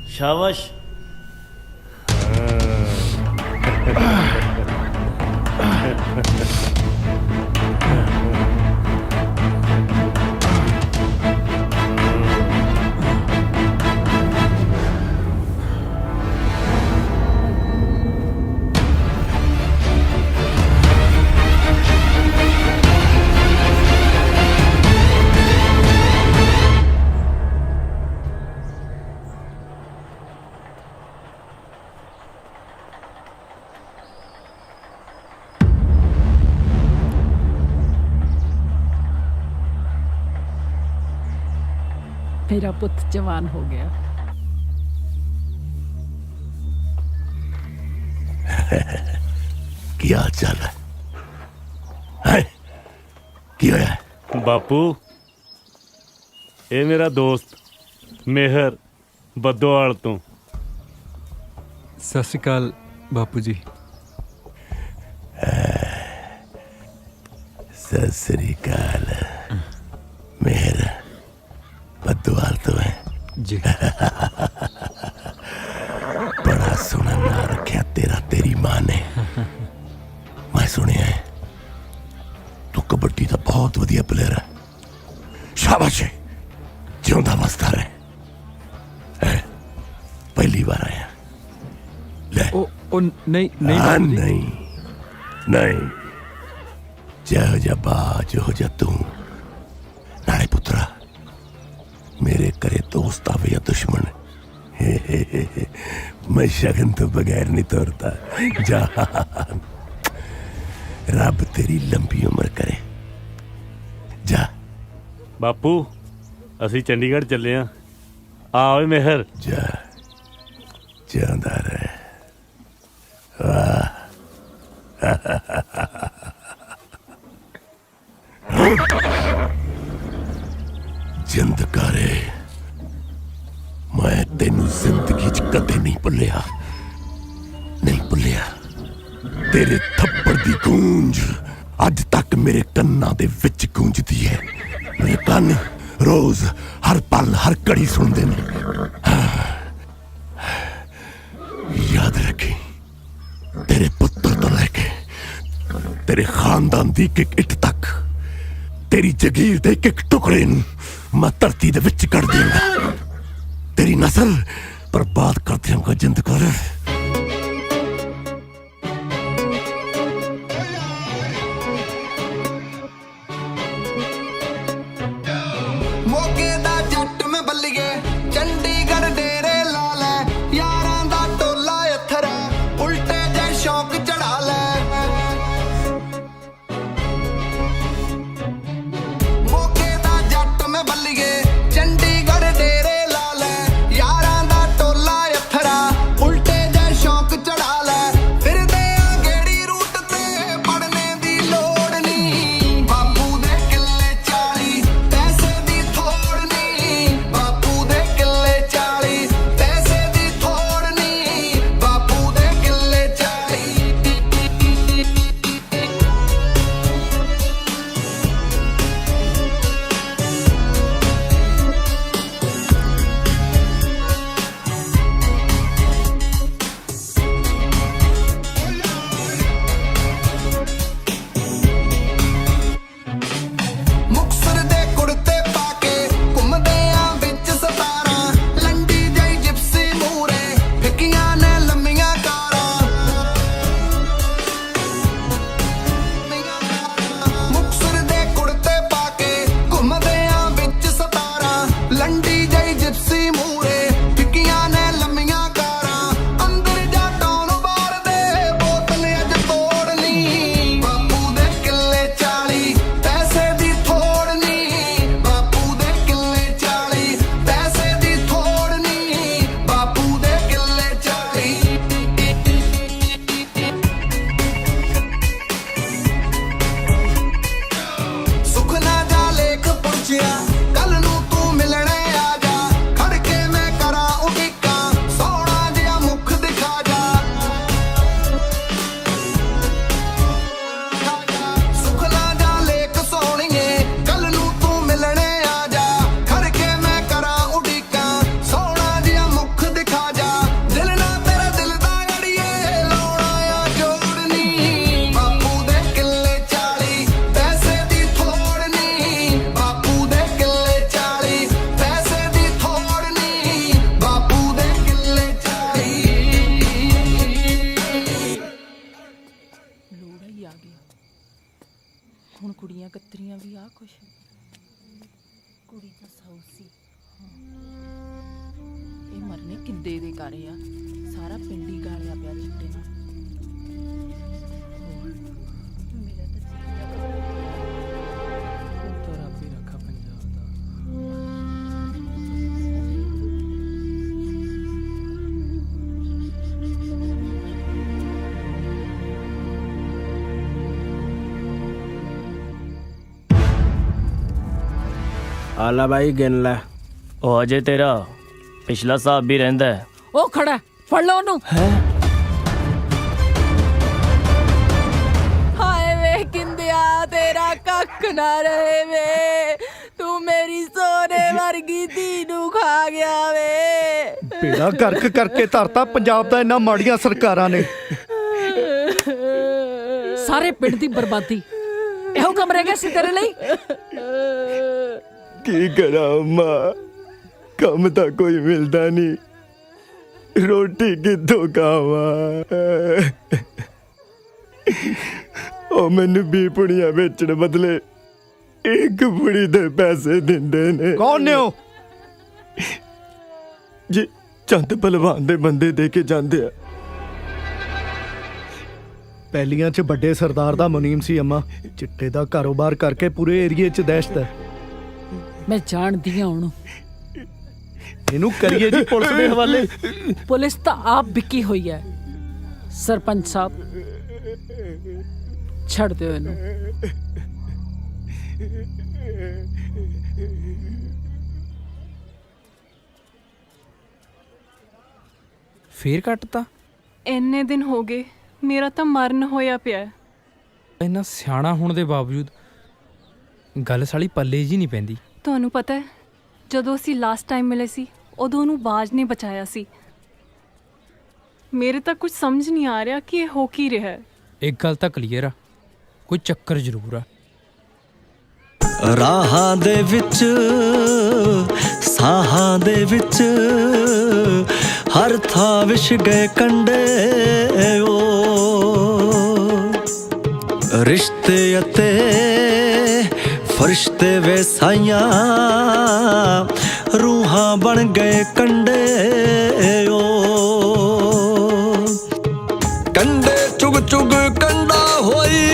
ਸ਼ਾਬਾਸ਼। मेरा पुत्र जवान हो गया। क्या हाल चाल है? की होया? बापू, ये मेरा दोस्त मेहर बदोआल तो। सत श्री अकाल बापू जी। सत श्री अकाल। मेहर बदोआल तो है जी। बड़ा सोहना नाम रखा तेरा तेरी मां ने। मैं सुनिया है तू कबड्डी का बहुत वधिया प्लेयर है। शाबाश है, जिंदा वसदा रहे। पहली बार आया। ले ओ नहीं नहीं हाँ, नहीं नहीं, जहो जा बाज हो जा तू। नाले पुत्रा, मेरे करे दोस्त आवे या दुश्मन, मैं शगन तो बगैर नहीं तोड़ता। जान, रब तेरी लंबी उम्र करे। जा बापू, ਅਸੀਂ ਚੰਡੀਗੜ੍ਹ ਚੱਲੇ ਆ। ਆ ਓਏ ਮਿਹਰ। ਜਾ, ਜਾਂਦਾ ਰਹਿ। ਵਾਹ। जिंद करे, मैं ਤੈਨੂੰ ਜ਼ਿੰਦਗੀ 'ਚ ਕਦੇ ਨਹੀਂ ਭੁੱਲਿਆ, ਨਹੀਂ ਭੁੱਲਿਆ। ਤੇਰੇ ਥੱਪੜ ਦੀ ਗੂੰਜ ਅੱਜ ਤੱਕ ਮੇਰੇ ਕੰਨਾਂ ਦੇ ਵਿੱਚ ਗੂੰਜਦੀ ਹੈ। ਮੇਰੇ ਕੰਨ ਰੋਜ਼ ਹਰ ਪਲ ਹਰ ਘੜੀ ਸੁਣਦੇ ਨੇ। ਯਾਦ ਰੱਖੀ, ਤੇਰੇ ਪੁੱਤਰ ਤੋਂ ਲੈ ਕੇ ਤੇਰੇ ਖਾਨਦਾਨ ਦੀ ਇੱਕ ਇੱਟ ਤੱਕ, ਤੇਰੀ ਜਗੀਰ ਦੇ ਇੱਕ ਟੁਕੜੇ ਨੂੰ ਮੈਂ ਧਰਤੀ ਦੇ ਵਿੱਚ ਕੱਢ ਦਿਆਂਗਾ। ਤੇਰੀ ਨਸਲ ਬਰਬਾਦ ਕਰ ਦਿਆਂਗਾ। ਜਿੰਦਕੌਰ ਮੋਗੇ ਦਾ ਜੱਟ ਮੈਂ ਬੱਲੀਏ, ਚੰਡੀਗੜ੍ਹ ਡੇਰੇ ਲਾ ਲੈ, ਯਾਰਾਂ ਦਾ ਟੋਲਾ ਅਥਰਾ, ਉਲਟੇ ਜੇ ਸ਼ੌਕ ਚੜਾ ਲੈ। ਮੋਗੇ ਦਾ ਜੱਟ ਮੈਂ ਬੱਲੀਏ, ਚੰਡੀਗੜ੍ਹ ਡੇਰੇ ਲਾ ਲੈ, ਯਾਰਾਂ ਦਾ ਟੋਲਾ ਅਥਰਾ, ਉਲਟੇ ਜੇ ਸ਼ੌਕ ਚੜਾ ਲੈ। ਫਿਰਦੇ ਆ ਗੇੜੀ ਰੂਟ ਤੇ ਪੜਨੇ ਦੀ ਲੋੜ ਨਹੀਂ, ਬਾਪੂ ਦੇ ਕਿੱਲੇ 40 ਪੈਸੇ ਦੀ ਥੋੜ ਨਹੀਂ, ਬਾਪੂ ਦੇ ਕਿੱਲੇ 40 ਪੈਸੇ ਦੀ ਥੋੜ ਨਹੀਂ, ਬਾਪੂ ਦੇ ਕਿੱਲੇ 40। ਮੁਕਤਸਰ ਦੇ ਕੁੜਤੇ ਪਾ ਕੇ ਘੁੰਮਦੇ ਆ ਵਿੱਚ 17, ਲੰਡੀ ਜਈ ਜਿਪਸੀ ਮੂਰੇ ਫਿੱਕੀਆਂ ਨੇ ਲੰਮੀਆਂ ਕਾਰਾਂ। ਮੁਕਤਸਰ ਦੇ ਕੁੜਤੇ ਪਾ ਕੇ ਘੁੰਮਦੇ ਆ ਵਿੱਚ 17, ਲੰਡੀ ਜਈ ਜਿਪਸੀ ਮੂਰੇ ਫਿੱਕੀਆਂ ਨੇ ਲੰਮੀਆਂ ਕਾਰਾਂ। ਅੰਦਰ ਜਾ ਟੌਨ ਬਾਰ ਦੇ ਬੋਤਲ ਅੱਜ ਤੋੜਨੀ, ਬਾਪੂ ਦੇ ਕਿੱਲੇ 40 ਪੈਸੇ ਦੀ ਥੋੜ ਨਹੀਂ, ਬਾਪੂ ਦੇ ਕਿੱਲੇ 40 ਪੈਸੇ ਦੀ ਥੋੜ ਨਹੀਂ, ਬਾਪੂ ਦੇ ਕਿੱਲੇ 40। ਸੁਖਨਾ ਜਾ ਲੇਖ ਪੁੱਛਿਆ, ਕੱਲ ਨੂੰ ਤੂੰ ਮਿਲਣੇ ਆ ਜਾ, ਖੜ ਕੇ ਮੈਂ ਕਰਾਂ ਉਡੀਕਾਂ, ਸੋਹਣਾ ਜਿਹਾ ਮੁਖ ਦਿਖਾ ਜਾ। ਸੁਖਨਾ ਜਾ ਲੇਖ ਸੋਹਣੀਏ, ਕੱਲ ਨੂੰ ਤੂੰ ਮਿਲਣੇ ਆ ਜਾ, ਖੜ ਕੇ ਮੈਂ ਕਰਾਂ ਉਡੀਕਾਂ, ਸੋਹਣਾ ਜਿਹਾ ਮੁਖ ਦਿਖਾ ਜਾ। ਦਿਲ ਨਾ ਤੇਰਾ ਦਿਲ ਦਾ ਅੜੀਏ ਲਾਉਣਾ ਆ ਜੋੜਨੀ, ਬਾਪੂ ਦੇ ਕਿੱਲੇ 40 ਪੈਸੇ ਦੀ ਥੋੜ ਨਹੀਂ, ਬਾਪੂ ਦੇ ਕਿੱਲੇ 40 ਪੈਸੇ ਦੀ ਥੋੜ ਨਹੀਂ, ਬਾਪੂ ਦੇ ਕਿੱਲੇ 40। ਲੋੜਾ ਹੀ ਆ ਗਿਆ ਹੁਣ। ਕੁੜੀਆਂ ਕਤਰੀਆਂ ਵੀ ਆ ਕੁਛ, ਕੁੜੀ ਤਾਂ ਸੌ ਸੀ। ਇਹ ਮਰਨੇ ਕਿੱਦੇ ਦੇ ਕਰੇ ਆ, ਸਾਰਾ ਪਿੰਡ ਹੀ ਗਾਲਿਆ ਪਿਆ ਚਿੱਟੇ ਨਾਲ। ਮੇਰਾ ਤਾਂ ਰੱਬ ਹੀ ਰੱਖਾ ਪੰਜਾਬ ਦਾ। ਆਲਾ ਬਾਈ ਗਿਣ ਲੈ। ਉਹ ਅਜੇ ਤੇਰਾ ਪਿਛਲਾ ਹਿਸਾਬ ਵੀ ਰਹਿੰਦਾ ਹੈ। ਉਹ ਖੜਾ, ਫੜ ਲਓ ਉਹਨੂੰ। ਹਾਏ ਵੇ ਕਿੰਦਿਆ, ਤੇਰਾ ਕੱਖ ਨਾ ਰਹੇ ਵੇ, ਤੂੰ ਮੇਰੀ ਸੋਨੇ ਵਰਗੀ ਧੀ ਨੂੰ ਖਾ ਗਿਆ ਵੇ। ਬੇੜਾ ਗਰਕ ਕਰਕੇ ਧਰਤਾ ਪੰਜਾਬ ਦਾ ਇਹਨਾਂ ਮਾੜੀਆਂ ਸਰਕਾਰਾਂ ਨੇ। ਸਾਰੇ ਪਿੰਡ ਦੀ ਬਰਬਾਦੀ ਇਹੋ ਕੰਮ ਰਹਿ ਗਿਆ ਸੀ ਤੇਰੇ ਲਈ। ਕੀ ਕਰਾਂ ਮਾਂ, ਕੰਮ ਤਾਂ ਕੋਈ ਮਿਲਦਾ ਨਹੀਂ, ਰੋਟੀ ਕਿੱਥੋਂ ਖਾਵਾਂ। ਉਹ ਮੈਨੂੰ 20 ਪੁੜੀਆਂ ਵੇਚਣ ਬਦਲੇ ਇੱਕ ਪੁੜੀ ਦੇ ਪੈਸੇ ਦਿੰਦੇ ਨੇ। ਕੌਣ ਨੇ ਉਹ? ਜੀ ਚੰਦ ਪਹਿਲਵਾਨ ਦੇ ਬੰਦੇ ਦੇ ਕੇ ਜਾਂਦੇ ਆ। ਪਹਿਲੀਆਂ 'ਚ ਵੱਡੇ ਸਰਦਾਰ ਦਾ ਮੁਨੀਮ ਸੀ ਅੰਮਾ, ਚਿੱਟੇ ਦਾ ਕਾਰੋਬਾਰ ਕਰਕੇ ਪੂਰੇ ਏਰੀਏ 'ਚ ਦਹਿਸ਼ਤ ਹੈ। ਮੈਂ ਜਾਣਦੀ ਹਾਂ ਉਹਨੂੰ। ਇਹਨੂੰ ਕਰੀਏ ਜੀ ਪੁਲਿਸ ਦੇ ਹਵਾਲੇ। ਪੁਲਿਸ ਤਾਂ ਆਪ ਵਿਕੀ ਹੋਈ ਹੈ। ਸਰਪੰਚ ਸਾਹਿਬ ਛੱਡ ਦਿਓ ਇਹਨੂੰ। ਫੇਰ ਕੱਟਤਾ? ਇੰਨੇ ਦਿਨ ਹੋ ਗਏ, ਮੇਰਾ ਤਾਂ ਮਰਨ ਹੋਇਆ ਪਿਆ। ਇੰਨਾ ਸਿਆਣਾ ਹੋਣ ਦੇ ਬਾਵਜੂਦ ਗੱਲ ਸਾਲੀ ਪੱਲੇ ਜੀ ਨਹੀਂ ਪੈਂਦੀ। ਤੁਹਾਨੂੰ ਪਤਾ ਹੈ, ਜਦੋਂ ਅਸੀਂ ਲਾਸਟ ਟਾਈਮ ਮਿਲੇ ਸੀ ਉਦੋਂ ਉਹਨੂੰ ਬਾਜ ਨੇ ਬਚਾਇਆ ਸੀ। ਮੇਰੇ ਤਾਂ ਕੁਝ ਸਮਝ ਨਹੀਂ ਆ ਰਿਹਾ ਕਿ ਇਹ ਹੋ ਕੀ ਰਿਹਾ ਹੈ। ਇੱਕ ਗੱਲ ਤਾਂ ਕਲੀਅਰ ਆ, ਕੋਈ ਚੱਕਰ ਜ਼ਰੂਰ ਆ। ਰਾਹਾਂ ਦੇ ਵਿੱਚ ਸਾਹਾਂ ਦੇ ਵਿੱਚ ਹਰ ਥਾਂ ਵਿਛ ਗਏ ਕੰਡੇ ਓ ਰਿਸ਼ਤੇ ਅਤੇ ਫਰਿਸ਼ਤੇ ਵੇ ਸਾਈਆਂ ਰੂਹਾਂ ਬਣ ਗਏ ਕੰਡੇ ਓ ਕੰਡੇ ਚੁਗ ਚੁਗ ਕੰਡਾ ਹੋਈ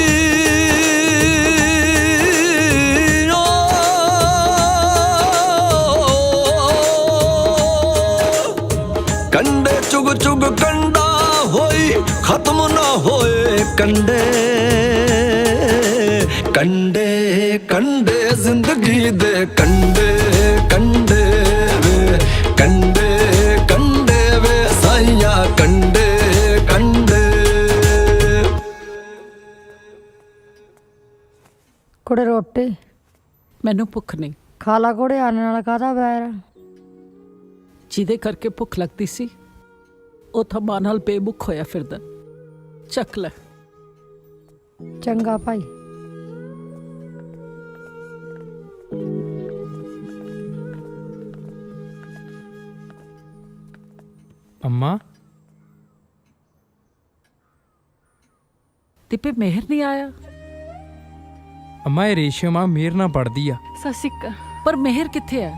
ਕੰਡੇ ਚੁਗ ਚੁਗ ਕੰਡਾ ਹੋਈ ਖਤਮ ਨਾ ਹੋਏ ਕੰਡੇ ਕੰਡੇ ਕੰਡੇ ਜ਼ਿੰਦਗੀ ਦੇ ਕੰਡੇ ਕੰਡੇ ਵੇ ਕੰਡੇ ਕੰਡੇ ਵੇ ਸਾਈਆਂ ਕੰਡੇ ਕੰਡੇ। ਕੁੜੇ ਰੋਟੀ ਮੈਨੂੰ ਭੁੱਖ ਨਹੀਂ। ਖਾ ਲਾ ਕੁੜੇ, ਆਨੇ ਨਾਲ ਕਾਹਦਾ ਬੈਰ? ਜਿਹਦੇ ਕਰਕੇ ਭੁੱਖ ਲੱਗਦੀ ਸੀ ਉਹ ਤਾਂ ਮਾਂ ਨਾਲ ਬੇਮੁਖ ਹੋਇਆ ਫਿਰਦਾ। ਚੱਕ ਲੈ। ਚੰਗਾ ਭਾਈ। ਅੰਮਾ, ਤਿੱਪੇ ਮਿਹਰ ਨਹੀਂ ਆਇਆ? ਅੰਮਾ ਇਹ ਰੇਸ਼ਮ ਆ, ਮੇਰ ਨਾਲ ਪੜਦੀ ਆ। ਸਸਿਕਾ। ਪਰ ਮਿਹਰ ਕਿੱਥੇ ਆ?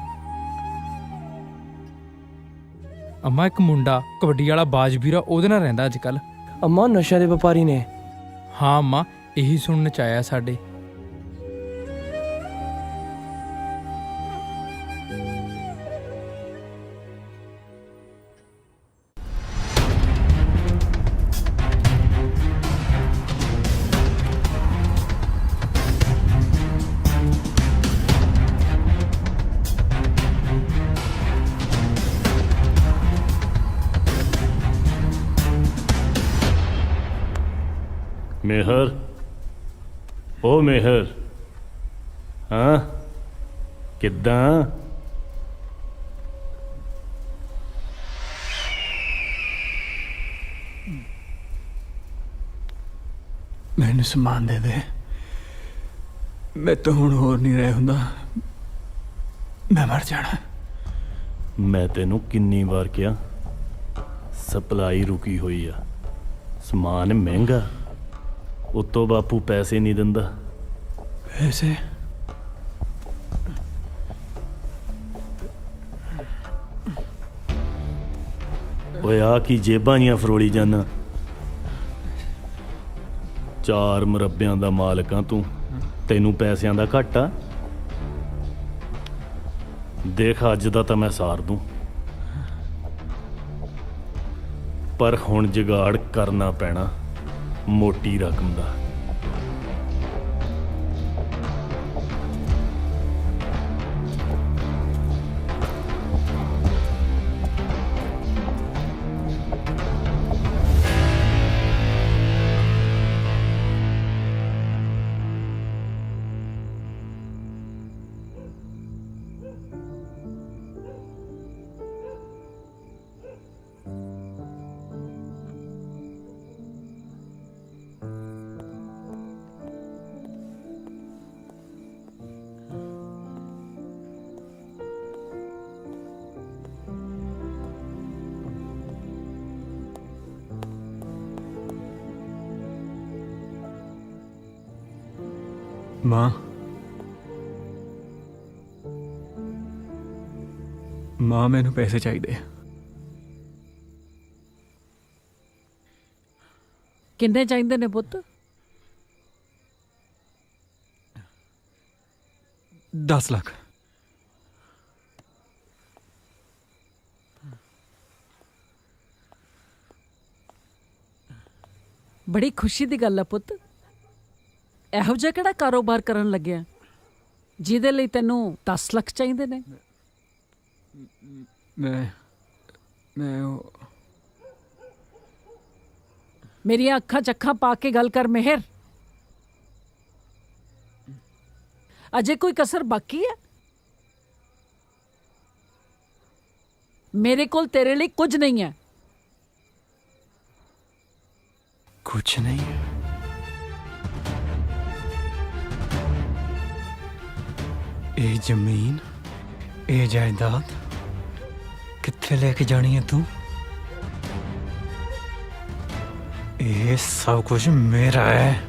ਅੰਮਾ ਇੱਕ ਮੁੰਡਾ ਕਬੱਡੀ ਵਾਲਾ ਬਾਜ ਵੀਰਾ ਉਹਦੇ ਨਾਲ ਰਹਿੰਦਾ ਅੱਜ ਕੱਲ। ਅੰਮਾ ਨਸ਼ਿਆਂ ਦੇ ਵਪਾਰੀ ਨੇ। ਹਾਂ ਅੰਮਾ, ਇਹੀ ਸੁਣਨ ਚ ਆਇਆ ਸਾਡੇ। मेहर, ओ मेहर, हाँ किद्दां? ਮੈਨੂੰ ਸਮਾਨ ਦੇ ਦੇ, ਮੈਂ ਤਾਂ ਹੁਣ ਹੋਰ ਨਹੀਂ ਰਹਿ ਹੁੰਦਾ, ਮੈਂ ਮਰ ਜਾਣਾ। मैं तेनू किन्नी बार किया सप्लाई रुकी हुई आ, समान महंगा, उतो बापू पैसे नहीं दिंदा। पैसे? ओए आ की जेबां जियां फरोली जाना? 4 मुरब्बियां दा मालक आ तू, तैनू पैसियां दा घाटा? देख अज दा तां मैं सार दूं, पर हुण जुगाड़ करना पैना मोटी रकम दा। माँ, माँ मैनू पैसे चाहिए। किन्ने चाहिए ने पुत्त? 10 लाख। बड़ी खुशी दी गल है पुत्त। ਇਹੋ ਜਿਹਾ ਕਿਹੜਾ ਕਾਰੋਬਾਰ ਕਰਨ ਲੱਗਿਆ ਜਿਹਦੇ ਲਈ ਤੈਨੂੰ 10 ਲੱਖ ਚਾਹੀਦੇ ਨੇ? मैं ਮੇਰੀਆਂ ਅੱਖਾਂ 'ਚ ਅੱਖਾਂ ਪਾ ਕੇ ਗੱਲ ਕਰ ਮਿਹਰ। ਅਜੇ ਕੋਈ ਕਸਰ ਬਾਕੀ ਹੈ? ਮੇਰੇ ਕੋਲ ਤੇਰੇ ਲਈ ਕੁਝ ਨਹੀਂ ਹੈ। ਕੁਛ ਨਹੀਂ। ਇਹ ਜ਼ਮੀਨ, ਇਹ ਜਾਇਦਾਦ ਕਿੱਥੇ ਲੈ ਕੇ ਜਾਣੀ ਹੈ ਤੂੰ? ਇਹ ਸਭ ਕੁਝ ਮੇਰਾ ਹੈ,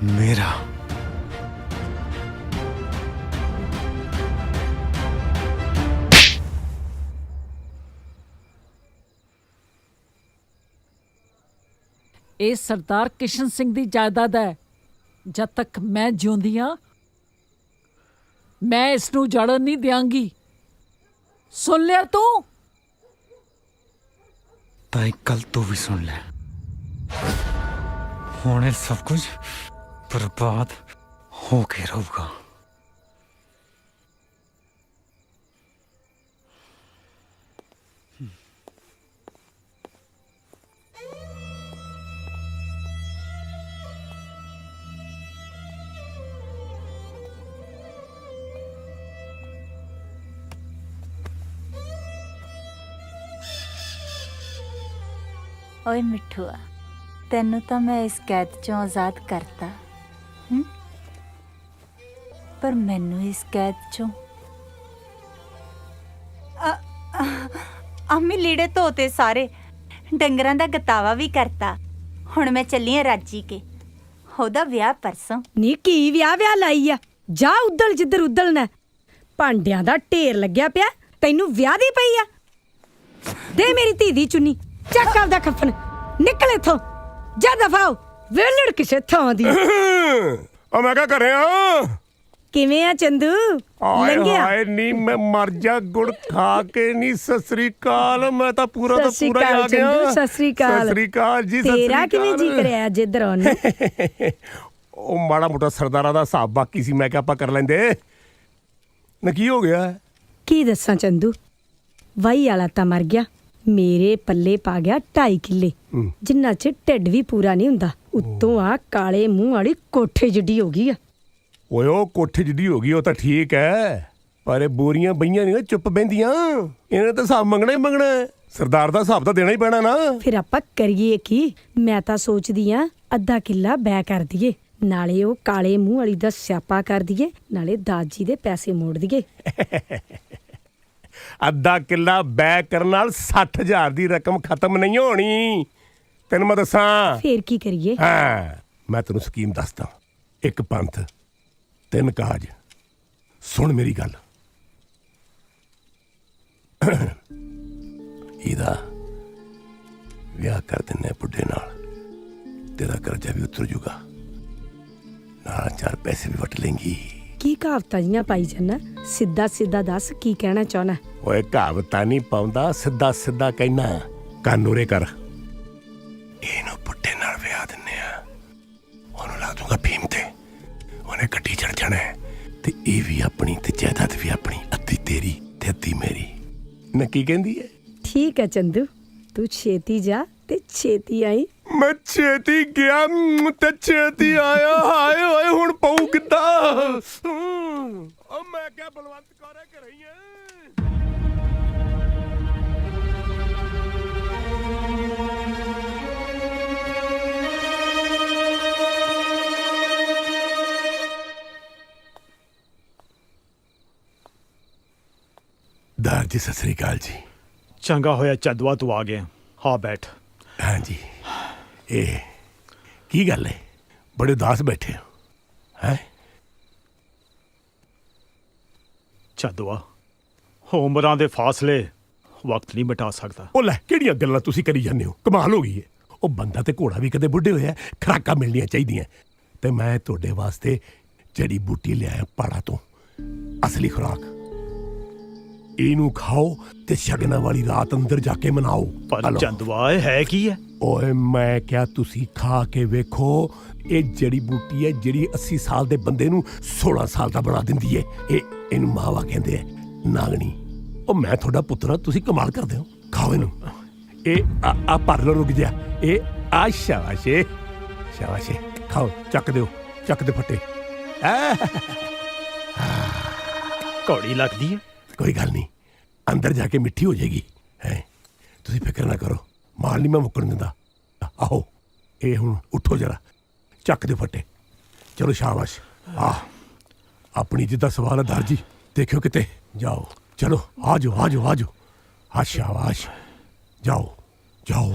ਮੇਰਾ। ਇਹ ਸਰਦਾਰ ਕਿਸ਼ਨ ਸਿੰਘ ਦੀ ਜਾਇਦਾਦ ਹੈ। ਜਦ ਤੱਕ ਮੈਂ ਜਿਉਂਦੀ ਹਾਂ ਮੈਂ ਇਸ ਨੂੰ ਜੜਨ ਨਹੀਂ ਦਿਆਂਗੀ। ਸੁਣ ਲਿਆ ਤੂੰ? ਤਾਂ ਇੱਕ ਗੱਲ ਤੂੰ ਵੀ ਸੁਣ ਲੈ, ਹੁਣ ਇਹ ਸਭ ਕੁਝ ਬਰਬਾਦ ਹੋ ਕੇ ਰਹੂਗਾ। ਓਏ ਮਿੱਠੂਆ, ਤੈਨੂੰ ਤਾਂ ਮੈਂ ਇਸ ਕੈਦ ਚੋਂ ਆਜ਼ਾਦ ਕਰਤਾ, ਪਰ ਮੈਨੂੰ ਇਸ ਕੈਦ ਚੋਂ ਅੰਮੀ ਲੀੜੇ ਧੋਤੇ ਸਾਰੇ, ਡੰਗਰਾਂ ਦਾ ਗਤਾਵਾ ਵੀ ਕਰਤਾ। ਹੁਣ ਮੈਂ ਚੱਲੀ ਆ ਰਾਜੀ ਕੇ, ਉਹਦਾ ਵਿਆਹ ਪਰਸੋਂ। ਨੀ ਕੀ ਵਿਆਹ ਲਾਈ ਆ? ਜਾ ਉਦਲ ਜਿੱਧਰ ਉਦਲਣਾ। ਭਾਂਡਿਆਂ ਦਾ ਢੇਰ ਲੱਗਿਆ ਪਿਆ, ਤੈਨੂੰ ਵਿਆਹ ਦੀ ਪਈ ਆ? ਦੇ ਮੇਰੀ ਧੀ ਦੀ ਚੁੰਨੀ, ਚੱਕ ਆਪਦਾ ਕਫਨ, ਨਿਕਲ ਇੱਥੋਂ, ਜਾ ਦਫਾ ਹੋ, ਵੇਲੜ ਕਿਸੇ ਥਾਂ ਦੀ। ਆ ਮੈਂ ਕਿਆ ਕਰ ਰਿਹਾ? ਕਿਵੇਂ ਆ ਚੰਦੂ? ਲੰਘਿਆ? ਹਾਏ ਨੀ ਮੈਂ ਮਰ ਜਾ, ਗੁੜ ਖਾ ਕੇ ਨੀ। ਸਤਿ ਸ੍ਰੀ ਅਕਾਲ। ਮੈਂ ਤਾਂ ਪੂਰਾ ਦਾ ਪੂਰਾ ਹੀ ਆ ਗਿਆ। ਸਤਿ ਸ੍ਰੀ ਅਕਾਲ। ਸਤਿ ਸ੍ਰੀ ਅਕਾਲ ਜੀ। ਤੇਰਾ ਕਿਵੇਂ ਜੀ ਕਰਿਆ ਜਿੱਧਰ ਆਉਣ? ਉਹ ਮਾੜਾ ਮੋਟਾ ਸਰਦਾਰਾਂ ਦਾ ਹਿਸਾਬ ਬਾਕੀ ਸੀ, ਮੈਂ ਕਿਹਾ ਆਪਾਂ ਕਰ ਲੈਂਦੇ ਨਾ। ਕੀ ਹੋ ਗਿਆ? ਕੀ ਦੱਸਾਂ ਚੰਦੂ, ਵਾਈ ਵਾਲਾ ਤਾਂ ਮਰ ਗਿਆ, ਮੇਰੇ ਪੱਲੇ ਪਾ ਗਿਆ 2.5 ਕਿੱਲੇ, ਜਿੰਨਾ ਚ ਢਿੱਡ ਵੀ ਪੂਰਾ ਨਹੀਂ ਹੁੰਦਾ। ਉੱਤੋਂ ਆ ਕਾਲੇ ਮੂੰਹ ਵਾਲੀ ਕੋਠੇ ਜਿੱਡੀ ਹੋ ਗਈ ਆ। ਓਏ ਉਹ ਕੋਠੇ ਜਿੱਡੀ ਹੋ ਗਈ ਉਹ ਤਾਂ ਠੀਕ ਹੈ, ਪਰ ਇਹ ਬੋਰੀਆਂ ਬਈਆਂ ਨਹੀਂ ਚੁੱਪ ਬਹਿੰਦੀਆਂ। ਇਹਨੇ ਤਾਂ ਹਿਸਾਬ ਮੰਗਣਾ ਹੀ ਮੰਗਣਾ। ਸਰਦਾਰ ਦਾ ਹਿਸਾਬ ਤਾਂ ਦੇਣਾ ਹੀ ਪੈਣਾ ਨਾ। ਫਿਰ ਆਪਾਂ ਕਰੀਏ ਕੀ? ਮੈਂ ਤਾਂ ਸੋਚਦੀ ਆ ਅੱਧਾ ਕਿੱਲਾ ਬੈ ਕਰ ਦਈਏ, ਨਾਲੇ ਉਹ ਕਾਲੇ ਮੂੰਹ ਵਾਲੀ ਦਾ ਸਿਆਪਾ ਕਰ ਦਈਏ, ਨਾਲੇ ਦਾਜੀ ਦੇ ਪੈਸੇ ਮੋੜ ਦਈਏ। ਅੱਧਾ ਕਿੱਲਾ ਬੈ ਕਰਨ ਨਾਲ 60,000 ਦੀ ਰਕਮ ਖਤਮ ਨਹੀਂ ਹੋਣੀ, ਤੈਨੂੰ ਮੈਂ ਦੱਸਾਂ। ਫੇਰ ਕੀ ਕਰੀਏ? ਹਾਂ, ਮੈਂ ਤੈਨੂੰ ਸਕੀਮ ਦੱਸਦਾ। ਇੱਕ ਪੰਥ 3 ਕਾਜ। ਸੁਣ ਮੇਰੀ ਗੱਲ। ਇਹਦਾ ਵਿਆਹ ਕਰ ਦਿੰਨੇ ਬੁੱਢੇ ਨਾਲ, ਤੇਰਾ ਕਰਜ਼ਾ ਵੀ ਉਤਰ ਜੂਗਾ, ਨਾਲ 4 ਪੈਸੇ ਵੀ ਵਟ ਲੇਂਗੀ। ਕੀ ਕਹਾਵਤਾਂ ਜੀਆਂ ਪਾਈ ਜਾਨਾ? ਸਿੱਧਾ ਸਿੱਧਾ ਦੱਸ ਕੀ ਕਹਿਣਾ ਚਾਹਨਾ? ਓਏ ਕਹਾਵਤਾਂ ਨਹੀਂ ਪਾਉਂਦਾ, ਸਿੱਧਾ ਸਿੱਧਾ ਕਹਿਣਾ। ਕੰਨ ਉਰੇ ਕਰ। ਇਹਨੂੰ ਬੁੱਢੇ ਨਾਲ ਵਿਆਹ ਦਿੰਨੇ ਆ, ਉਹਨੂੰ ਲਾ ਦੂੰਗਾ ਫੀਮ ਤੇ, ਉਹਨੇ ਗੱਡੀ ਚੜ ਜਾਣਾ ਤੇ ਇਹ ਵੀ ਆਪਣੀ ਤੇ ਜਾਇਦਾਦ ਵੀ ਆਪਣੀ, ਅੱਧੀ ਤੇਰੀ ਤੇ ਅੱਧੀ ਮੇਰੀ। ਨਾ ਕੀ ਕਹਿੰਦੀ ਹੈ? ਠੀਕ ਹੈ ਚੰਦੂ, ਤੂੰ ਛੇਤੀ ਜਾ ਤੇ ਛੇਤੀ ਆਈ। ਮੈਂ ਛੇਤੀ ਗਿਆ ਤੇ ਛੇਤੀ ਆਇਆ। ਹਾਏ ਓਏ ਹੁਣ ਪਊ ਕਿੱਦਾਂ? ਓ ਮੈਂ ਕਿਹਾ ਬਲਵੰਤ ਕੌਰੇ ਘਰੇ ਹੀ ਆ। ਦਾਰ ਜੀ ਸਤਿ ਸ੍ਰੀ ਅਕਾਲ ਜੀ। ਚੰਗਾ ਹੋਇਆ ਚੰਦੂਆ ਤੂੰ ਆ ਗਿਆ। ਹਾਂ ਬੈਠ। ਹਾਂਜੀ, ਇਹ ਕੀ ਗੱਲ ਹੈ? ਬੜੇ ਉਦਾਸ ਬੈਠੇ ਹੋ ਹੈ? ਚੰਦੂਆ, ਉਮਰਾਂ ਦੇ ਫਾਸਲੇ ਵਕਤ ਨਹੀਂ ਮਿਟਾ ਸਕਦਾ। ਉਹ ਲੈ, ਕਿਹੜੀਆਂ ਗੱਲਾਂ ਤੁਸੀਂ ਕਰੀ ਜਾਂਦੇ ਹੋ? ਕਮਾਲ ਹੋ ਗਈ ਹੈ। ਉਹ ਬੰਦਾ ਤੇ ਘੋੜਾ ਵੀ ਕਦੇ ਬੁੱਢੇ ਹੋਇਆ, ਖੁਰਾਕਾਂ ਮਿਲਣੀਆਂ ਚਾਹੀਦੀਆਂ। ਤੇ ਮੈਂ ਤੁਹਾਡੇ ਵਾਸਤੇ ਜੜੀ ਬੂਟੀ ਲਿਆਇਆ ਪਹਾੜਾਂ ਤੋਂ, ਅਸਲੀ ਖੁਰਾਕ। ਇਹਨੂੰ ਖਾਓ ਤੇ ਸ਼ਗਨਾਂ ਵਾਲੀ ਰਾਤ ਅੰਦਰ ਜਾ ਕੇ ਮਨਾਓ। ਪਰ ਚੰਦੂਆ ਇਹ ਹੈ ਕੀ ਹੈ? ਓਏ ਮੈਂ ਕਿਹਾ ਤੁਸੀਂ ਖਾ ਕੇ ਵੇਖੋ। ਇਹ ਜੜੀ ਬੂਟੀ ਹੈ ਜਿਹੜੀ 80 ਸਾਲ ਦੇ ਬੰਦੇ ਨੂੰ 16 ਸਾਲ ਦਾ ਬਣਾ ਦਿੰਦੀ ਹੈ। ਇਹਨੂੰ ਮਾਵਾ ਕਹਿੰਦੇ ਆ, ਨਾਗਣੀ। ਉਹ ਮੈਂ ਤੁਹਾਡਾ ਪੁੱਤਰ ਹਾਂ, ਤੁਸੀਂ ਕਮਾਲ ਕਰਦੇ ਹੋ। ਖਾਓ ਇਹਨੂੰ। ਇਹ ਆ ਭਰ ਲਓ, ਰੁਕ ਜਾ। ਇਹ ਆ ਸ਼ਾਬਾਸ਼ੇ ਸ਼ਾਬਾਸ਼ੇ ਖਾਓ ਚੱਕ ਦਿਓ ਚੱਕ ਦੇ ਫੱਟੇ ਕੌੜੀ ਲੱਗਦੀ ਹੈ ਕੋਈ ਗੱਲ ਨਹੀਂ ਅੰਦਰ ਜਾ ਕੇ ਮਿੱਠੀ ਹੋ ਜਾਏਗੀ ਹੈ ਤੁਸੀਂ ਫਿਕਰ ਨਾ ਕਰੋ ਮਾਲ ਨਹੀਂ ਮੈਂ ਮੁੱਕਣ ਦਿੰਦਾ ਆਓ ਇਹ ਹੁਣ ਉੱਠੋ ਜਰਾ ਚੱਕ ਦੇ ਫੱਟੇ ਚਲੋ ਸ਼ਾਬਾਸ਼ ਆਪਣੀ ਜਿੱਦਾਂ ਸਵਾਲ ਹੈ ਦਰਜੀ ਦੇਖਿਓ ਕਿਤੇ ਜਾਓ ਚਲੋ ਆ ਜਾਓ ਆ ਸ਼ਾਬਾਸ਼ ਜਾਓ ਜਾਓ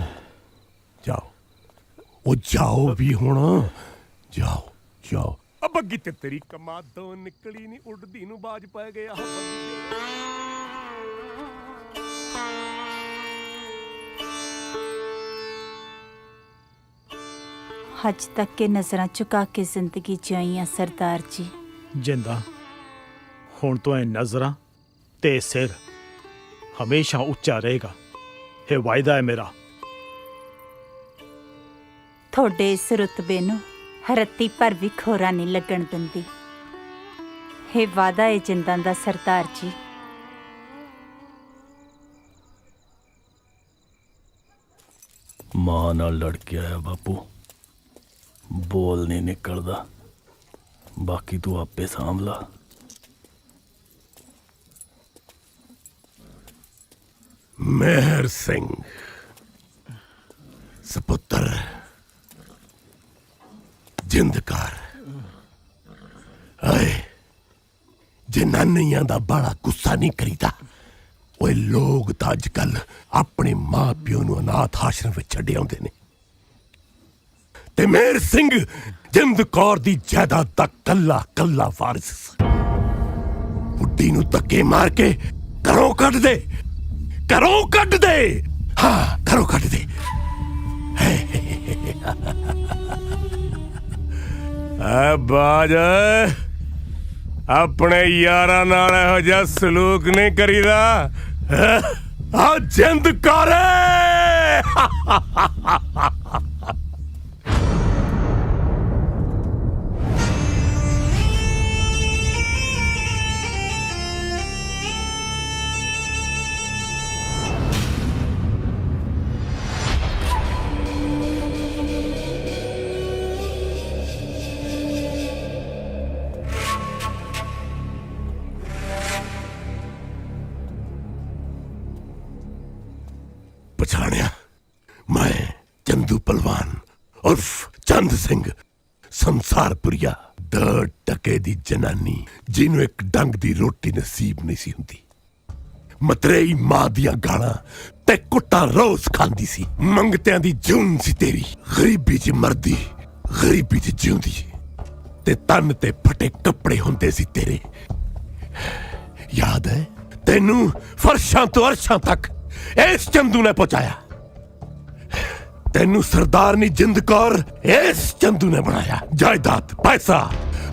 ਜਾਓ ਉਹ ਜਾਓ ਵੀ ਹੁਣ ਜਾਓ ਬੱਗੀ ਤੇ ਤੇਰੀ ਕਮਾਦੋਂ ਨਿਕਲੀ ਨਹੀਂ ਉੱਡਦੀ ਨੂੰ ਬਾਜ ਪੈ ਗਿਆ ਅੱਜ ਤੱਕ ਕੇ ਨਜ਼ਰਾਂ ਝੁਕਾ ਕੇ ਜ਼ਿੰਦਗੀ ਜਿਉਈ ਆ ਸਰਦਾਰ ਜੀ। ਜਿੰਦਾ ਹੁਣ ਤੋਂ ਇਹ ਨਜ਼ਰਾਂ ਤੇ ਸਿਰ ਹਮੇਸ਼ਾ ਉੱਚਾ ਰਹੇਗਾ ਇਹ ਵਾਅਦਾ ਹੈ ਮੇਰਾ। ਤੁਹਾਡੇ ਇਸ ਰੁਤਬੇ ਨੂੰ ਰੱਤੀ ਪਰ ਵੀ ਖੋਰਾ ਨਹੀਂ ਲੱਗਣ ਦਿੰਦੀ। ਇਹ ਵਾਅਦਾ ਹੈ ਜਿੰਦਾਂ ਦਾ ਸਰਦਾਰ ਜੀ। ਮਾਂ ਨਾਲ ਲੜ ਕੇ ਆਇਆ ਬਾਪੂ ਬੋਲ ਨਹੀਂ ਨਿਕਲਦਾ ਬਾਕੀ ਤੂੰ ਆਪੇ ਸਾਂਭ ਲਾ। ਮਹਿਰ ਸਿੰਘ ਸਪੁੱਤਰ ਜਿੰਦਕਾਰ ਆਏ ਜਨਾਨੀਆਂ ਦਾ ਬੜਾ ਗੁੱਸਾ ਨਹੀਂ ਕਰੀਦਾ। ਓਏ ਲੋਕ ਤਾਂ ਅੱਜ ਕੱਲ ਆਪਣੇ ਮਾਂ ਪਿਓ ਨੂੰ ਅਨਾਥ ਆਸ਼ਰਮ ਵਿੱਚ ਛੱਡ ਆਉਂਦੇ ਨੇ ਤੇ ਮਹਿਰ ਸਿੰਘ ਜਿੰਦ ਕੌਰ ਦੀ ਜਾਇਦਾਦ ਦਾ ਕੱਲਾ ਵਾਰਿਸ ਬੁੱਢੀ ਨੂੰ ਧੱਕੇ ਮਾਰ ਕੇ ਘਰੋਂ ਕੱਢ ਦੇ ਹਾਂ ਘਰੋਂ ਕੱਢ ਦੇ। ਆ ਬਾਜ ਆਪਣੇ ਯਾਰਾਂ ਨਾਲ ਇਹੋ ਜਿਹਾ ਸਲੂਕ ਨਹੀਂ ਕਰੀਦਾ ਆ ਜਿੰਦ ਕਰ ਪਛਾਣਿਆ ਮੈਂ ਚੰਦੂ ਪਹਿਲਵਾਨ ਉਰਫ ਚੰਦ ਸਿੰਘ ਸੰਸਾਰਪੁਰੀਆ 2 ਟਕੇ ਦੀ ਜਨਾਨੀ ਜਿਹਨੂੰ ਇੱਕ ਡੰਗ ਦੀ ਰੋਟੀ ਨਸੀਬ ਨਹੀਂ ਸੀ ਹੁੰਦੀ ਮਤਰੇਈ ਮਾਂ ਦੀਆਂ ਗਾਲਾਂ ਤੇ ਕੁੱਟਾਂ ਰੋਜ਼ ਖਾਂਦੀ ਸੀ। ਮੰਗਤਿਆਂ ਦੀ ਜੂਨ ਸੀ ਤੇਰੀ ਗਰੀਬੀ 'ਚ ਮਰਦੀ ਗਰੀਬੀ 'ਚ ਜਿਉਂਦੀ ਤੇ ਤਨ ਤੇ ਫਟੇ ਕੱਪੜੇ ਹੁੰਦੇ ਸੀ ਤੇਰੇ। ਯਾਦ ਹੈ ਤੈਨੂੰ ਫਰਸ਼ਾਂ ਤੋਂ ਅਰਸ਼ਾਂ ਤੱਕ ਇਸ ਚੰਦੂ ਨੇ ਪਹੁੰਚਾਇਆ। ਤੈਨੂੰ ਸਰਦਾਰਨੀ ਜਿੰਦ ਕੌਰ ਇਸ ਚੰਦੂ ਨੇ ਬਣਾਇਆ। ਜਾਇਦਾਦ ਪੈਸਾ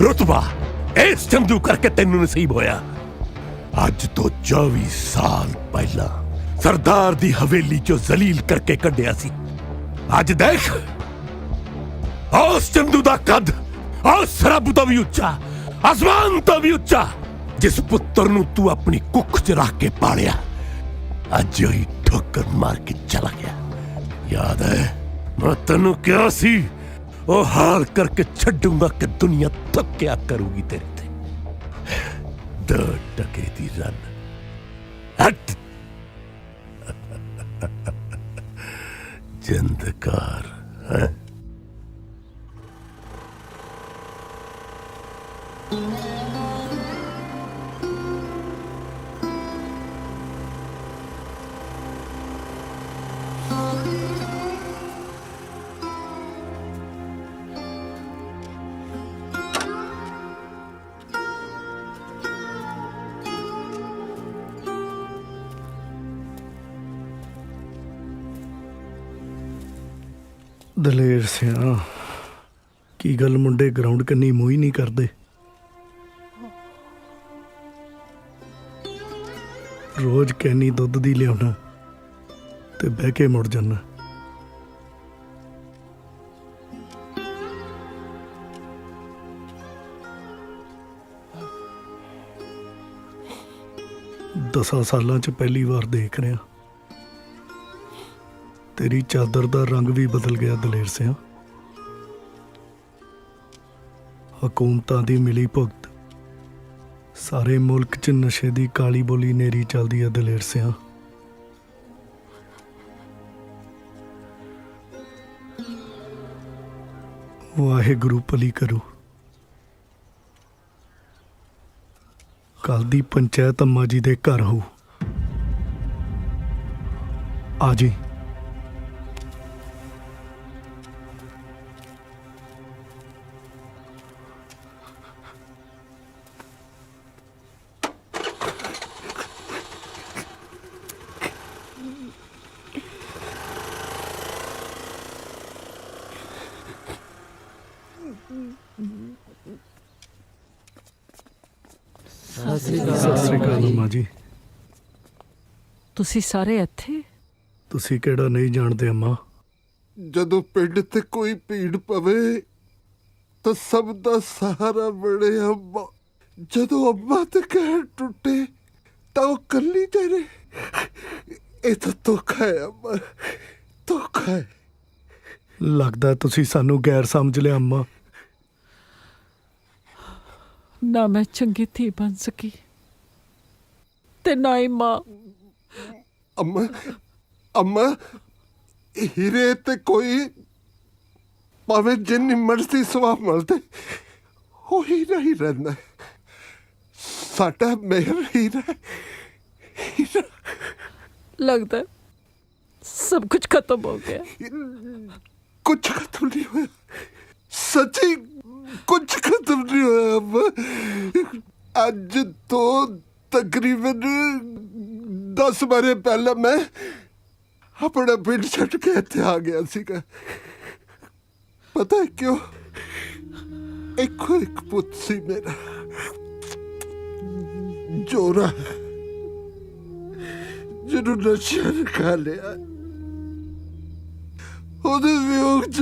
ਰੁਤਬਾ ਇਸ ਚੰਦੂ ਕਰਕੇ ਤੈਨੂੰ ਨਸੀਬ ਹੋਇਆ। ਅੱਜ ਤੋਂ 24 ਸਾਲ ਪਹਿਲਾਂ ਸਰਦਾਰ ਦੀ ਹਵੇਲੀ ਚੋਂ ਜ਼ਲੀਲ ਕਰਕੇ ਕੱਢਿਆ ਸੀ। ਅੱਜ ਦੇਖ ਉਸ ਚੰਦੂ ਦਾ ਕੱਦ ਉਸ ਰੱਬ ਤੋਂ ਵੀ ਉੱਚਾ ਆਸਮਾਨ ਤੋਂ ਵੀ ਉੱਚਾ ਜਿਸ ਪੁੱਤਰ ਨੂੰ ਤੂੰ ਆਪਣੀ ਕੁੱਖ 'ਚ ਰੱਖ ਕੇ ਪਾਲਿਆ ਅੱਜ ਹੀ ਠੋਕਰ ਮਾਰ ਕੇ ਚਲਾ ਗਿਆ। ਯਾਦ ਹੈ ਮੈਂ ਤੈਨੂੰ ਕਿਹਾ ਸੀ ਉਹ ਹਾਲ ਕਰਕੇ ਛੱਡੂੰਗਾ ਕਿ ਦੁਨੀਆ ਥੱਕਿਆ ਕਰੂਗੀ ਤੇਰੇ ਤੇ। 2 ਟਕੇ ਦੀ ਰਨ ਹਟ ਜਿੰਦਕਾਰ ਹੈ। ਦਲੇਰ ਸਿਆ ਕੀ ਗੱਲ ਮੁੰਡੇ ਗਰਾਊਂਡ ਕੰਨੀ ਮੂੰਹ ਹੀ ਨਹੀਂ ਕਰਦੇ। ਰੋਜ਼ ਕੈਨੀ ਦੁੱਧ ਦੀ ਲਿਆਉਣਾ ਤੇ ਬਹਿ ਕੇ ਮੁੜ ਜਾਣਾ। ਦਸਾਂ ਸਾਲਾਂ 'ਚ ਪਹਿਲੀ ਵਾਰ ਦੇਖ ਰਿਹਾ ਤੇਰੀ ਚਾਦਰ ਦਾ ਰੰਗ ਵੀ ਬਦਲ ਗਿਆ ਦਲੇਰ ਸਿਆਂ। ਹਕੂਮਤਾਂ ਦੀ ਮਿਲੀ ਭੁਗਤ, ਸਾਰੇ ਮੁਲਕ 'ਚ ਨਸ਼ੇ ਦੀ ਕਾਲੀ ਬੋਲੀ ਨੇਰੀ ਚੱਲਦੀ ਹੈ ਦਲੇਰ ਸਿਆਂ। ਵਾਹਿਗੁਰੂ ਭਲੀ ਕਰੂ। ਕੱਲ ਦੀ ਪੰਚਾਇਤ ਅੰਮਾ ਜੀ ਦੇ ਘਰ ਹੋ, ਆ ਜੀ। ਸਤਿ ਸ੍ਰੀ ਅਕਾਲ ਅੰਮਾ ਜੀ। ਤੁਸੀਂ ਸਾਰੇ ਇੱਥੇ? ਤੁਸੀਂ ਕਿਹੜਾ ਨਹੀਂ ਜਾਣਦੇ ਅੰਮਾ? ਜਦੋਂ ਪਿੰਡ ਤੇ ਕੋਈ ਭੀੜ ਪਵੇ ਤਾਂ ਸਭ ਦਾ ਸਹਾਰਾ ਬਣੇ ਅੰਮਾ। ਜਦੋਂ ਅੰਮਾ ਤੇ ਕਹਿਰ ਟੁੱਟੇ ਤਾਂ ਉਹ ਕੱਲੀ ਤੇਰੇ। ਇਹ ਤਾਂ ਧੋਖਾ ਹੈ ਅੰਮਾ, ਧੋਖਾ ਹੈ। ਲੱਗਦਾ ਤੁਸੀਂ ਸਾਨੂੰ ਗੈਰ ਸਮਝ ਲਿਆ ਅੰਮਾ। ਨਾ ਮੈਂ ਚੰਗੀ ਧੀ ਬਣ ਸਕੀ ਤੇ ਨਾ ਹੀ ਮਾਂ। ਅੰਮਾ, ਅੰਮਾ, ਹੀਰੇ ਤੇ ਕੋਈ ਭਾਵੇਂ ਜਿੰਨੀ ਮਰਜ਼ੀ ਸਵਾਹ ਮਿਲਦੇ ਉਹ ਹੀਰਾ ਹੀ ਰਹਿੰਦਾ। ਸਾਡਾ ਮੇਹਰ ਹੀਰਾ, ਹੀਰਾ। लगता है सब कुछ खत्म हो गया। कुछ खत्म नहीं हुआ, सच्ची कुछ खत्म नहीं हुआ। अब आज तो तकरीबन 10 बारे पहले मैं अपना पिंड छट के इत्थे आ गया सीगा। पता है क्यों? एक पुत सी मेरा जोरा, ਜਿਹਨੂੰ ਨਸ਼ਿਆਂ ਨੇ ਖਾ ਲਿਆ। ਉਹਦੇ ਵਿਯੋਗ 'ਚ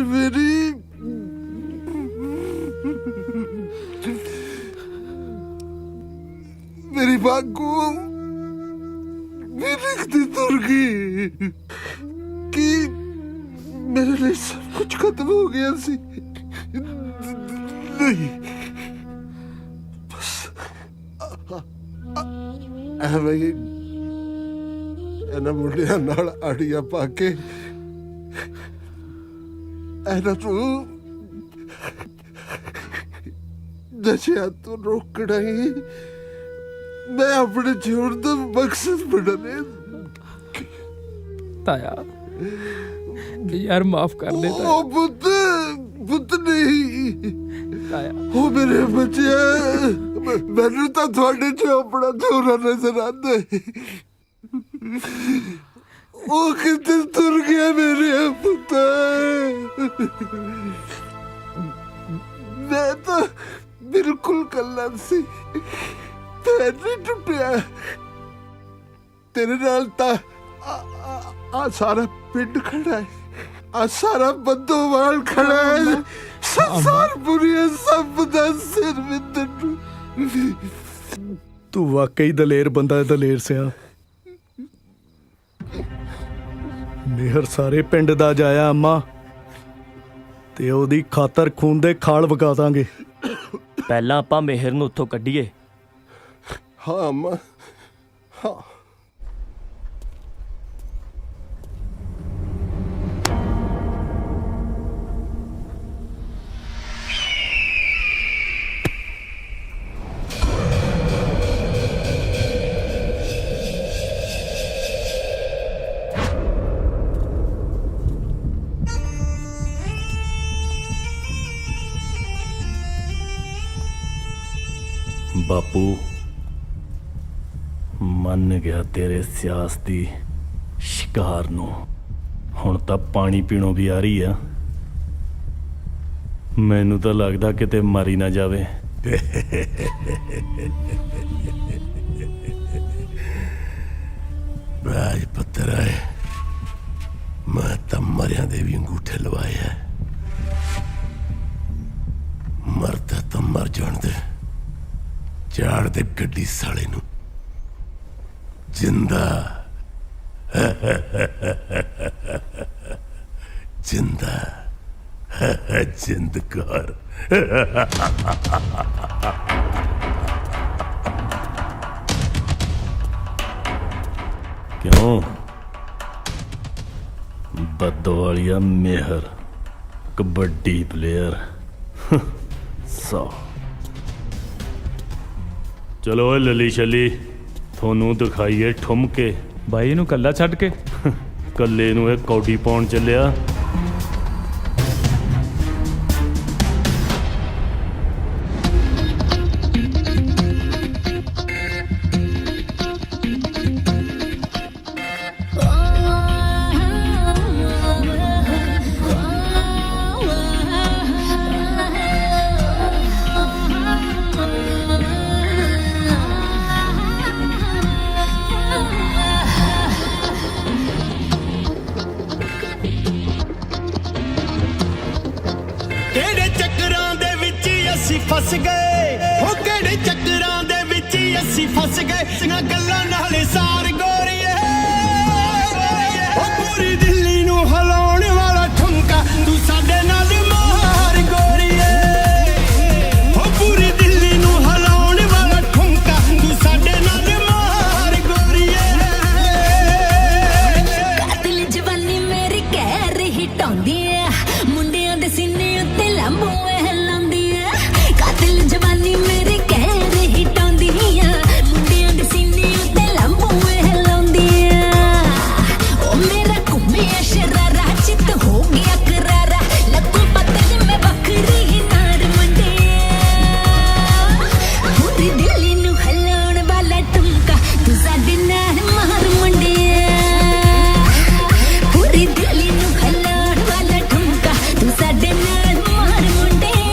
ਮੇਰੀ ਬਾਗੂ ਵੀ ਲਿਖਦੀ ਤੁਰ ਗਈ ਕਿ ਮੇਰੇ ਲਈ ਸਭ ਕੁਝ ਖਤਮ ਹੋ ਗਿਆ ਸੀ। ਨਹੀਂ, ਬਸ ਐਵੇਂ ਹੀ ਇਹਨਾਂ ਮੁੰਡਿਆਂ ਨਾਲ ਆੜੀਆਂ ਪਾ ਕੇ ਇਹਨਾਂ ਨੂੰ ਨਸ਼ਿਆਂ ਤੋਂ ਰੋਕਣਾ ਹੀ ਮੈਂ ਆਪਣੇ ਜੀਵਨ ਦਾ ਮਕਸਦ ਬਣਾ ਲਿਆ। ਤਾਇਆ यार माफ कर दे ताया। ओ पुत नहीं ताया, ओ मेरे बच्चे, मैनू तो थोड़े च अपना छोरा नजर आंदा है। ओ किते तुर गया मेरे पुत। मैं तो बिल्कुल कल्ला सी, पैर नहीं टुटिया। तेरे नाल ता आ सारा पिंड खड़ा है, आ सारा बंदोवाल खड़ा है। संसार बुरी है, सब दा सिर विंदर। तू वाकई दलेर बंदा है दलेर सिया। मेहर सारे पिंड दा जाया अम्मा, ते ओदी खातर खून दे खाल वगा दांगे। ਪਹਿਲਾਂ ਆਪਾਂ ਮਿਹਰ ਨੂੰ ਉੱਥੋਂ ਕੱਢੀਏ। हाँ अम्मा, हाँ। ਬਾਪੂ ਮੰਨ ਗਿਆ ਤੇਰੇ ਸਿਆਸਤੀ ਸ਼ਿਕਾਰ ਨੂੰ। ਹੁਣ ਤਾਂ ਪਾਣੀ ਪੀਣੋਂ ਵੀ ਆ ਰਹੀ ਆ। ਮੈਨੂੰ ਤਾਂ ਲੱਗਦਾ ਕਿਤੇ ਮਾਰੀ ਨਾ ਜਾਵੇ। ਰਾਜ ਪੁੱਤਰ ਆਏ, ਮੈਂ ਤਾਂ ਮਰਿਆਂ ਦੇ ਵੀ ਅੰਗੂਠੇ ਲਵਾਏ ਆ। ਮਰਦਾ ਤਾਂ ਮਰ ਜਾਣ ਦੇ, ਚਾੜ ਦੇ ਗੱਡੀ ਸਾਲੇ ਨੂੰ ਜਿੰਦਾ। जिंदा जिंदकार क्यों बदवालिया मेहर कबड्डी प्लेयर सौ चलो लली छली थोनू दिखाइए ठुमके भाई नू कल्ला छड़ के कल्ले नू एक कौडी पाउण चलिया फस गए हो केड़े चक्करां दे विच असी फस गए ना गल्लां नाल सार गोरीए ओ पूरी दिल्ली नू हिलाउण वाला ठुमका तू साडे नाल मार गोरीए ओ पूरी दिल्ली नू हिलाउण वाला ठुमका तू साडे नाल मार गोरीए कातिल जवानी मेरी कहर ही टौंदी है मुंडियां दे सीने उत्ते लंबू जवानी मेरी कहर ही टौंदी है मुंडियां दे सीने उत्ते लंबू हिलाउंदी है ओ मेरा घुमिया शरारा चित हो गया करारा लगू पतली मैं बकरी ही नार मंडिया पूरी दिल्ली नू हिलाउण वाला ठुमका तू साडे नाल मार मंडिया पूरी दिल्ली नू हिलाउण वाला ठुमका तू साडे नाल मार मंडिया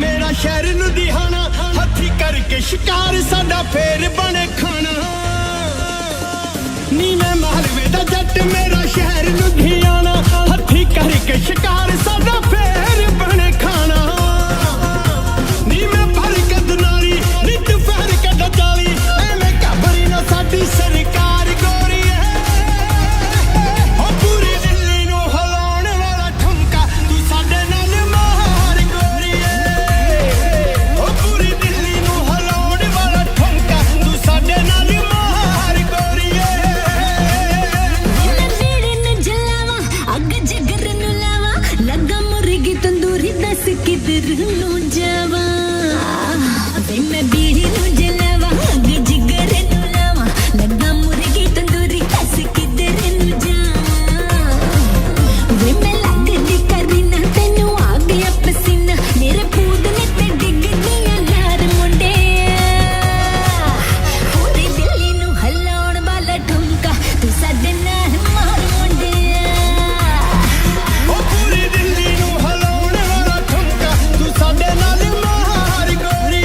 मेरा शहर लुधियाना हथी करके शिकार साडा फेर बने खाना नी मैं मालवे दा जट मेरा शहर लुधियाना हथी करके शिकार साडा फेर बने खाना नी मैं भर के दुनारी नी तू फेर के डजाली एवें घबरी ना साडी सरकार गोरी ओ पूरी दिल्ली नू हिलाउण वाला ठुमका तू साडे नाल मार गोरी ओ पूरी दिल्ली नू हिलाउण वाला ठुमका तू साडे नाल मार गोरी मैं नेड़े न जलावा अग जिगर नू लावा लगा मुर्गी तंदूरी दस किधर नू जावा वे मैं बीड़ी नू जलावा अग जिगर नू लावा लगा मुर्गी तंदूरी दस किधर नू जावा वे मैं लगदी करी ना तैनू आ गया पसीना मेरे पूद ने ते डिग दिया यार मुंडे पूरी दिल्ली नू हिलाउण वाला ठुमका तू साडे नाल मार मुंडे ओ पूरी दिल्ली नू हिलाउण वाला ठुमका तू साडे नाल मार गोरी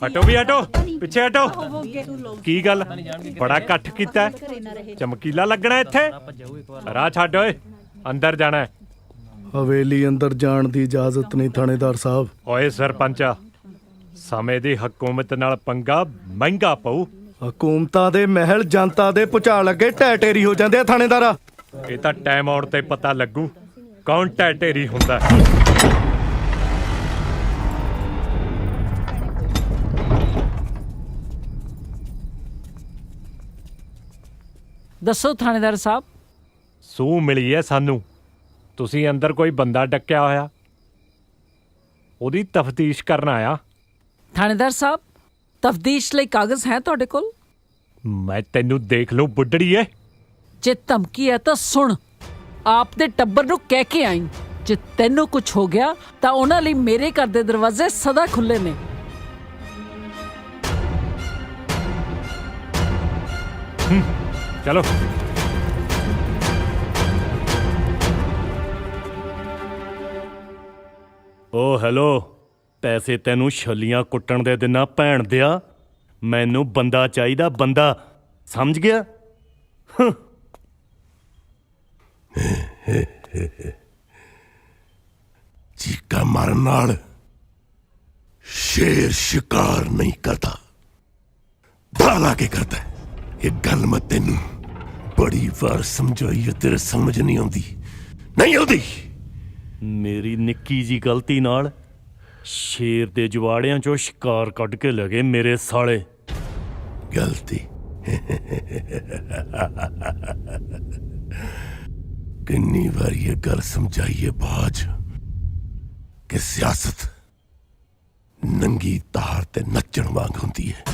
ਹਟੋ ਵੀ ਹਟੋ, ਪਿੱਛੇ ਹਟੋ। ਕੀ ਗੱਲ, ਬੜਾ ਇਕੱਠ ਕੀਤਾ ਹੈ? ਚਮਕੀਲਾ ਲੱਗਣਾ ਇੱਥੇ? ਰਾਹ ਛੱਡ ਓਏ, ਅੰਦਰ ਜਾਣਾ ਹੈ। ਹਵੇਲੀ ਅੰਦਰ ਜਾਣ ਦੀ ਇਜਾਜ਼ਤ ਨਹੀਂ ਥਾਣੇਦਾਰ ਸਾਹਿਬ। ਓਏ ਸਰਪੰਚਾ, ਸਮੇਂ ਦੀ ਹਕੂਮਤ ਨਾਲ ਪੰਗਾ ਮਹਿੰਗਾ ਪਊ। ਹਕੂਮਤਾਂ ਦੇ ਮਹਿਲ ਜਨਤਾ ਦੇ ਭੁਚਾਲ ਅੱਗੇ ਢਹਿ ਢੇਰੀ ਹੋ ਜਾਂਦੇ ਆ ਥਾਣੇਦਾਰਾ। ਇਹ ਤਾਂ ਟਾਈਮ ਆਉਣ ਤੇ ਪਤਾ ਲੱਗੂ ਕੌਣ ਢਹਿ ਢੇਰੀ ਹੁੰਦਾ। ਦੱਸੋ ਥਾਣੇਦਾਰ ਸਾਹਿਬ। ਸੂਹ ਮਿਲੀ ਹੈ ਸਾਨੂੰ, ਤੁਸੀਂ ਅੰਦਰ ਕੋਈ ਬੰਦਾ ਡੱਕਿਆ ਹੋਇਆ, ਉਹਦੀ ਤਫਤੀਸ਼ ਕਰਨ ਆਇਆ। ਥਾਣੇਦਾਰ ਸਾਹਿਬ, ਤਫਤੀਸ਼ ਲਈ ਕਾਗਜ਼ ਹੈ ਤੁਹਾਡੇ ਕੋਲ? ਮੈਂ ਤੈਨੂੰ ਦੇਖ ਲੂੰ ਬੁੱਢੜੀਏ। ਜੇ ਧਮਕੀ ਹੈ ਤਾਂ ਸੁਣ, ਆਪ ਦੇ ਟੱਬਰ ਨੂੰ ਕਹਿ ਕੇ ਆਈ, ਜੇ ਤੈਨੂੰ ਕੁਝ ਹੋ ਗਿਆ ਤਾਂ ਉਹਨਾਂ ਲਈ ਮੇਰੇ ਘਰ ਦੇ ਦਰਵਾਜ਼ੇ ਸਦਾ ਖੁੱਲੇ ਨੇ। ਚਲੋ। ਓ ਹੈਲੋ, ਪੈਸੇ ਤੈਨੂੰ ਛੱਲੀਆਂ ਕੁੱਟਣ ਦੇ ਦਿਨਾਂ ਭੈਣ ਦਿਆ। ਮੈਨੂੰ ਬੰਦਾ ਚਾਹੀਦਾ, ਬੰਦਾ, ਸਮਝ ਗਿਆ? ਚੀਕਾ ਮਾਰਨ ਨਾਲ ਸ਼ੇਰ ਸ਼ਿਕਾਰ ਨਹੀਂ ਕਰਦਾ, ਦਾਲਾ ਕੇ ਕਰਦਾ। ਇਹ ਗੱਲ ਮੈਂ ਤੈਨੂੰ ਬੜੀ ਵਾਰ ਸਮਝਾਈ ਹੈ, ਤੇਰੇ ਸਮਝ ਨਹੀਂ ਆਉਂਦੀ, ਨਹੀਂ ਆਉਂਦੀ। ਮੇਰੀ ਨਿੱਕੀ ਜੀ ਗਲਤੀ ਨਾਲ ਸ਼ੇਰ ਦੇ ਜਵਾੜਿਆਂ ਚੋਂ ਸ਼ਿਕਾਰ ਕੱਢ ਕੇ ਲਗੇ ਮੇਰੇ ਸਾਲੇ। ਗਲਤੀ? ਕਿੰਨੀ ਵਾਰ ਇਹ ਗੱਲ ਸਮਝਾਈਏ ਬਾਜ ਕਿ ਸਿਆਸਤ ਨੰਗੀ ਤਾਰ ਤੇ ਨੱਚਣ ਵਾਂਗ ਹੁੰਦੀ ਹੈ।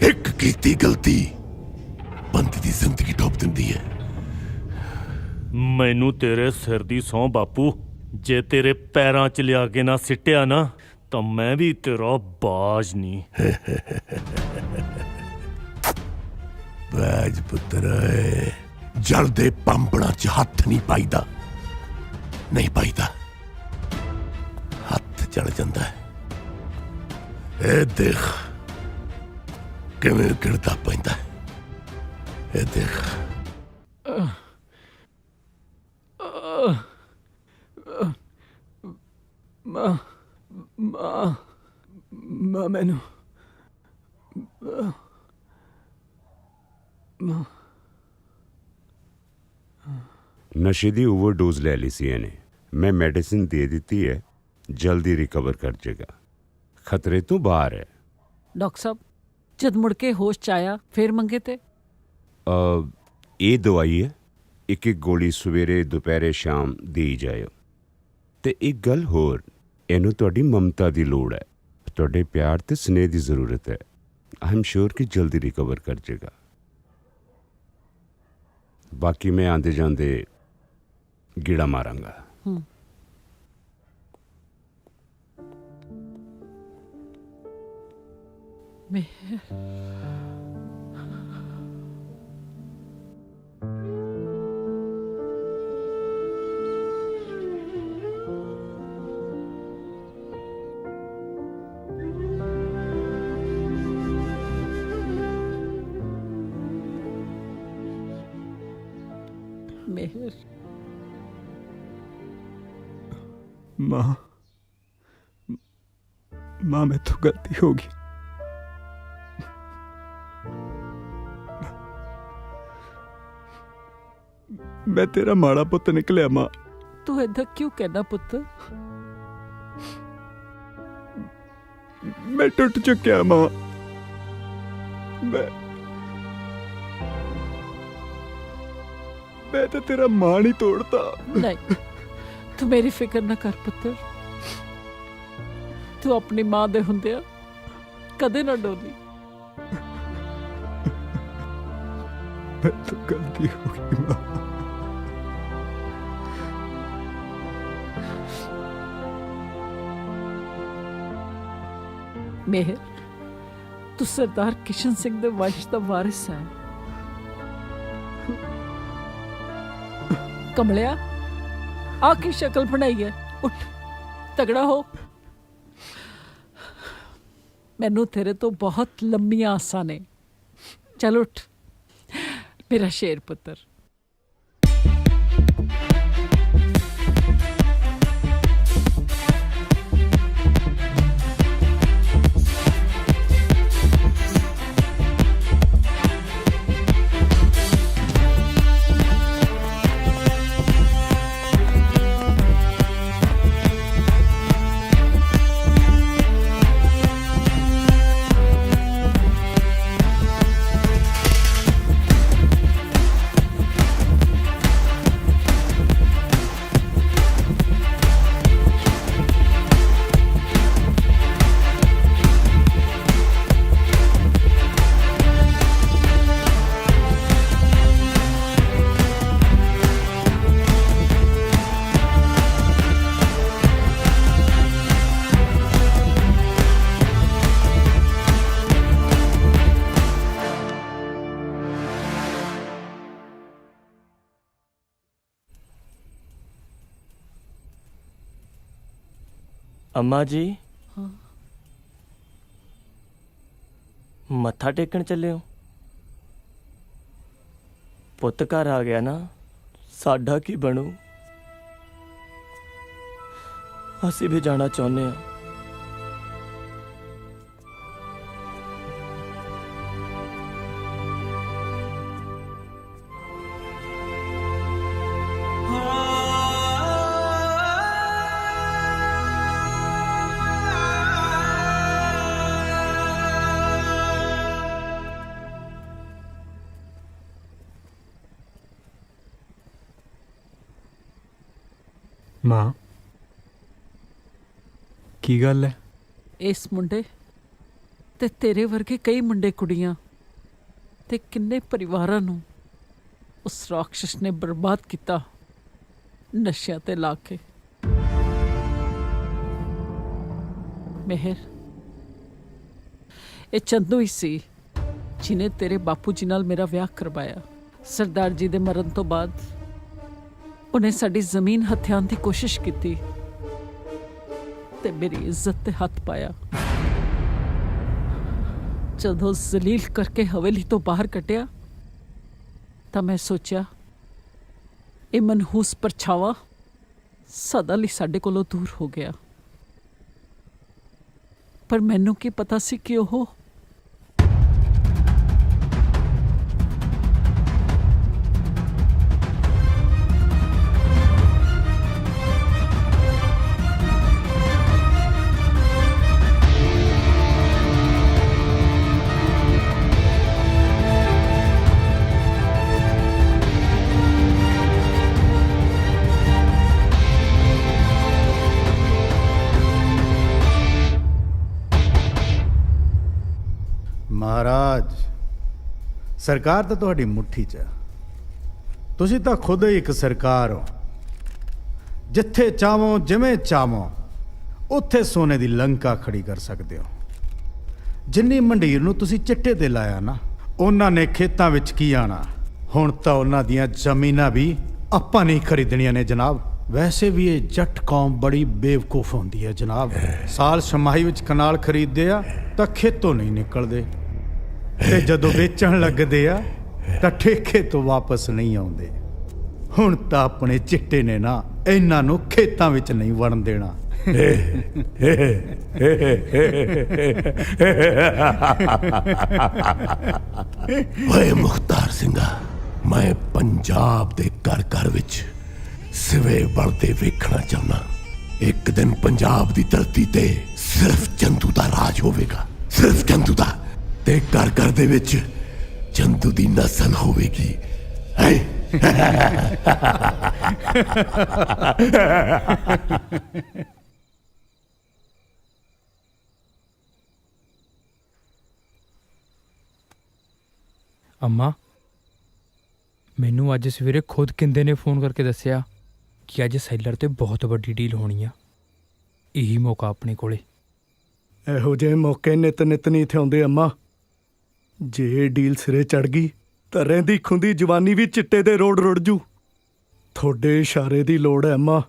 ਇੱਕ ਕੀਤੀ ਗਲਤੀ ਬੰਦੇ ਦੀ ਜ਼ਿੰਦਗੀ ਡੋਬ ਦਿੰਦੀ ਹੈ। ਮੈਨੂੰ ਤੇਰੇ ਸਿਰ ਦੀ ਸਹੁੰ ਬਾਪੂ, ਜੇ ਤੇਰੇ ਪੈਰਾਂ 'ਚ ਲਿਆ ਕੇ ਨਾ ਸਿੱਟਿਆ ਨਾ ਤਾਂ ਮੈਂ ਵੀ ਤੇਰਾ ਬਾਜ ਨਹੀਂ। ਬਾਜ ਪੁੱਤਰ, ਜਲਦੇ ਪੰਪੜਾਂ 'ਚ ਹੱਥ ਨਹੀਂ ਪਾਈਦਾ, ਨਹੀਂ ਪਾਈਦਾ, ਹੱਥ ਜਲ ਜਾਂਦਾ ਹੈ। ਇਹ ਦੇਖ ਕਿਵੇਂ ਗਿਰਦਾ ਪੈਂਦਾ ਹੈ, ਇਹ ਦੇਖ। ਮਾਂ ਮੈਨੂੰ ਨਸ਼ੇ ਦੀ ਓਵਰਡੋਜ਼ ਲੈ ਲਈ ਸੀ ਇਹਨੇ। ਮੈਂ ਮੈਡੀਸਿਨ ਦੇ ਦਿੱਤੀ ਹੈ, ਜਲਦੀ ਰਿਕਵਰ ਕਰ ਜਾਏਗਾ, ਖਤਰੇ ਤੋਂ ਬਾਹਰ ਹੈ। ਡਾਕਟਰ ਸਾਹਿਬ, ਜਦ ਮੁੜ ਕੇ ਹੋਸ਼ ਚ ਆਇਆ ਫੇਰ ਮੰਗੇ ਤੇ? ਇਹ ਦਵਾਈ ਹੈ, ਇੱਕ ਇੱਕ ਗੋਲੀ ਸਵੇਰੇ ਦੁਪਹਿਰੇ ਸ਼ਾਮ ਦੇਈ ਜਾਇਓ। ਤੇ ਇੱਕ ਗੱਲ ਹੋਰ, ਇਹਨੂੰ ਤੁਹਾਡੀ ਮਮਤਾ ਦੀ ਲੋੜ ਹੈ, ਤੁਹਾਡੇ ਪਿਆਰ ਤੇ ਸਨੇਹ ਦੀ ਜ਼ਰੂਰਤ ਹੈ। ਆਈ ਐਮ ਸ਼ੋਰ ਕਿ ਜਲਦੀ ਰਿਕਵਰ ਕਰ ਜਾਏਗਾ। ਬਾਕੀ ਮੈਂ ਆਂਦੇ ਜਾਂਦੇ ਗੀੜਾ ਮਾਰਾਂਗਾ। ਮਿਹਰ, ਮਾਂ ਮੈਥੋਂ ਗਲਤੀ ਹੋ ਗਈ। ਮੈਂ ਤੇਰਾ ਮਾੜਾ ਪੁੱਤ ਨਿਕਲਿਆ ਮਾਂ। ਤੂੰ ਏਦਾਂ ਕਿਉਂ ਕਹਿਣਾ ਪੁੱਤ? ਮੈਂ ਟੁੱਟ ਚੁੱਕਿਆ ਮਾਂ। ਮੈਂ ਤਾਂ ਤੇਰਾ ਮਾਣ ਹੀ ਤੋੜਤਾ। ਨਹੀਂ, ਤੂੰ ਮੇਰੀ ਫਿਕਰ ਨਾ ਕਰ ਪੁੱਤਰ। ਤੂੰ ਆਪਣੀ ਮਾਂ ਦੇ ਹੁੰਦਿਆਂ ਕਦੇ ਨਾ ਡੋਲੀ। ਮੈਂ ਤਾਂ ਗਲਤੀ ਹੋ ਗਈ ਮਾਂ। ਮਿਹਰ, ਤੂੰ ਸਰਦਾਰ ਕਿਸ਼ਨ ਸਿੰਘ ਦੇ ਵੰਸ਼ ਦਾ ਵਾਰਿਸ ਹੈ। ਕਮਲਿਆ, ਆ ਕੀ ਸ਼ਕਲ ਬਣਾਈ ਹੈ? ਉੱਠ, ਤਗੜਾ ਹੋ। ਮੈਨੂੰ ਤੇਰੇ ਤੋਂ ਬਹੁਤ ਲੰਮੀਆਂ ਆਸਾਂ ਨੇ। ਚੱਲ ਉੱਠ ਮੇਰਾ ਸ਼ੇਰ ਪੁੱਤਰ। अम्मा जी हाँ। मत्था टेकन चले हो? पुत घर आ गया ना, साडा की बनू? असी भी जाना चाहुंदे हां। ਮਾਂ ਕੀ ਗੱਲ ਹੈ? ਇਸ ਮੁੰਡੇ ਤੇ ਤੇਰੇ ਵਰਗੇ ਕਈ ਮੁੰਡੇ ਕੁੜੀਆਂ ਤੇ ਕਿੰਨੇ ਪਰਿਵਾਰਾਂ ਨੂੰ ਉਸ ਰਾਖਸ਼ ਨੇ ਬਰਬਾਦ ਕੀਤਾ ਨਸ਼ਿਆਂ ਤੇ ਲਾ ਕੇ। ਮਿਹਰ, ਇਹ ਚੰਦੂ ਹੀ ਸੀ ਜਿਨੇ ਤੇਰੇ ਬਾਪੂ ਜੀ ਨਾਲ ਮੇਰਾ ਵਿਆਹ ਕਰਵਾਇਆ। ਸਰਦਾਰ ਜੀ ਦੇ ਮਰਨ ਤੋਂ ਬਾਅਦ ਉਹਨੇ ਸਾਡੀ ਜ਼ਮੀਨ ਹਥਿਆਉਣ ਦੀ ਕੋਸ਼ਿਸ਼ ਕੀਤੀ ਤੇ ਮੇਰੀ ਇੱਜ਼ਤ ਤੇ ਹੱਥ ਪਾਇਆ। ਜਦੋਂ ਜ਼ਲੀਲ ਕਰਕੇ ਹਵੇਲੀ ਤੋਂ ਬਾਹਰ ਕੱਢਿਆ ਤਾਂ ਮੈਂ ਸੋਚਿਆ ਇਹ ਮਨਹੂਸ ਪਰਛਾਵਾਂ ਸਦਾ ਲਈ ਸਾਡੇ ਕੋਲੋਂ ਦੂਰ ਹੋ ਗਿਆ। ਪਰ ਮੈਨੂੰ ਕੀ ਪਤਾ ਸੀ ਕਿ ਉਹ ਮਹਾਰਾਜ, ਸਰਕਾਰ ਤਾਂ ਤੁਹਾਡੀ ਮੁੱਠੀ 'ਚ ਆ। ਤੁਸੀਂ ਤਾਂ ਖੁਦ ਹੀ ਇੱਕ ਸਰਕਾਰ ਹੋ। ਜਿੱਥੇ ਚਾਹੋ ਜਿਵੇਂ ਚਾਹੋ ਉੱਥੇ ਸੋਨੇ ਦੀ ਲੰਕਾ ਖੜੀ ਕਰ ਸਕਦੇ ਹੋ। ਜਿੰਨੀ ਮੰਡੀਰ ਨੂੰ ਤੁਸੀਂ ਚਿੱਟੇ ਤੇ ਲਾਇਆ ਨਾ, ਉਹਨਾਂ ਨੇ ਖੇਤਾਂ ਵਿੱਚ ਕੀ ਆਣਾ। ਹੁਣ ਤਾਂ ਉਹਨਾਂ ਦੀਆਂ ਜ਼ਮੀਨਾਂ ਵੀ ਆਪਾਂ ਨਹੀਂ ਖਰੀਦਣੀਆਂ ਨੇ ਜਨਾਬ। ਵੈਸੇ ਵੀ ਇਹ ਜੱਟ ਕੌਮ ਬੜੀ ਬੇਵਕੂਫ ਹੁੰਦੀ ਹੈ ਜਨਾਬ। ਸਾਲ ਛਮਾਹੀ ਵਿੱਚ ਕਨਾਲ ਖਰੀਦਦੇ ਆ ਤਾਂ ਖੇਤੋਂ ਨਹੀਂ ਨਿਕਲਦੇ ਤੇ ਜਦੋਂ ਵੇਚਣ ਲੱਗਦੇ ਆ ਤਾਂ ਠੇਕੇ ਤੋਂ ਵਾਪਸ ਨਹੀਂ ਆਉਂਦੇ। ਹੁਣ ਤਾਂ ਆਪਣੇ ਚਿੱਟੇ ਨੇ ਨਾ ਇਹਨਾਂ ਨੂੰ ਖੇਤਾਂ ਵਿੱਚ ਨਹੀਂ ਵੜਨ ਦੇਣਾ। ਓਏ ਮੁਖਤਾਰ ਸਿੰਘਾ, ਮੈਂ ਪੰਜਾਬ ਦੇ ਘਰ ਘਰ ਵਿੱਚ ਸਿਵੇ ਬਣਦੇ ਵੇਖਣਾ ਚਾਹੁੰਦਾ। ਇੱਕ ਦਿਨ ਪੰਜਾਬ ਦੀ ਧਰਤੀ ਤੇ ਸਿਰਫ ਚੰਦੂ ਦਾ ਰਾਜ ਹੋਵੇਗਾ, ਸਿਰਫ ਚੰਦੂ ਦਾ। ਤੇ ਘਰ ਘਰ ਦੇ ਵਿੱਚ ਚੰਦੂ ਦੀ ਨਸਲ ਹੋਵੇਗੀ। ਅੰਮਾ, ਮੈਨੂੰ ਅੱਜ ਸਵੇਰੇ ਖੁਦ ਕਿੰਦੇ ਨੇ ਫੋਨ ਕਰਕੇ ਦੱਸਿਆ ਕਿ ਅੱਜ ਸੈਲਰ ਤੇ ਬਹੁਤ ਵੱਡੀ ਡੀਲ ਹੋਣੀ ਆ। ਇਹੀ ਮੌਕਾ ਆਪਣੇ ਕੋਲੇ। ਇਹੋ ਜਿਹੇ ਮੌਕੇ ਨਿਤ ਨਿਤ ਨਹੀਂ ਇੱਥੇ ਆਉਂਦੇ ਅੰਮਾ। ਜੇ ਇਹ ਡੀਲ ਸਿਰੇ ਚੜ ਗਈ ਤਾਂ ਰਹਿੰਦੀ ਖੁੰਦੀ ਜਵਾਨੀ ਵੀ ਚਿੱਟੇ ਦੇ ਰੋਡ ਰੁੜ ਜੂ। ਤੁਹਾਡੇ ਇਸ਼ਾਰੇ ਦੀ ਲੋੜ ਹੈ ਅੰਮਾ।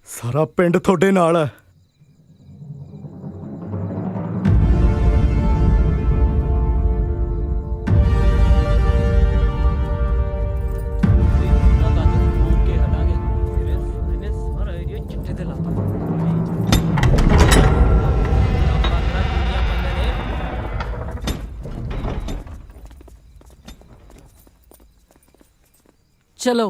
ਸਾਰਾ ਪਿੰਡ ਤੁਹਾਡੇ ਨਾਲ ਹੈ। चलो।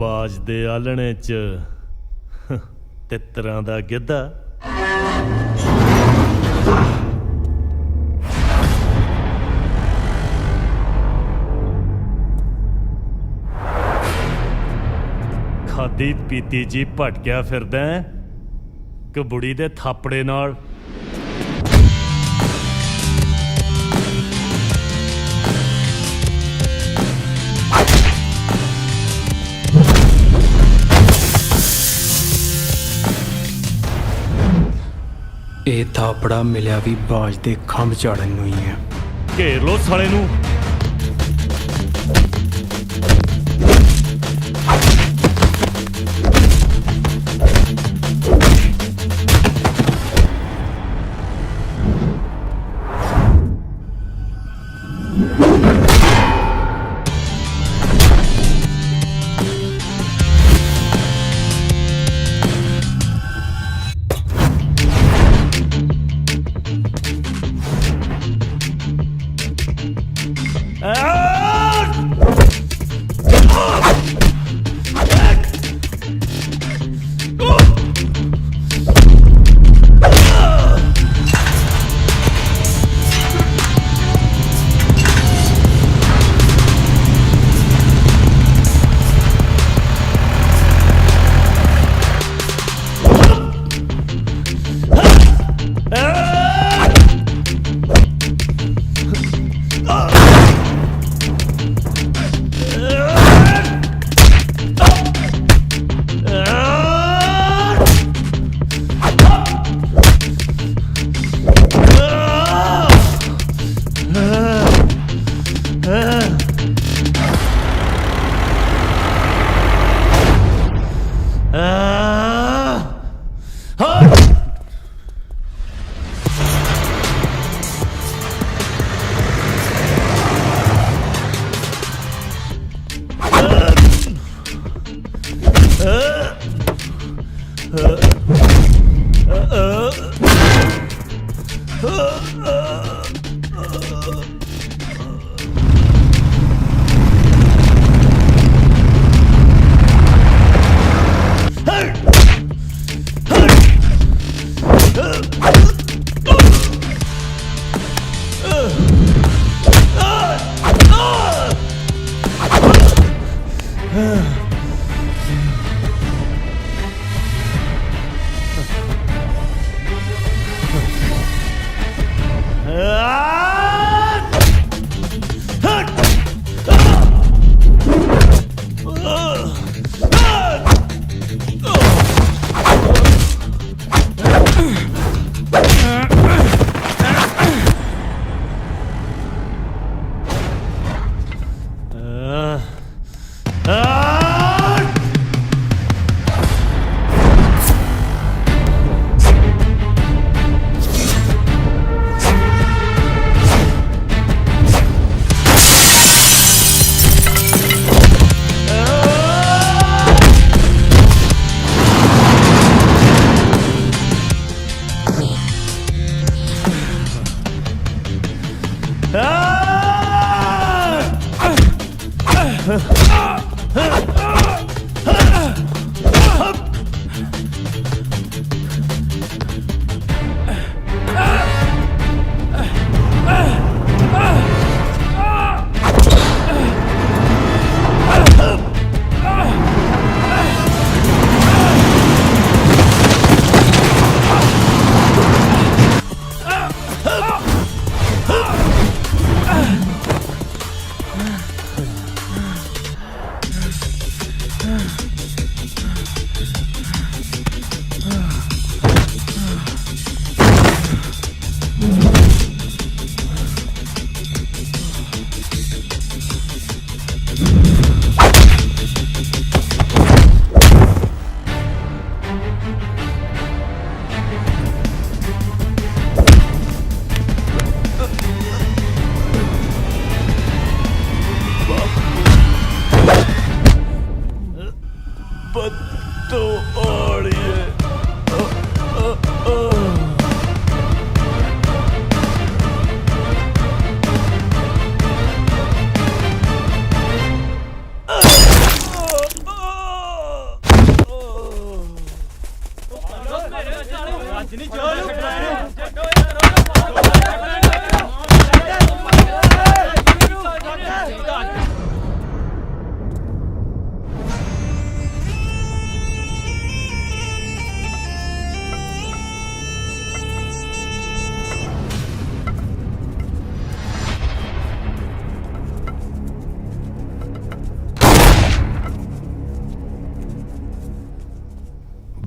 ਬਾਜ ਦੇ ਆਲਣੇ 'ਚ ਤਿੱਤਰਾਂ ਦਾ ਗਿੱਧਾ। ਖਾਦੀ ਪੀਤੀ ਜੀ ਭਟਕਿਆ ਫਿਰਦਾ ਕਿ ਬੁੜੀ ਦੇ ਥਾਪੜੇ ਨਾਲ। ਇਹ ਥਾਪੜਾ ਮਿਲਿਆ ਵੀ ਬਾਜ ਦੇ ਖੰਭ ਝਾੜਨ ਨੂੰ ਹੀ ਹੈ। ਘੇਰ ਲੋ ਸਾਲੇ ਨੂੰ। तो ओढ़ी है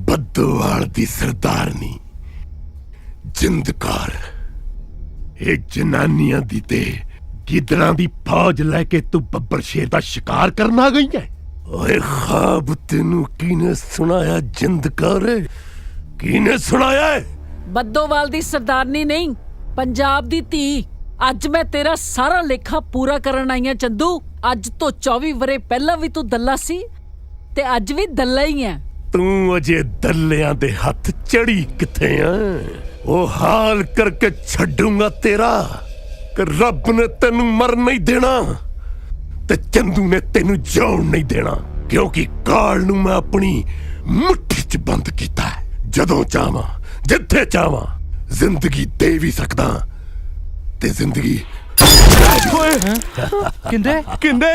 बद्दोवाल दी सरदारनी जिंदकार ये जनानियां दी ते गिदड़ां दी फौज लैके तू बब्बर शेर दा शिकार करना आ गई है। ओए ख्वाब तेनू किने सुनाया जिंदकार, किने सुनाया है? बद्दोवाल दी सरदारनी नहीं, पंजाब दी धी। अज मैं तेरा सारा लेखा पूरा करन आई हां चंदू। अज तो 24 वरे पहला भी तू दल्ला सी ते अज भी दल्ला ही है। तू अजे दल्लियां दे हथ चढ़ी किथे आ? ओ हाल करके छड्डूंगा तेरा कि रब ने तेनू मर नहीं देना ते चंदू ने तेनू जान नहीं देना, क्योंकि काल नू मैं अपनी मुट्ठी च बंद कीता है। जदों चाहां जिथे चाहां जिंदगी दे भी सकदा ते जिंदगी किंदे किंदे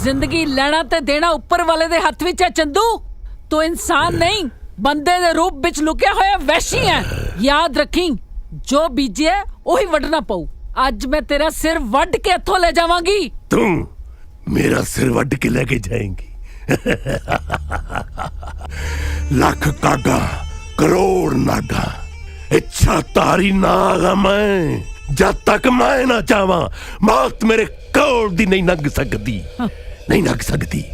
जिंदगी लेना ते देना ऊपर वाले दे हथ विच है चंदू। तो इंसान नहीं, बंदे दे रूप विच लुकिया होया वैशी है। याद रखी, जो बीजे ओही वडना पऊ। अज मैं तेरा सिर वड के इथों ले जावांगी। तू मेरा सिर वड के लेके जाएंगी? लाख कागा करोड़ नागा, इच्छा तारी नागा मैं। जब तक मैं ना चाहवां मौत मेरे कोल दी नहीं लंघ सकदी, नहीं लंघ सकदी।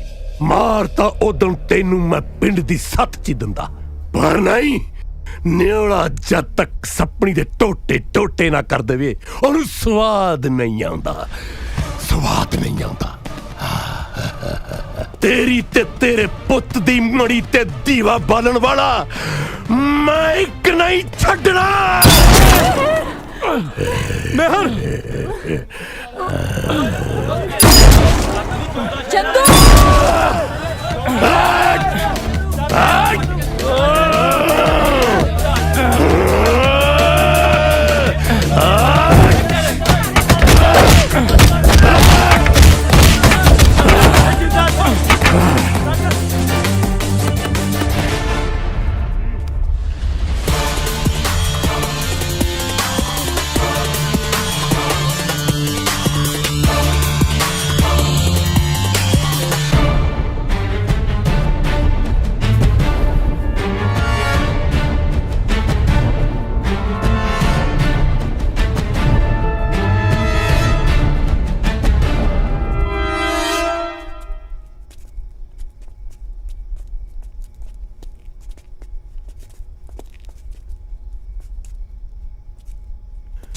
मार तां उदों तेनू मैं पिंड दी सत्त च दिंदा, पर नहीं न्योला जद तक सपनी दे टोटे टोटे ना कर देवे ओनू स्वाद नहीं आंदा, स्वाद नहीं आंदा। तेरी ते तेरे पुत दी मड़ी ते दीवा बालन वाला मैं एक नहीं छड्डना। मेहर चंदू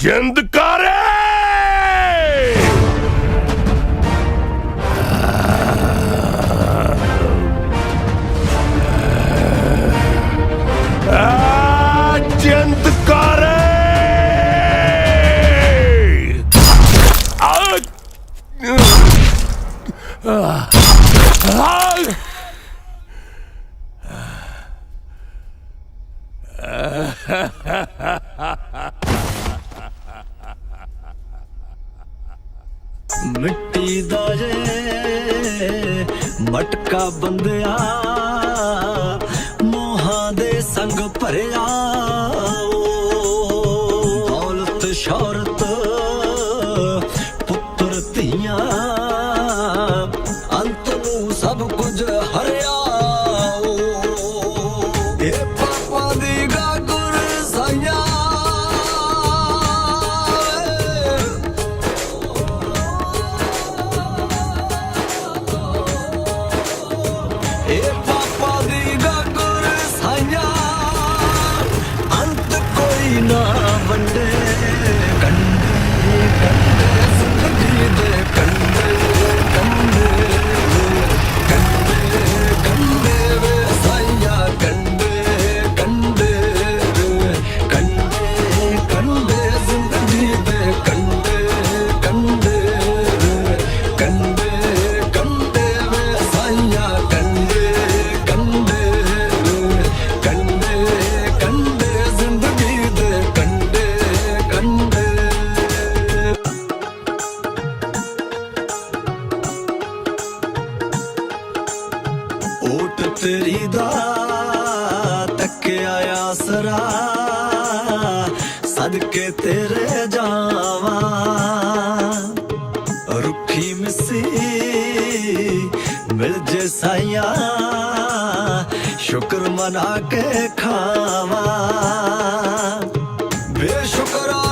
जिंदकारे जिंदकारे मिट्टी दा जे मटका बंदिया मोहां दे संग भरिया दौलत शौहरत पुत्र धीआं अंत नू सब कुछ हरिया पापा दी गागुर साइया ना वंडे कंडे कंडे जिंदगी दे कंडे कंडे ਪੁੱਤ ਤੇਰੀ ਦਾ ਤੱਕਿਆ ਆਸਰਾ ਸਦਕੇ ਤੇਰੇ ਜਾਵਾਂ ਰੁੱਖੀ ਮਿੱਸੀ ਮਿਲ ਜੇ ਸਾਈਆਂ ਸ਼ੁਕਰ ਮਨਾ ਕੇ ਖਾਵਾਂ ਬੇਸ਼ੁਕਰਾ